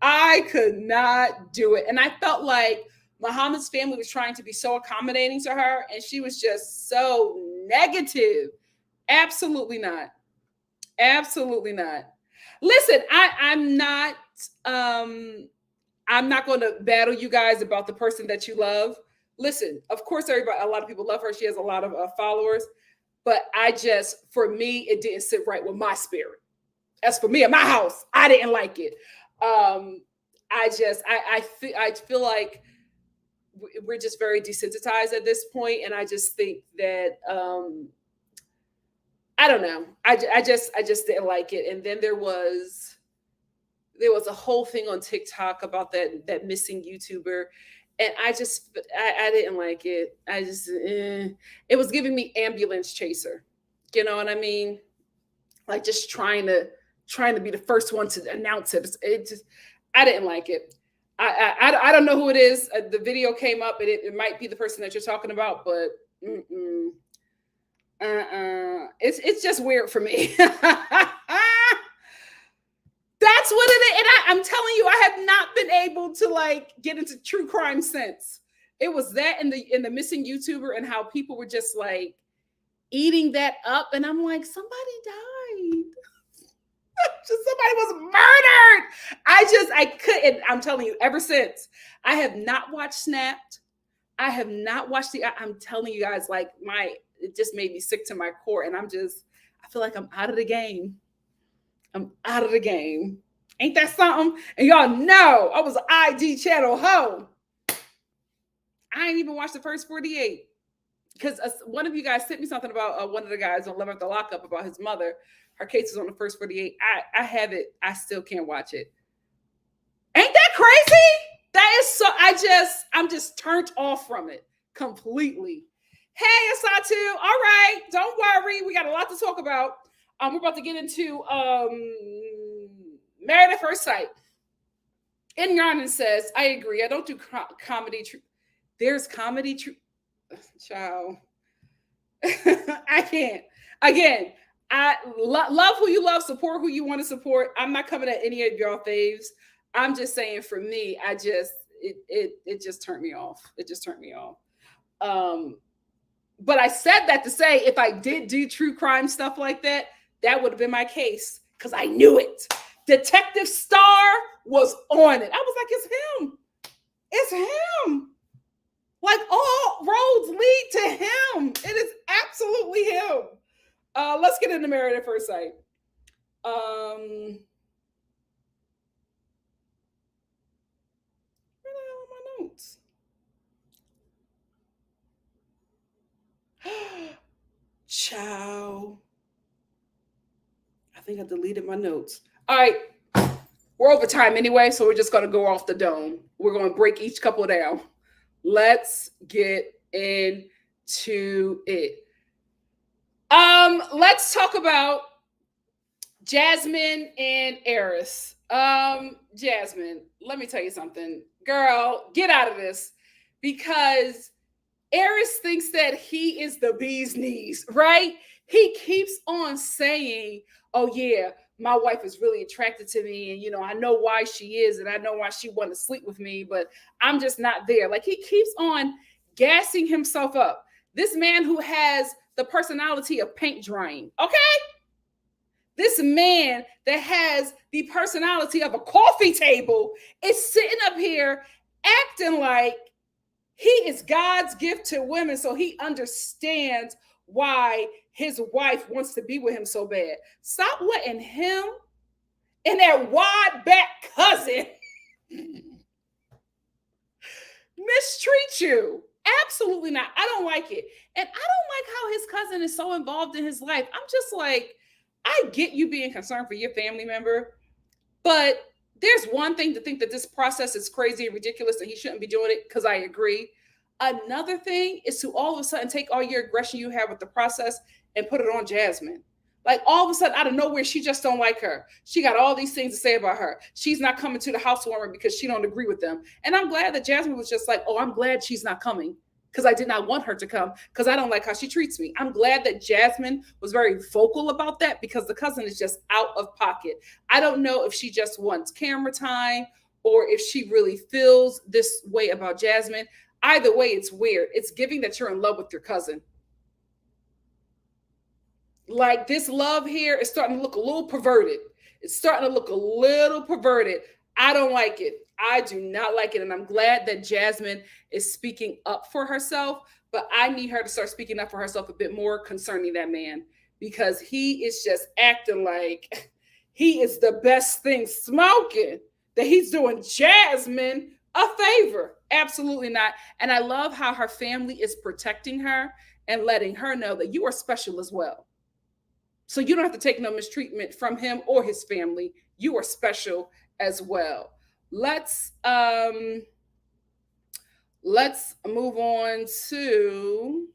I could not do it. And I felt like Muhammad's family was trying to be so accommodating to her, and she was just so negative. Absolutely not. Absolutely not. Listen, I'm not going to battle you guys about the person that you love. Listen, of course, a lot of people love her. She has a lot of followers, but for me, it didn't sit right with my spirit. As for me in my house, I didn't like it. I feel like we're just very desensitized at this point, and I just think that I don't know. I just didn't like it. And then there was a whole thing on TikTok about that missing YouTuber, and I didn't like it. It was giving me ambulance chaser. You know what I mean? Like, just trying to be the first one to announce it. I didn't like it. I don't know who it is. The video came up, and it might be the person that you're talking about, but it's just weird for me. That's what it is. And I'm telling you, I have not been able to like get into true crime since. It was that in the missing YouTuber, and how people were just like eating that up, and I'm like, somebody died. Somebody was murdered. I couldn't. I'm telling you, ever since, I have not watched Snapped. I have not watched I'm telling you guys, like, it just made me sick to my core, and I feel like I'm out of the game. I'm out of the game. Ain't that something? And y'all know I was an IG channel hoe. I ain't even watched the first 48, because one of you guys sent me something about one of the guys on Love After Lockup about his mother. Her case is on the first 48. I have it. I still can't watch it. Ain't that crazy? That is so. I'm just turned off from it completely. Hey, Asatu. All right, don't worry. We got a lot to talk about. We're about to get into Married at First Sight. Inyanan says, I agree. I don't do comedy. There's comedy. Child. I can't. Again, I love who you love, support who you want to support. I'm not coming at any of y'all faves. I'm just saying, for me, it just turned me off. It just turned me off. But I said that to say, if I did do true crime stuff like that, that would have been my case, because I knew it. Detective-Star was on it. I was like, it's him. It's him. Like, all roads lead to him. It is absolutely him. Let's get into Married at First Sight. Where the hell are my notes? Ciao. I think I deleted my notes. All right. We're over time anyway, so we're just going to go off the dome. We're going to break each couple down. Let's get into it. Let's talk about Jasmine and Eris. Jasmine, let me tell you something. Girl, get out of this because Eris thinks that he is the bee's knees, right? He keeps on saying, oh yeah, my wife is really attracted to me, and I know why she is, and I know why she wanted to sleep with me, but I'm just not there. Like, he keeps on gassing himself up. This man who has the personality of paint drying, okay? This man that has the personality of a coffee table is sitting up here acting like he is God's gift to women, so he understands why his wife wants to be with him so bad. Stop letting him and that wide back cousin mistreat you. Absolutely not. I don't like it. And I don't like how his cousin is so involved in his life. I'm just like, I get you being concerned for your family member, but there's one thing to think that this process is crazy and ridiculous and he shouldn't be doing it, because I agree. Another thing is to all of a sudden take all your aggression you have with the process and put it on Jasmine. Like, all of a sudden, out of nowhere, she just don't like her. She got all these things to say about her. She's not coming to the housewarming because she don't agree with them. And I'm glad that Jasmine was just like, oh, I'm glad she's not coming, because I did not want her to come, because I don't like how she treats me. I'm glad that Jasmine was very vocal about that, because the cousin is just out of pocket. I don't know if she just wants camera time or if she really feels this way about Jasmine. Either way, it's weird. It's giving that you're in love with your cousin. Like, this love here is starting to look a little perverted. It's starting to look a little perverted. I don't like it. I do not like it. And I'm glad that Jasmine is speaking up for herself, but I need her to start speaking up for herself a bit more concerning that man, because he is just acting like he is the best thing smoking, that he's doing Jasmine a favor. Absolutely not. And I love how her family is protecting her and letting her know that you are special as well. So you don't have to take no mistreatment from him or his family. You are special as well. Let's move on to,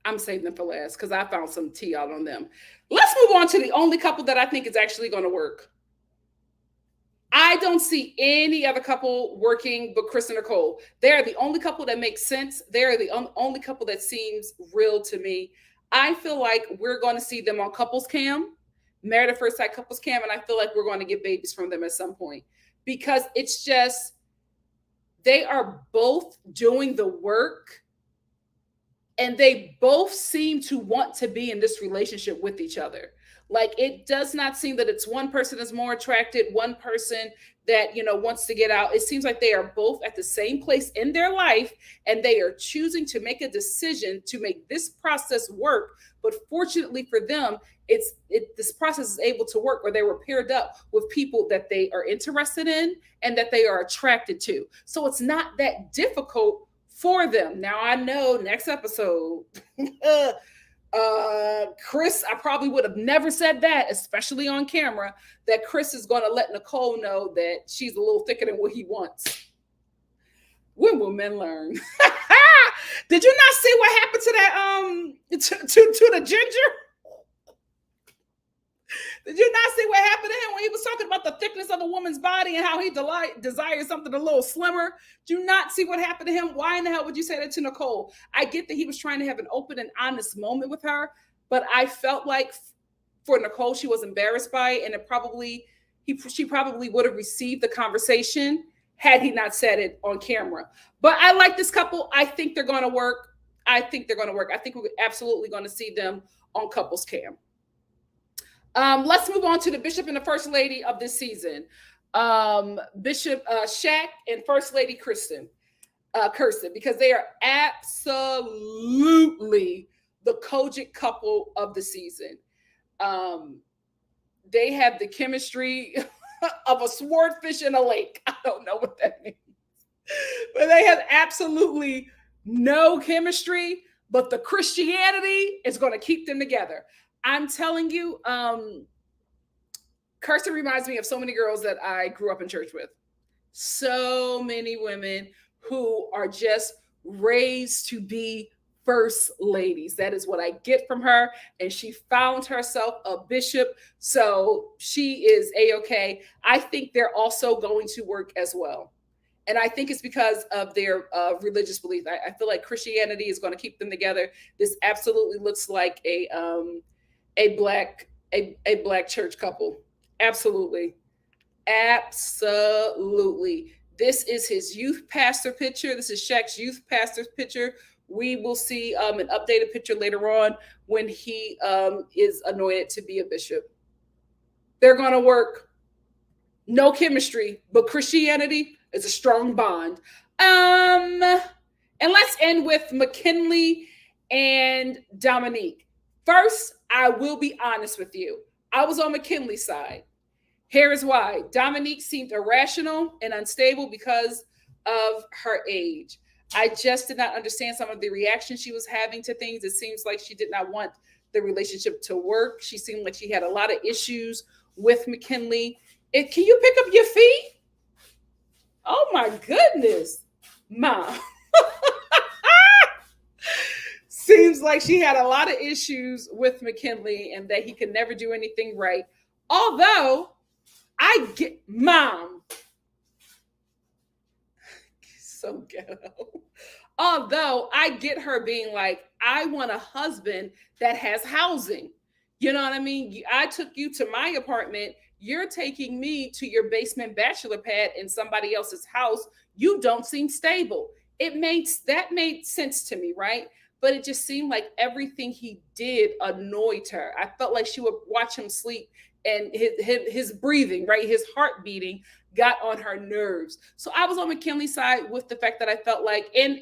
I'm saving them for last because I found some tea out on them. Let's move on to the only couple that I think is actually going to work. I don't see any other couple working but Chris and Nicole. They're the only couple that makes sense. They're the only couple that seems real to me. I feel like we're going to see them on Couples Cam, Married at First Sight Couples Cam, and I feel like we're going to get babies from them at some point, because it's just, they are both doing the work and they both seem to want to be in this relationship with each other. Like, it does not seem that it's one person is more attracted, one person that wants to get out. It seems like they are both at the same place in their life, and they are choosing to make a decision to make this process work. But fortunately for them, this process is able to work where they were paired up with people that they are interested in and that they are attracted to. So it's not that difficult for them. Now, I know next episode, Chris, I probably would have never said that, especially on camera, that Chris is going to let Nicole know that she's a little thicker than what he wants. When will men learn? Did you not see what happened to that to the ginger? Did you not see what happened to him when he was talking about the thickness of a woman's body and how he desires something a little slimmer? Do you not see what happened to him? Why in the hell would you say that to Nicole? I get that he was trying to have an open and honest moment with her, but I felt like for Nicole, she was embarrassed by it, and she probably would have received the conversation had he not said it on camera. But I like this couple. I think they're going to work. I think we're absolutely going to see them on Couples Cam. Let's move on to the Bishop and the First Lady of this season. Bishop Shaq and First Lady Kirsten, because they are absolutely the Kojic couple of the season. They have the chemistry of a swordfish in a lake. I don't know what that means. But they have absolutely no chemistry, but the Christianity is going to keep them together. I'm telling you, Kirsten reminds me of so many girls that I grew up in church with. So many women who are just raised to be first ladies. That is what I get from her. And she found herself a bishop. So she is A-okay. I think they're also going to work as well. And I think it's because of their religious belief. I feel like Christianity is going to keep them together. This absolutely looks like a black church couple. Absolutely. Absolutely. This is his youth pastor picture. This is Shaq's youth pastor's picture. We will see an updated picture later on when he is anointed to be a bishop. They're going to work. No chemistry, but Christianity is a strong bond. And let's end with McKinley and Dominique. First, I will be honest with you. I was on McKinley's side. Here is why. Dominique seemed irrational and unstable because of her age. I just did not understand some of the reactions she was having to things. It seems like she did not want the relationship to work. She seemed like she had a lot of issues with McKinley. Can you pick up your feet? Oh my goodness, Mom. Seems like she had a lot of issues with McKinley and that he could never do anything right. Although I get, Mom, so ghetto. Although I get her being like, I want a husband that has housing. You know what I mean? I took you to my apartment. You're taking me to your basement bachelor pad in somebody else's house. You don't seem stable. That made sense to me, right? But it just seemed like everything he did annoyed her. I felt like she would watch him sleep and his breathing, right? His heart beating got on her nerves. So I was on McKinley's side with the fact that I felt like, and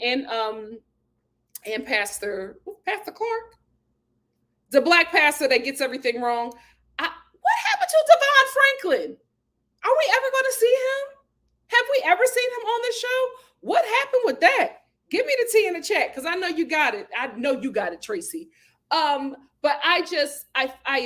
Pastor Clark, the black pastor that gets everything wrong. What happened to Devon Franklin? Are we ever going to see him? Have we ever seen him on this show? What happened with that? Give me the tea in the chat because I know you got it. I know you got it, Tracy. But I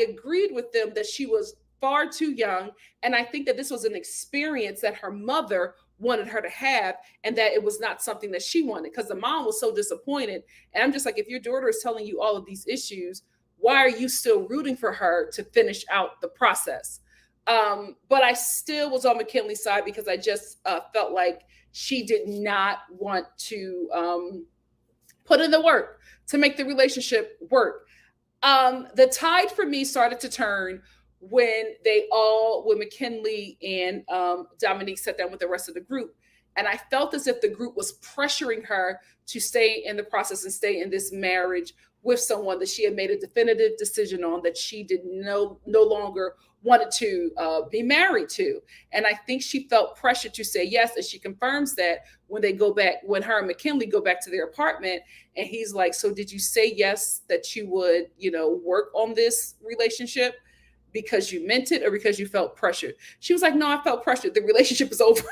agreed with them that she was far too young. And I think that this was an experience that her mother wanted her to have and that it was not something that she wanted because the mom was so disappointed. And I'm just like, if your daughter is telling you all of these issues, why are you still rooting for her to finish out the process? But I still was on McKinley's side because I just felt like she did not want to put in the work to make the relationship work. The tide for me started to turn when McKinley and Dominique sat down with the rest of the group. And I felt as if the group was pressuring her to stay in the process and stay in this marriage with someone that she had made a definitive decision on that she did no longer wanted to be married to. And I think she felt pressure to say yes. And she confirms that when her and McKinley go back to their apartment and he's like, so did you say yes that you would, work on this relationship because you meant it or because you felt pressured? She was like, no, I felt pressured. The relationship is over.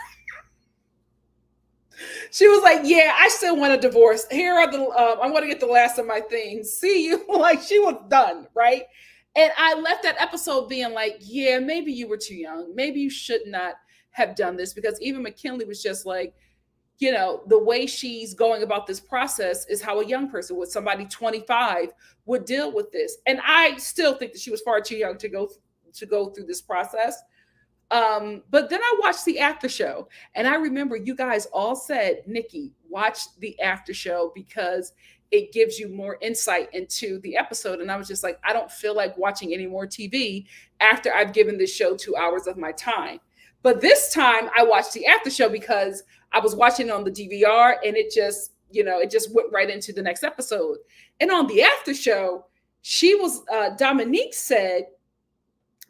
She was like, yeah, I still want a divorce. Here are I'm going to get the last of my things. See you. Like she was done. Right. And I left that episode being like, yeah, maybe you were too young. Maybe you should not have done this because even McKinley was just like, the way she's going about this process is how a young person would, somebody 25 would deal with this. And I still think that she was far too young to go through this process. But then I watched the after show and I remember you guys all said, Nikki, watch the after show because it gives you more insight into the episode. And I was just like, I don't feel like watching any more TV after I've given this show 2 hours of my time. But this time I watched the after show because I was watching it on the DVR and it just went right into the next episode. And on the after show, Dominique said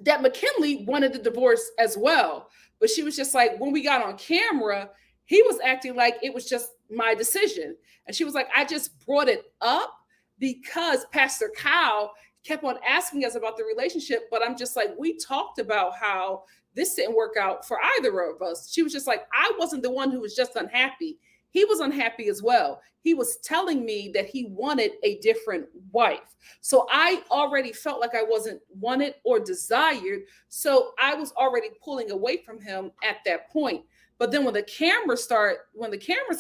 that McKinley wanted the divorce as well. But she was just like, when we got on camera, he was acting like it was just my decision. And she was like, I just brought it up because Pastor Kyle kept on asking us about the relationship. But I'm just like, we talked about how this didn't work out for either of us. She was just like, I wasn't the one who was just unhappy. He was unhappy as well. He was telling me that he wanted a different wife. So I already felt like I wasn't wanted or desired. So I was already pulling away from him at that point. But then when the cameras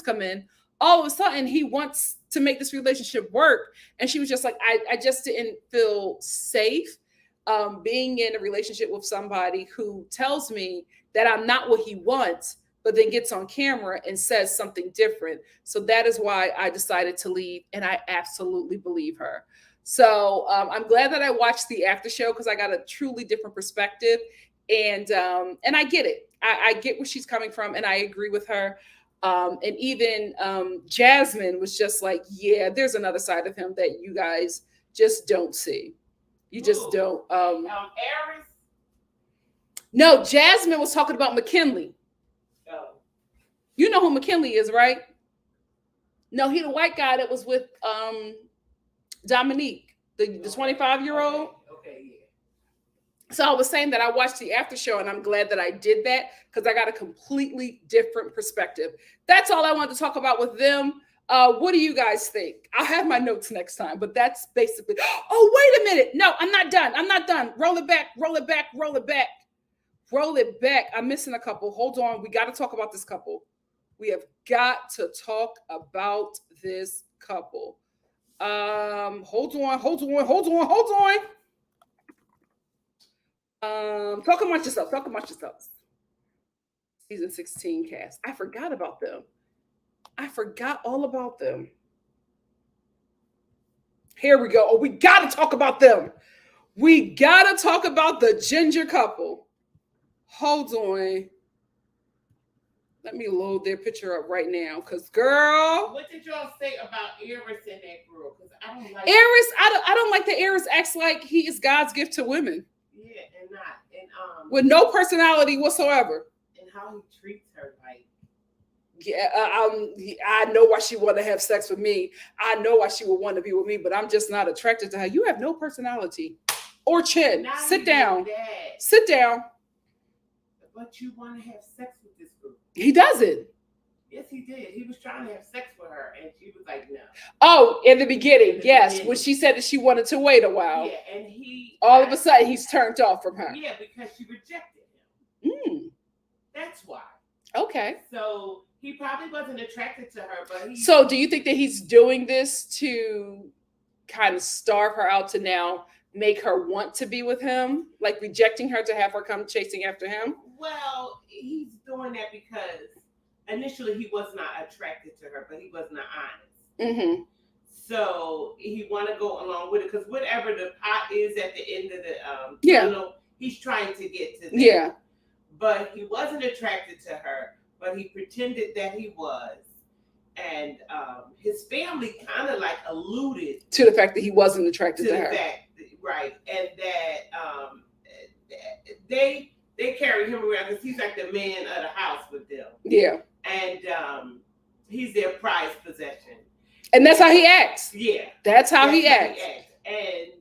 come in, all of a sudden he wants to make this relationship work. And she was just like, I just didn't feel safe being in a relationship with somebody who tells me that I'm not what he wants, but then gets on camera and says something different. So that is why I decided to leave. And I absolutely believe her. So I'm glad that I watched the after show because I got a truly different perspective. And I get it. I get where she's coming from, and I agree with her. And even Jasmine was just like, yeah, there's another side of him that you guys just don't see. You just don't. Aries? No, Jasmine was talking about McKinley. Oh. You know who McKinley is, right? No, he the white guy that was with Dominique, the 25-year-old. Okay, yeah. So I was saying that I watched the after show, and I'm glad that I did that because I got a completely different perspective. That's all I wanted to talk about with them. What do you guys think? I'll have my notes next time, but that's basically. Oh, wait a minute. No, I'm not done. I'm not done. Roll it back. Roll it back. Roll it back. Roll it back. I'm missing a couple. Hold on. We got to talk about this couple. We have got to talk about this couple. Hold on. Talk amongst yourselves. Season 16 cast. I forgot about them. I forgot all about them. Here we go. Oh, we got to talk about them. We got to talk about the ginger couple. Hold on. Let me load their picture up right now. Because, girl. What did y'all say about Eris and that girl? Because I don't like Eris, I don't like that Eris acts like he is God's gift to women. Yeah, and not. And with no personality whatsoever. And how he treats her, like. Yeah, I know why she want to have sex with me. I know why she would want to be with me, but I'm just not attracted to her. You have no personality or chin. Sit down. Sit down. But you want to have sex with this girl. He doesn't. Yes, he did. He was trying to have sex with her, and she was like, no. Oh, in the beginning, yes. When she said that she wanted to wait a while. Yeah, and he... all of a sudden, he's turned off from her. Yeah, because she rejected him. That's why. Okay. So... he probably wasn't attracted to her, but he... So do you think that he's doing this to kind of starve her out to now make her want to be with him? Like rejecting her to have her come chasing after him? Well, he's doing that because initially he was not attracted to her, but he was not honest. Mm-hmm. So he want to go along with it because whatever the pot is at the end of the tunnel, he's trying to get to that. Yeah. But he wasn't attracted to her. But he pretended that he was. And his family kind of like alluded to the fact that he wasn't attracted to her. Right. And that they carry him around because he's like the man of the house with them. Yeah. And he's their prized possession. And that's how he acts. Yeah. That's how he acts. And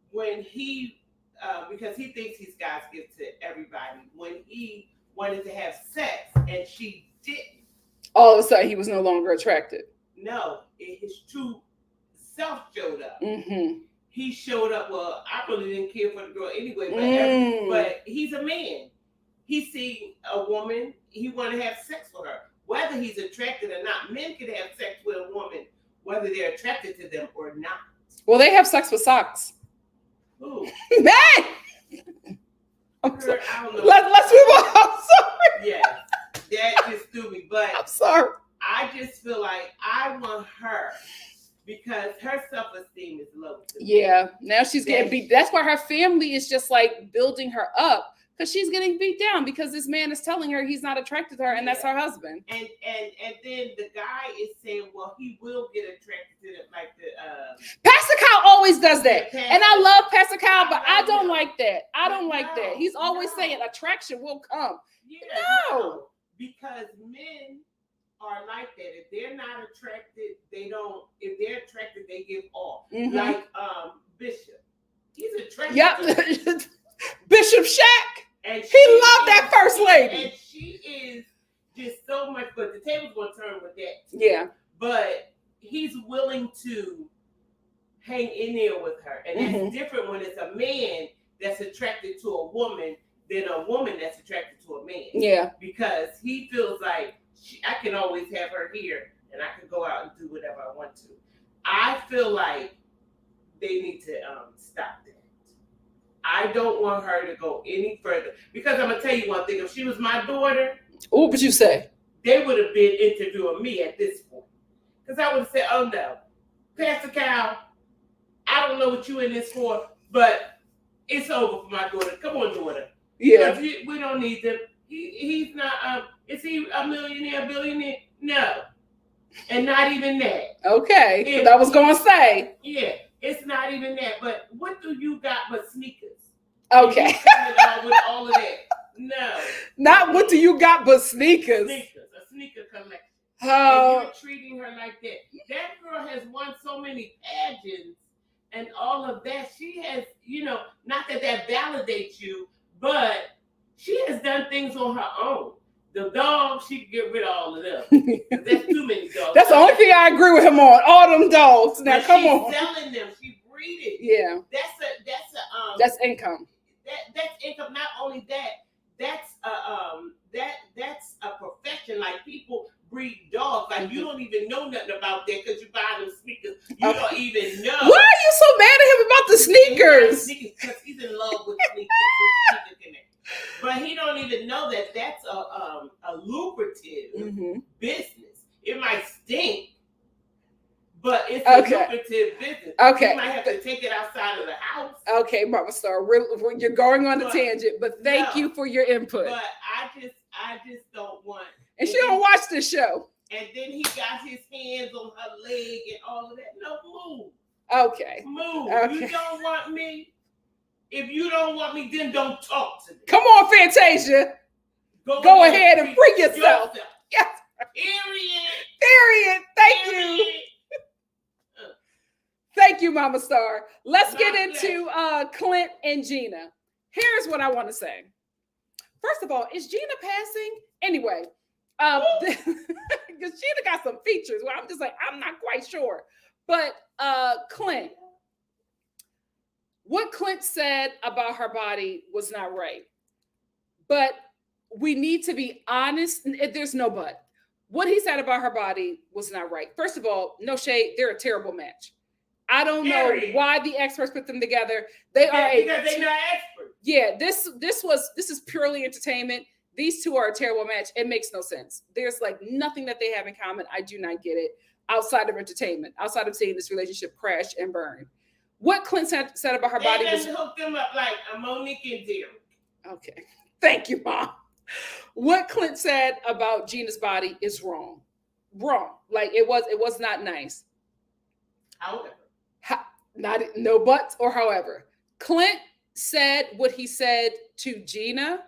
when he, because he thinks he's God's gift to everybody, when he wanted to have sex and she didn't. All of a sudden, he was no longer attracted. No, his true self showed up. Mm-hmm. He showed up. Well, I really didn't care for the girl anyway, but he's a man. He seen a woman. He wanted to have sex with her, whether he's attracted or not. Men can have sex with a woman, whether they're attracted to them or not. Well, they have sex with socks. Who? Man. I'm sorry. Let's move on. I'm sorry. Yeah, that just threw me. But I'm sorry. I just feel like I want her because her self-esteem is low. Yeah, now she's getting beat. That's why her family is just like building her up because she's getting beat down because this man is telling her he's not attracted to her, and that's her husband. And then the guy is saying, well, he will get attracted to them, like the Pastor Kyle always does that, and I love Pastor Kyle, but I don't like that. I don't like that. He's always saying attraction will come. Yeah, no, because men are like that. If they're not attracted, they don't. If they're attracted, they give off. Mhm. Like Bishop, he's attracted. Yep. to Bishop Shaq. And He loved that first lady. And she is just so much. But the table's gonna turn with that. Yeah. But he's willing to hang in there with her, and that's Mhm. different when it's a man that's attracted to a woman than a woman that's attracted to a man. Yeah. Because he feels like I can always have her here, and I can go out and do whatever I want to. I feel like they need to stop that. I don't want her to go any further, because I'm gonna tell you one thing: if she was my daughter, what would you say? They would have been interviewing me at this point, because I would have said, "Oh no, Pastor Cal, I don't know what you in this for, but it's over for my daughter. Come on, daughter. Yeah. We don't need them. He's not. Is he a millionaire, billionaire? No, and not even that. Okay, I was gonna say. Yeah, it's not even that. But what do you got but sneakers? Okay. With all of that. No. Not what do you got but sneakers. Sneakers, a sneaker collection. Oh. And you're treating her like that. That girl has won so many pageants and all of that. She has, not that validates you, but she has done things on her own. The dogs, she can get rid of all of them. That's too many dogs. That's the only thing I agree with him on. All them dogs. Now come on. She's selling them. She breeded. Yeah. That's income. That's income. Not only that, that's a profession. Like, people breed dogs. Like, you don't even know nothing about that because you buy them sneakers. You don't even know. Why are you so mad at him about the sneakers? Because he's in love with sneakers. But he don't even know that that's a lucrative business. It might stink, but it's a lucrative business. Okay. You might have to take it outside of the house. Okay, Mama Star, you're going on a tangent, but thank you for your input. But I just don't want. And she don't watch this show. And then he got his hands on her leg and all of that. No, move. Okay. Move. Okay. You don't want me. If you don't want me, then don't talk to me. Come on, Fantasia. Go ahead and free yourself. Yes. Period. Thank you. Thank you, Mama Star. Let's get into Clint and Gina. Here's what I want to say. First of all, is Gina passing? Anyway, because Gina got some features where I'm just like, I'm not quite sure. But Clint, what Clint said about her body was not right. But we need to be honest. There's no but. What he said about her body was not right. First of all, no shade. They're a terrible match. I don't know why the experts put them together. Because they're not experts. Yeah, this is purely entertainment. These two are a terrible match. It makes no sense. There's like nothing that they have in common. I do not get it outside of entertainment, outside of seeing this relationship crash and burn. What Clint said about her body was hook them up like a Monique and Derek. Okay, thank you, Mom. What Clint said about Gina's body is wrong. Like it was not nice. However. No buts or however. Clint said what he said to Gina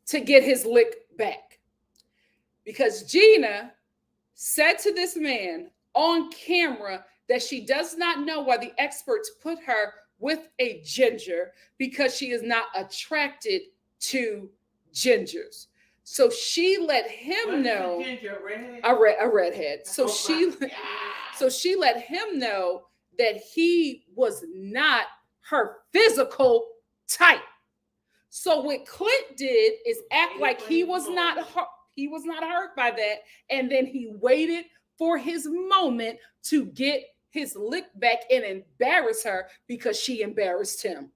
to get his lick back. Because Gina said to this man on camera that she does not know why the experts put her with a ginger because she is not attracted to gingers. So she let him know a redhead. So she let him know that he was not her physical type. So what Clint did is act like he was not hurt by that, and then he waited for his moment to get his lick back and embarrass her because she embarrassed him.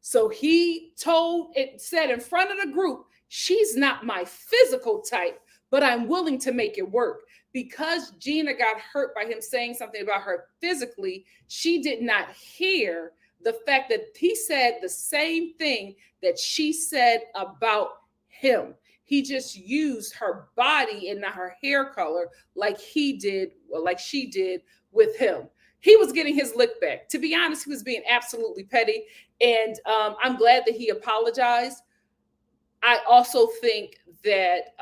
So he said in front of the group, she's not my physical type, but I'm willing to make it work. Because Gina got hurt by him saying something about her physically, she did not hear the fact that he said the same thing that she said about him. He just used her body and not her hair color like she did with him. He was getting his lick back. To be honest, he was being absolutely petty. And I'm glad that he apologized. I also think that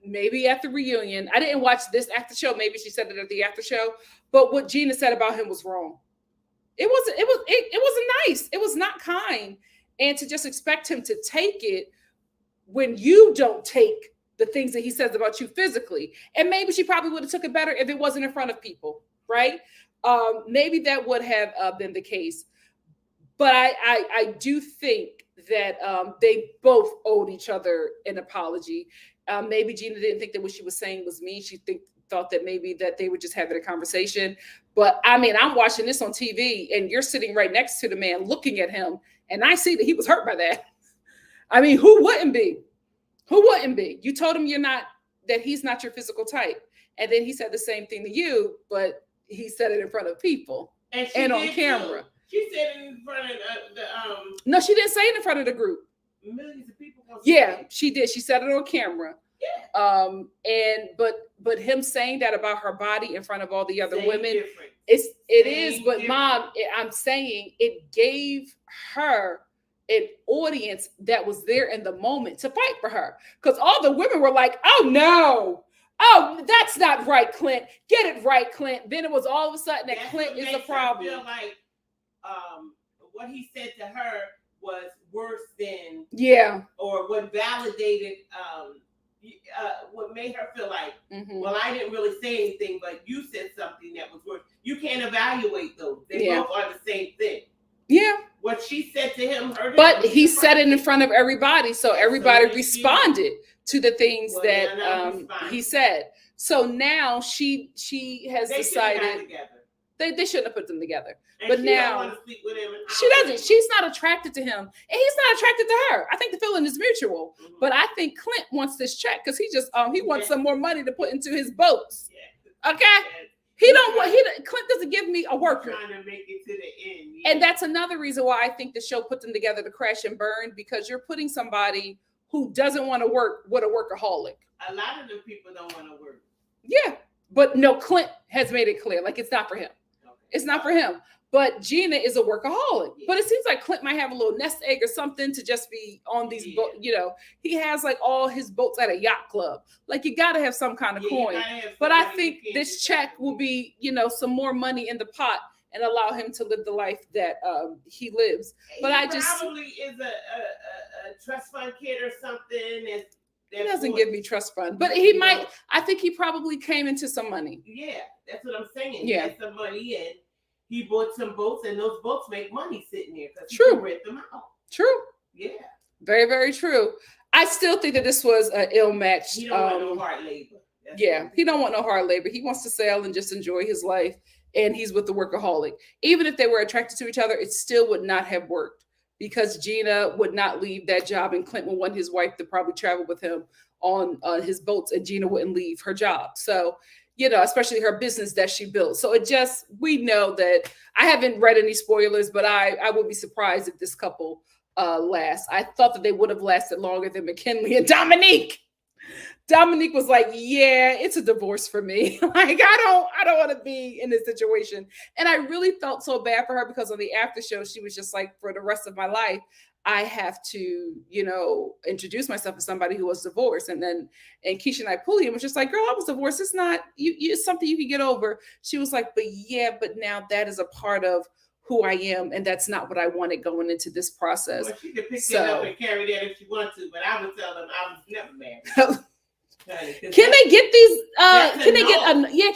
maybe at the reunion. I didn't watch this after show. Maybe she said it at the after show. But what Gina said about him was wrong. It wasn't nice. It was not kind. And to just expect him to take it when you don't take the things that he says about you physically. And maybe she probably would have took it better if it wasn't in front of people, right? Maybe that would have been the case. But I do think that they both owed each other an apology. Maybe Gina didn't think that what she was saying was mean. She thought that maybe that they were just having a conversation. But I mean, I'm watching this on TV and you're sitting right next to the man looking at him. And I see that he was hurt by that. I mean, who wouldn't be? Who wouldn't be? You told him that he's not your physical type. And then he said the same thing to you, but he said it in front of people and on camera. Too. She said it in front of the No, she didn't say it in front of the group. Millions of people. Yeah, she did. She said it on camera. Yeah. But him saying that about her body in front of all the other women, difference. it is. But Mom, I'm saying it gave her an audience that was there in the moment to fight for her, because all the women were like, "Oh no, oh that's not right, Clint. Get it right, Clint." Then it was all of a sudden that Clint is the problem. I feel like what he said to her was worse than or what validated what made her feel like, well, I didn't really say anything, but you said something that was worse. You can't evaluate those. They both are the same thing. Yeah. What she said to him hurt him. But he said it in front of everybody, so everybody responded to the things that he said. So now she has decided they shouldn't have put them together. And but she now don't want to sleep with him, she doesn't. She's not attracted to him, and he's not attracted to her. I think the feeling is mutual. But I think Clint wants this check because he just he wants some more money to put into his boats. Okay. Clint doesn't give me a worker. Trying to make it to the end. And that's another reason why I think the show put them together to crash and burn, because you're putting somebody who doesn't want to work with a workaholic. A lot of the people don't want to work. Yeah, but no, Clint has made it clear, like it's not for him. Okay. It's not for him. But Gina is a workaholic. Yeah. But it seems like Clint might have a little nest egg or something to just be on these boats. You know, he has like all his boats at a yacht club. Like you got to have some kind of coin. But I think this check will be, some more money in the pot and allow him to live the life that he lives. But he probably is a trust fund kid or something. He doesn't give me trust fund, but he might. I think he probably came into some money. Yeah, that's what I'm saying. Yeah, he had some money in. He bought some boats, and those boats make money sitting there because he can rent them out. True. Yeah. Very, very true. I still think that this was an ill-matched. He don't want no hard labor. He don't want no hard labor. He wants to sail and just enjoy his life, and he's with the workaholic. Even if they were attracted to each other, it still would not have worked because Gina would not leave that job, and Clint would want his wife to probably travel with him on his boats, and Gina wouldn't leave her job. So, especially her business that she built. So we know that. I haven't read any spoilers, but I would be surprised if this couple lasts. I thought that they would have lasted longer than McKinley and Dominique. Dominique was like, yeah, it's a divorce for me. Like, I don't want to be in this situation. And I really felt so bad for her because on the after show, she was just like, for the rest of my life, I have to, introduce myself as somebody who was divorced. And Keisha Pulliam was just like, girl, I was divorced. It's not, it's something you can get over. She was like, but now that is a part of who I am. And that's not what I wanted going into this process. Well, she could pick it up and carry that if she wanted to, but I would tell them I was never married. Can they get these, can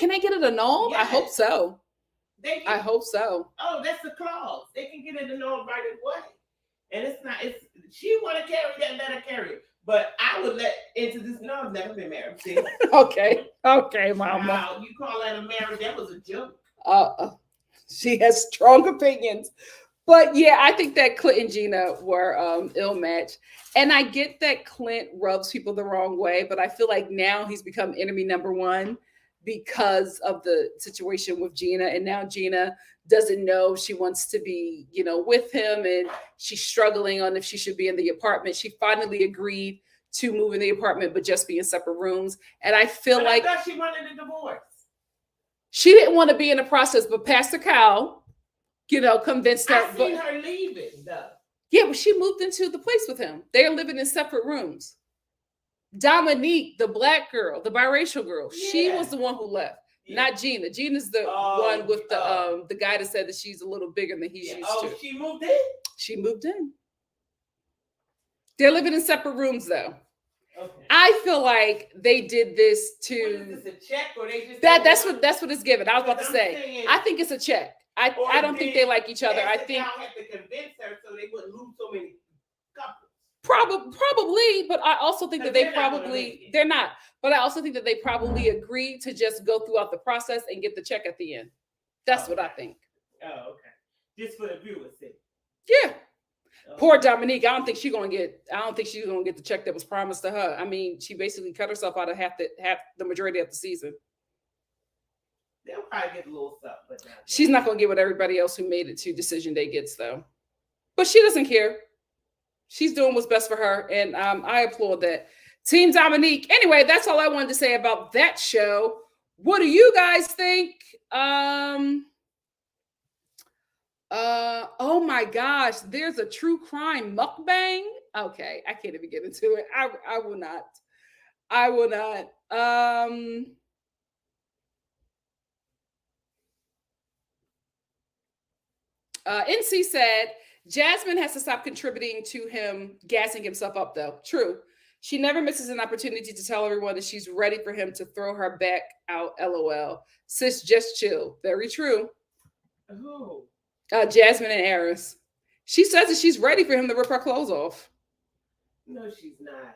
they get it annulled? Yes. I hope so. I hope so. Oh, that's the clause. They can get it annulled right away. And she want to carry that, let her carry it. But I would let into this. No, I've never been married. See? Okay, mama. Wow, you call that a marriage? That was a joke. She has strong opinions. But yeah, I think that Clint and Gina were ill-matched. And I get that Clint rubs people the wrong way, but I feel like now he's become enemy number one because of the situation with Gina. And now Gina doesn't know she wants to be, with him, and she's struggling on if she should be in the apartment. She finally agreed to move in the apartment, but just be in separate rooms. And I feel I thought she wanted a divorce. She didn't want to be in the process, but Pastor Kyle, convinced her. I seen her leaving, though. Yeah, but she moved into the place with him. They are living in separate rooms. Dominique, the black girl, the biracial girl, she was the one who left. Not Gina. Gina's the one with the guy that said that she's a little bigger than he's used to. She moved in? She moved in. They're living in separate rooms though. Okay. I feel like they did this to. What is this, a check or they just that's what it's given. I was about to say. I think it's a check. I don't think they like each other. I think I have to convince her so they wouldn't lose so many couples. Probably, but I also think that they're not. But I also think that they probably agreed to just go throughout the process and get the check at the end. That's what I think. Oh, okay. Just for the viewers' sake. Yeah. Poor Dominique. I don't think she's gonna get the check that was promised to her. I mean, she basically cut herself out of half the majority of the season. They'll probably get a little stuff, but she's not gonna get what everybody else who made it to decision day gets though. But she doesn't care. She's doing what's best for her, and I applaud that. Team Dominique. Anyway, that's all I wanted to say about that show. What do you guys think? Oh my gosh, there's a true crime mukbang. Okay, I can't even get into it. I will not. NC said Jasmine has to stop contributing to him gassing himself up though. True. She never misses an opportunity to tell everyone that she's ready for him to throw her back out. LOL. Sis, just chill. Very true. Who? Jasmine and Aris. She says that she's ready for him to rip her clothes off. No, she's not.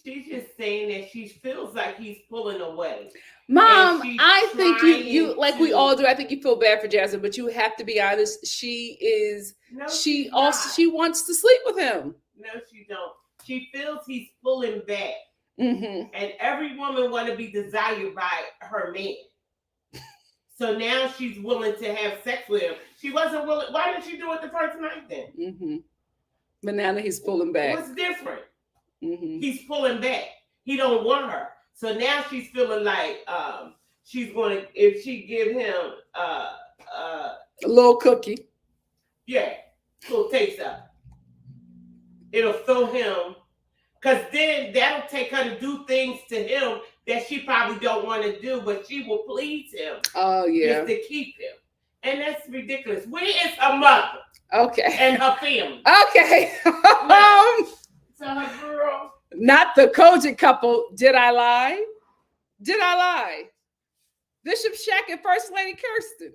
She's just saying that she feels like he's pulling away. Mom, I think you like we all do. I think you feel bad for Jasmine, but you have to be honest. She is. No, she wants to sleep with him. No, she don't. She feels he's pulling back, and every woman want to be desired by her man. So now she's willing to have sex with him. She wasn't willing. Why didn't she do it the first night then? But now that he's pulling back, what's different? He's pulling back. He don't want her. So now she's feeling like she's going to, if she give him a little cookie. Yeah, little taste of it. It'll throw him, because then that'll take her to do things to him that she probably don't want to do, but she will please him. Oh, yeah. Just to keep him. And that's ridiculous. Where is her mother? Okay. And her family? Okay. So her girl. Not the Kojic couple. Did I lie? Bishop Shaq and First Lady Kirsten.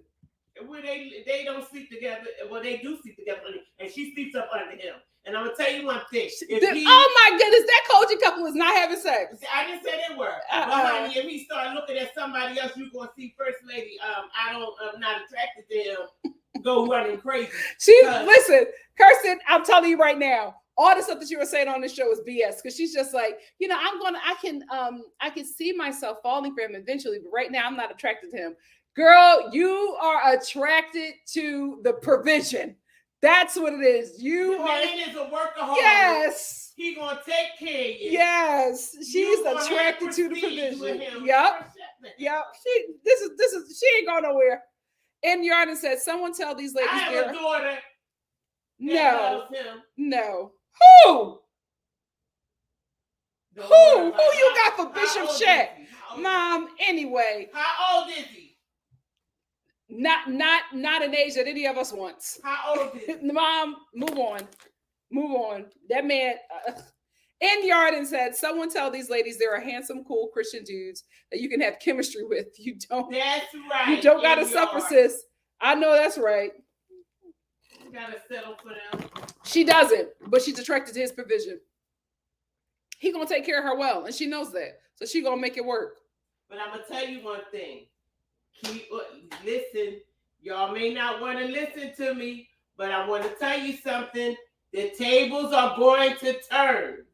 Where they don't sleep together. Well, they do sleep together, and she sleeps up under him. And I'm gonna tell you one thing. Oh my goodness, that Kojic couple is not having sex. I didn't say they were. But honey, if he start looking at somebody else, you're gonna see First Lady. I'm not attracted to him. Go running crazy. Listen, Kirsten. I'm telling you right now. All the stuff that you were saying on this show is BS, because she's just like, I can see myself falling for him eventually, but right now I'm not attracted to him. Girl, you are attracted to the provision. That's what it is. The man is a workaholic. Yes. He gonna take care of you. Yes. She's attracted to the provision. Yep. She ain't going nowhere. And Yarden said, someone tell these ladies. I have a daughter. No. Who you got for Bishop Shaq? Mom, anyway. How old is he? Not an age that any of us wants. How old is he? Mom, move on. That man in Yarden said, someone tell these ladies there are handsome, cool Christian dudes that you can have chemistry with. That's right. You don't gotta suffer, sis. I know that's right. You gotta settle for them. She doesn't, but she's attracted to his provision. He gonna take care of her well, and she knows that. So she gonna make it work. But I'm gonna tell you one thing. Listen. Y'all may not want to listen to me, but I want to tell you something. The tables are going to turn.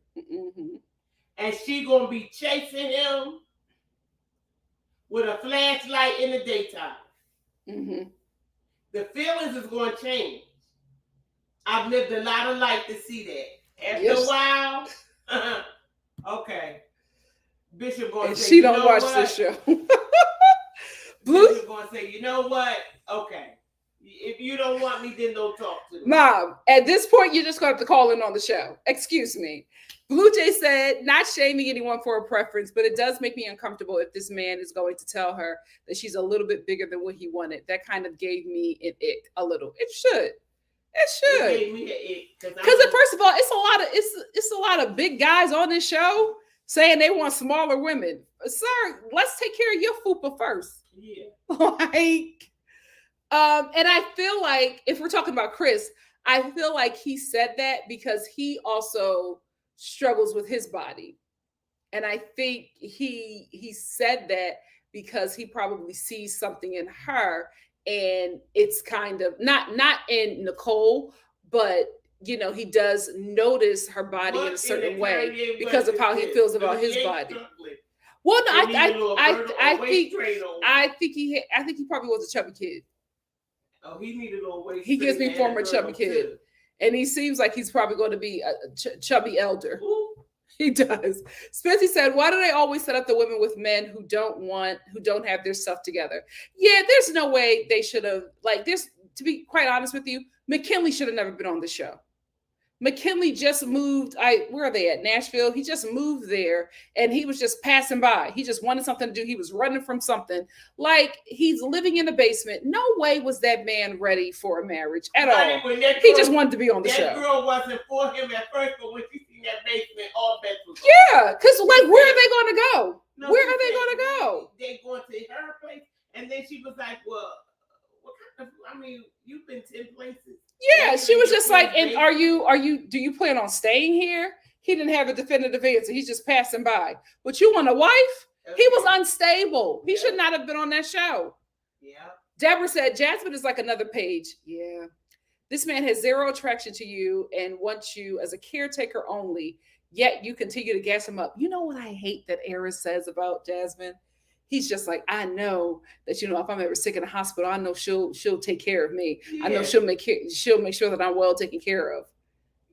And she gonna be chasing him with a flashlight in the daytime. The feelings is going to change. I've lived a lot of life to see that. After a while, okay. Bishop going to say, she don't watch this show. Bishop going to say, you know what? Okay. If you don't want me, then don't talk to me. Mom, at this point, you're just going to have to call in on the show. Excuse me. Blue Jay said, not shaming anyone for a preference, but it does make me uncomfortable if this man is going to tell her that she's a little bit bigger than what he wanted. That kind of gave me an ick a little. It should. It should. It gave me an ick. Because first of all, it's a lot of big guys on this show saying they want smaller women. Sir, let's take care of your fupa first. Yeah. And I feel like if we're talking about Chris, I feel like he said that because he also struggles with his body. And I think he said that because he probably sees something in her, and it's kind of not in Nicole, but he does notice her body in a certain way because of how he feels about his body. Well, no, I think he probably was a chubby kid. Oh, he needed a little waist. He gives me former chubby kid. Too. And he seems like he's probably going to be a chubby elder. Ooh. He does. Spency said, why do they always set up the women with men who don't have their stuff together? Yeah, there's no way they should have, to be quite honest with you, McKinley should have never been on the show. McKinley just moved. Where are they at? Nashville. He just moved there and he was just passing by. He just wanted something to do. He was running from something. Like, he's living in the basement. No way was that man ready for a marriage at all. He just wanted to be on the show. That girl wasn't for him at first, but when she seen that basement, all bets was off. Yeah, because where are they going to go? Where are they going to go? They going to her place. And then she was like, well, what kind of, you've been 10 places. Yeah, she was just like, and do you plan on staying here? He didn't have a definitive answer. He's just passing by. But you want a wife? Okay. He was unstable. He should not have been on that show. Yeah. Deborah said, Jasmine is like another Page. Yeah. This man has zero attraction to you and wants you as a caretaker only, yet you continue to gas him up. You know what I hate that Eris says about Jasmine? He's just like, I know that, if I'm ever sick in the hospital, I know she'll take care of me. Yeah. I know she'll make sure that I'm well taken care of.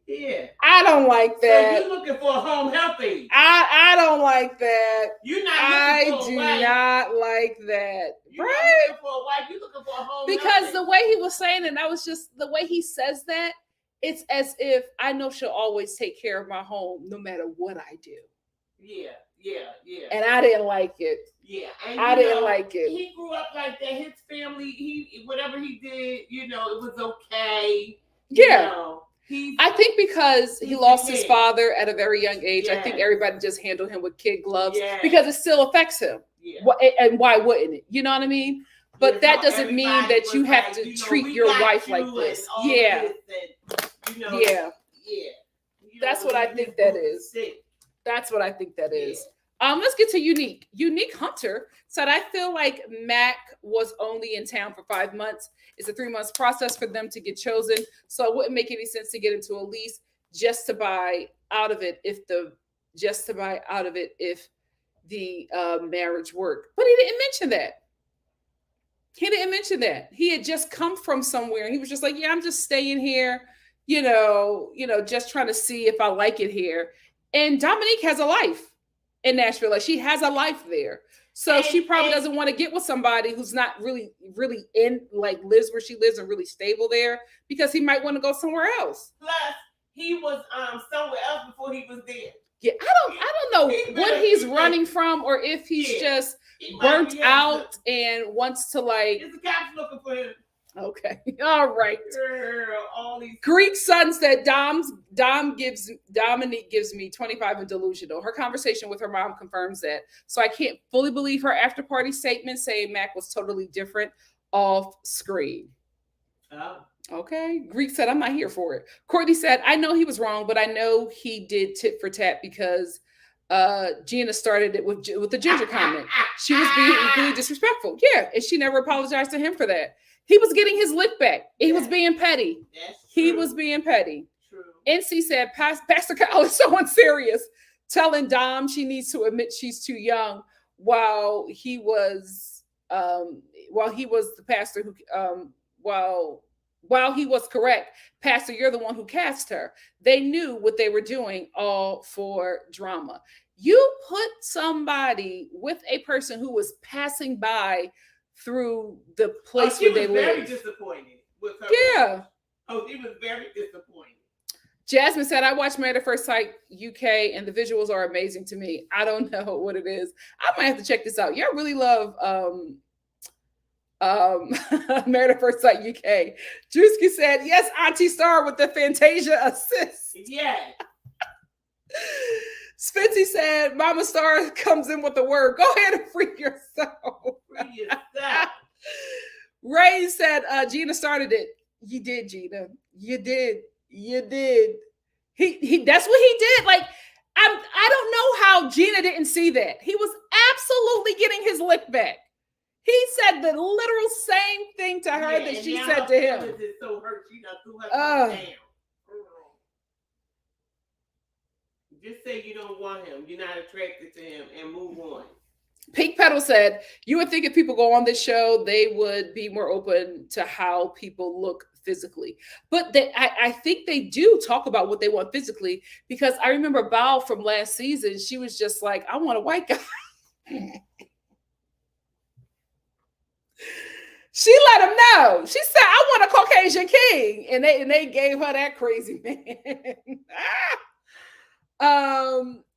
Yeah. I don't like that. So you're looking for a home health aide. I don't like that. You're not looking for a wife. Not like that. You're not looking for a wife. You're looking for a home because health aide. The way he was saying it, the way he says that, it's as if I know she'll always take care of my home no matter what I do. Yeah. And I didn't like it. Yeah, and I didn't like it. He grew up like that. His family, whatever he did, it was okay. Yeah. I think because he lost his father at a very young age, I think everybody just handled him with kid gloves because it still affects him. Yeah. And why wouldn't it? You know what I mean? But that doesn't mean that you have to treat your wife like this. Yeah. Yeah. That's what I think that is. That's what I think that is. Let's get to Unique. Unique Hunter said, I feel like Mac was only in town for 5 months. It's a 3-month process for them to get chosen. So it wouldn't make any sense to get into a lease just to buy out of it if the marriage worked. But he didn't mention that. He had just come from somewhere and he was just like, yeah, I'm just staying here, just trying to see if I like it here. And Dominique has a life in Nashville. Like, she has a life there. So she probably doesn't want to get with somebody who's not really, really lives where she lives and really stable there, because he might want to go somewhere else. Plus, he was somewhere else before he was there. Yeah, I don't know what he's running from, or if he's just burnt out and wants to It's the cops looking for him. Okay. All right. Girl, all these Greek son said Dominique gives me 25 and delusional. Her conversation with her mom confirms that. So I can't fully believe her after party statement saying Mac was totally different off screen. Oh. Okay. Greek said, I'm not here for it. Courtney said, I know he was wrong, but I know he did tit for tat because Gina started it with the ginger comment. She was being really disrespectful. Yeah. And she never apologized to him for that. He was getting his lick back. He was being petty. He was being petty. True. NC said, Pastor Kyle is so unserious, telling Dom she needs to admit she's too young, while he was the pastor who while he was correct. Pastor, you're the one who cast her. They knew what they were doing, all for drama. You put somebody with a person who was passing by through the place where they live. Very disappointed. with her. Yeah. Oh, he was very disappointed. Jasmine said, I watched Married at First Sight UK and the visuals are amazing to me. I don't know what it is. I might have to check this out. Y'all really love Married at First Sight UK. Drewski said, yes, Auntie Star with the Fantasia assist. Yes. Spency said, Mama Star comes in with the word. Go ahead and free yourself. Free yourself. Ray said, Gina started it. You did, Gina. You did. You did. He that's what he did. Like, I don't know how Gina didn't see that. He was absolutely getting his lick back. He said the literal same thing to her that she said to him. So hurt, she threw herself down. Just say you don't want him. You're not attracted to him, and move on. Pink Petal said, you would think if people go on this show, they would be more open to how people look physically. But I think they do talk about what they want physically, because I remember Bao from last season, she was just like, I want a white guy. She let him know. She said, I want a Caucasian king. And they gave her that crazy man.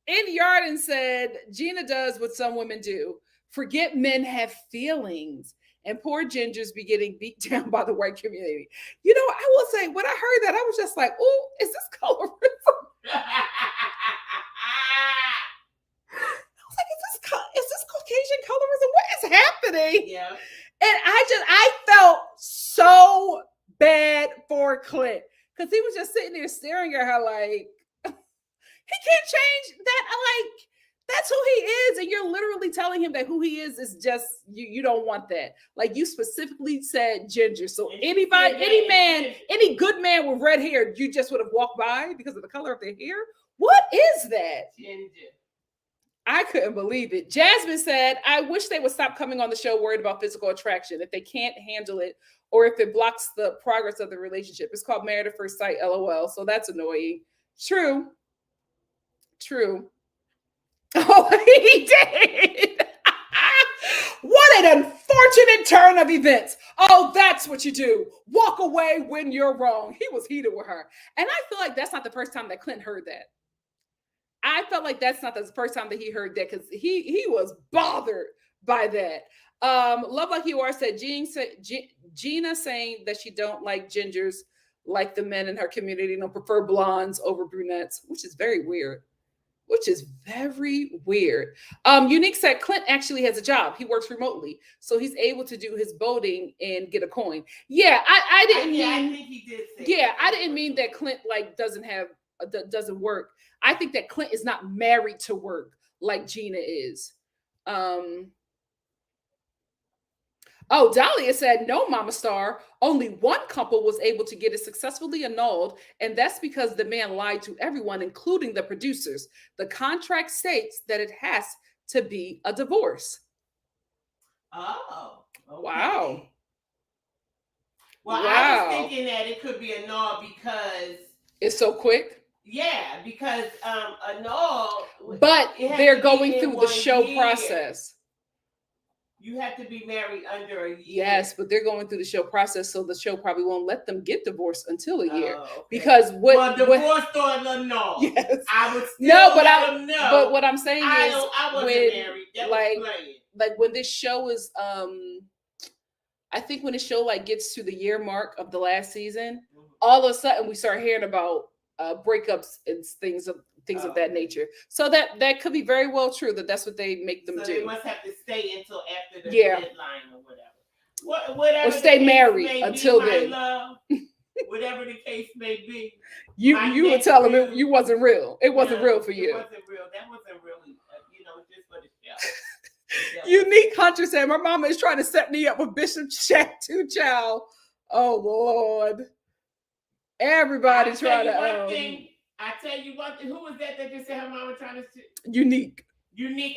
In Yarden said, Gina does what some women do. Forget men have feelings. And poor gingers be getting beat down by the white community. You know, I will say, when I heard that, I was just like, oh, is this colorism? I was like, is this Caucasian colorism? What is happening? Yeah. And I felt so bad for Clint, because he was just sitting there staring at her like, he can't change that. Like, that's who he is. And you're literally telling him that who he is just, you don't want that. Like, you specifically said ginger. So anybody, any man, any good man with red hair, you just would have walked by because of the color of their hair. What is that? Ginger. I couldn't believe it. Jasmine said, I wish they would stop coming on the show worried about physical attraction if they can't handle it or if it blocks the progress of the relationship. It's called Married at First Sight, LOL. So that's annoying. True. Oh, he did. What an unfortunate turn of events. Oh, that's what you do. Walk away when you're wrong. He was heated with her. And I feel like that's not the first time that Clint heard that. I felt like that's not the first time that he heard that, because he was bothered by that. Love Like You Are said, Gina saying that she don't like gingers like the men in her community, don't prefer blondes over brunettes, which is very weird. Unique said Clint actually has a job. He works remotely, so he's able to do his boating and get a coin. Yeah, I didn't mean. I think he did say Yeah, I didn't mean that Clint like doesn't work. I think that Clint is not married to work like Gina is. Dahlia said, no, Mama Star. Only one couple was able to get it successfully annulled, and that's because the man lied to everyone, including the producers. The contract states that it has to be a divorce. Oh, okay. Wow. Well, I was thinking that it could be annulled because it's so quick. Yeah, because annulled. But they're going through the show process. You have to be married under a year. Yes, but they're going through the show process, so the show probably won't let them get divorced until a year. Okay. Because divorce or no. Yes. I would still let them know. But what I'm saying is, I wasn't married. That was playing. Like when this show is, I think when the show like gets to the year mark of the last season, all of a sudden we start hearing about breakups and things of that nature. So that could be very well true that's what they make them do. They must have to stay until after the deadline or whatever. Whatever or stay married until then. Love, whatever the case may be. You would tell them you wasn't real. It wasn't real for you. It wasn't real. That wasn't really, just for the show. Unique Hunter said, my mama is trying to set me up with Bishop Shaq too, child. Oh Lord. Everybody trying to I tell you one thing. Who was that just said her mama trying to Unique.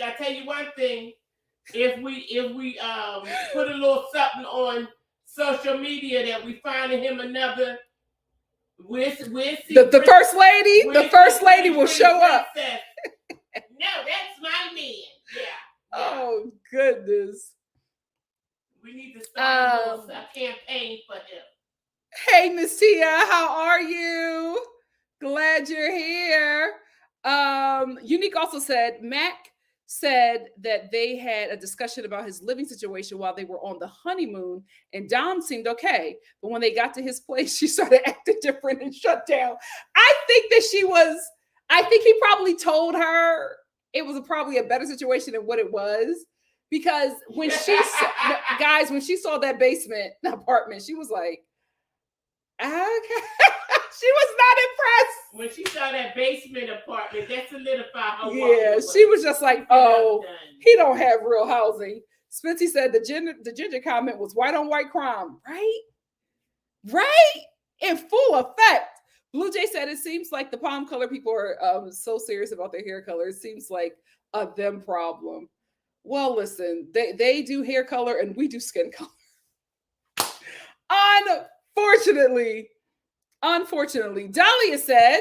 I tell you one thing. If we put a little something on social media that we finding him another, we'll see the first lady. The first lady will show up. No, that's my man. Yeah. Oh goodness. We need to start a campaign for him. Hey, Miss Tia, how are you? Glad you're here. Unique also said, Mac said that they had a discussion about his living situation while they were on the honeymoon, and Dom seemed okay. But when they got to his place, she started acting different and shut down. I think he probably told her it was probably a better situation than what it was. Because when she saw that basement apartment, she was like, okay. She was not impressed. When she saw that basement apartment, that solidified her. Yeah, she was just like, oh, he don't have real housing. Spency said the ginger comment was white on white crime. Right? In full effect. Blue Jay said it seems like the palm color people are so serious about their hair color. It seems like a them problem. Well, listen, they do hair color and we do skin color. Unfortunately, Dahlia said,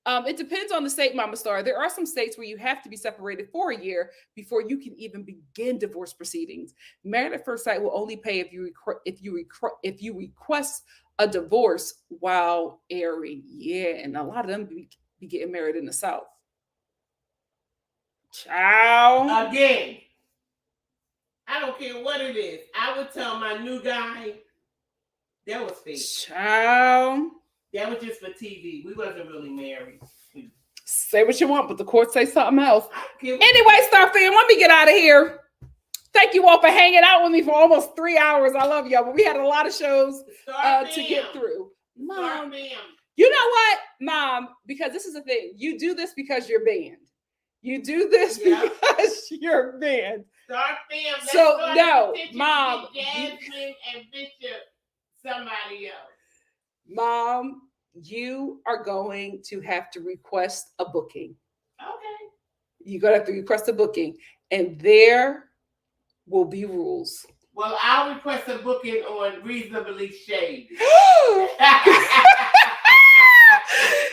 it depends on the state, Mama Star. There are some states where you have to be separated for a year before you can even begin divorce proceedings. Married at First Sight will only pay if you request a divorce while airing. Yeah, and a lot of them be getting married in the South. Ciao. Again, I don't care what it is. I would tell my new guy that was fake. Ciao. That was just for TV. We wasn't really married. Say what you want, but the court say something else. Anyway, Star fam, let me get out of here. Thank you all for hanging out with me for almost 3 hours. I love y'all, but we had a lot of shows to get through. Mom, you know what, Mom? Because this is the thing. You do this because you're banned. You do this because you're banned. Star fam. So no, Mom. Jasmine and Bishop, somebody else. Mom, you are going to have to request a booking. Okay. You're going to have to request a booking, and there will be rules. Well, I'll request a booking on Reasonably Shady.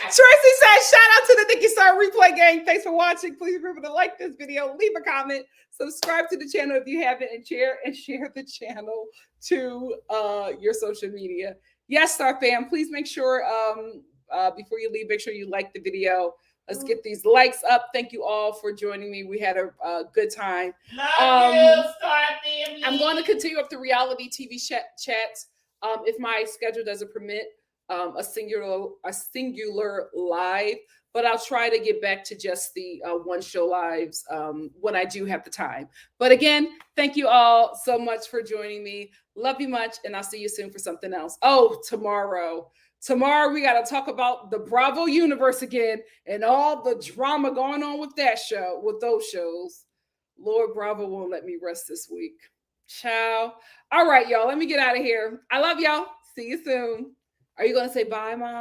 Tracy says, shout out to the Nikki.Star replay gang. Thanks for watching. Please remember to like this video, leave a comment, subscribe to the channel if you haven't, and share the channel to your social media. Yes, Star fam, please make sure before you leave, make sure you like the video. Let's get these likes up. Thank you all for joining me. We had a good time. Love you, Star family. I'm going to continue up the reality TV chats if my schedule doesn't permit a singular live. But I'll try to get back to just the one show lives when I do have the time. But again, thank you all so much for joining me. Love you much, and I'll see you soon for something else. Oh, tomorrow we got to talk about the Bravo universe again and all the drama going on with that show, with those shows. Lord, Bravo won't let me rest this week. Ciao. All right, y'all, let me get out of here. I love y'all. See you soon. Are you going to say bye, Mom?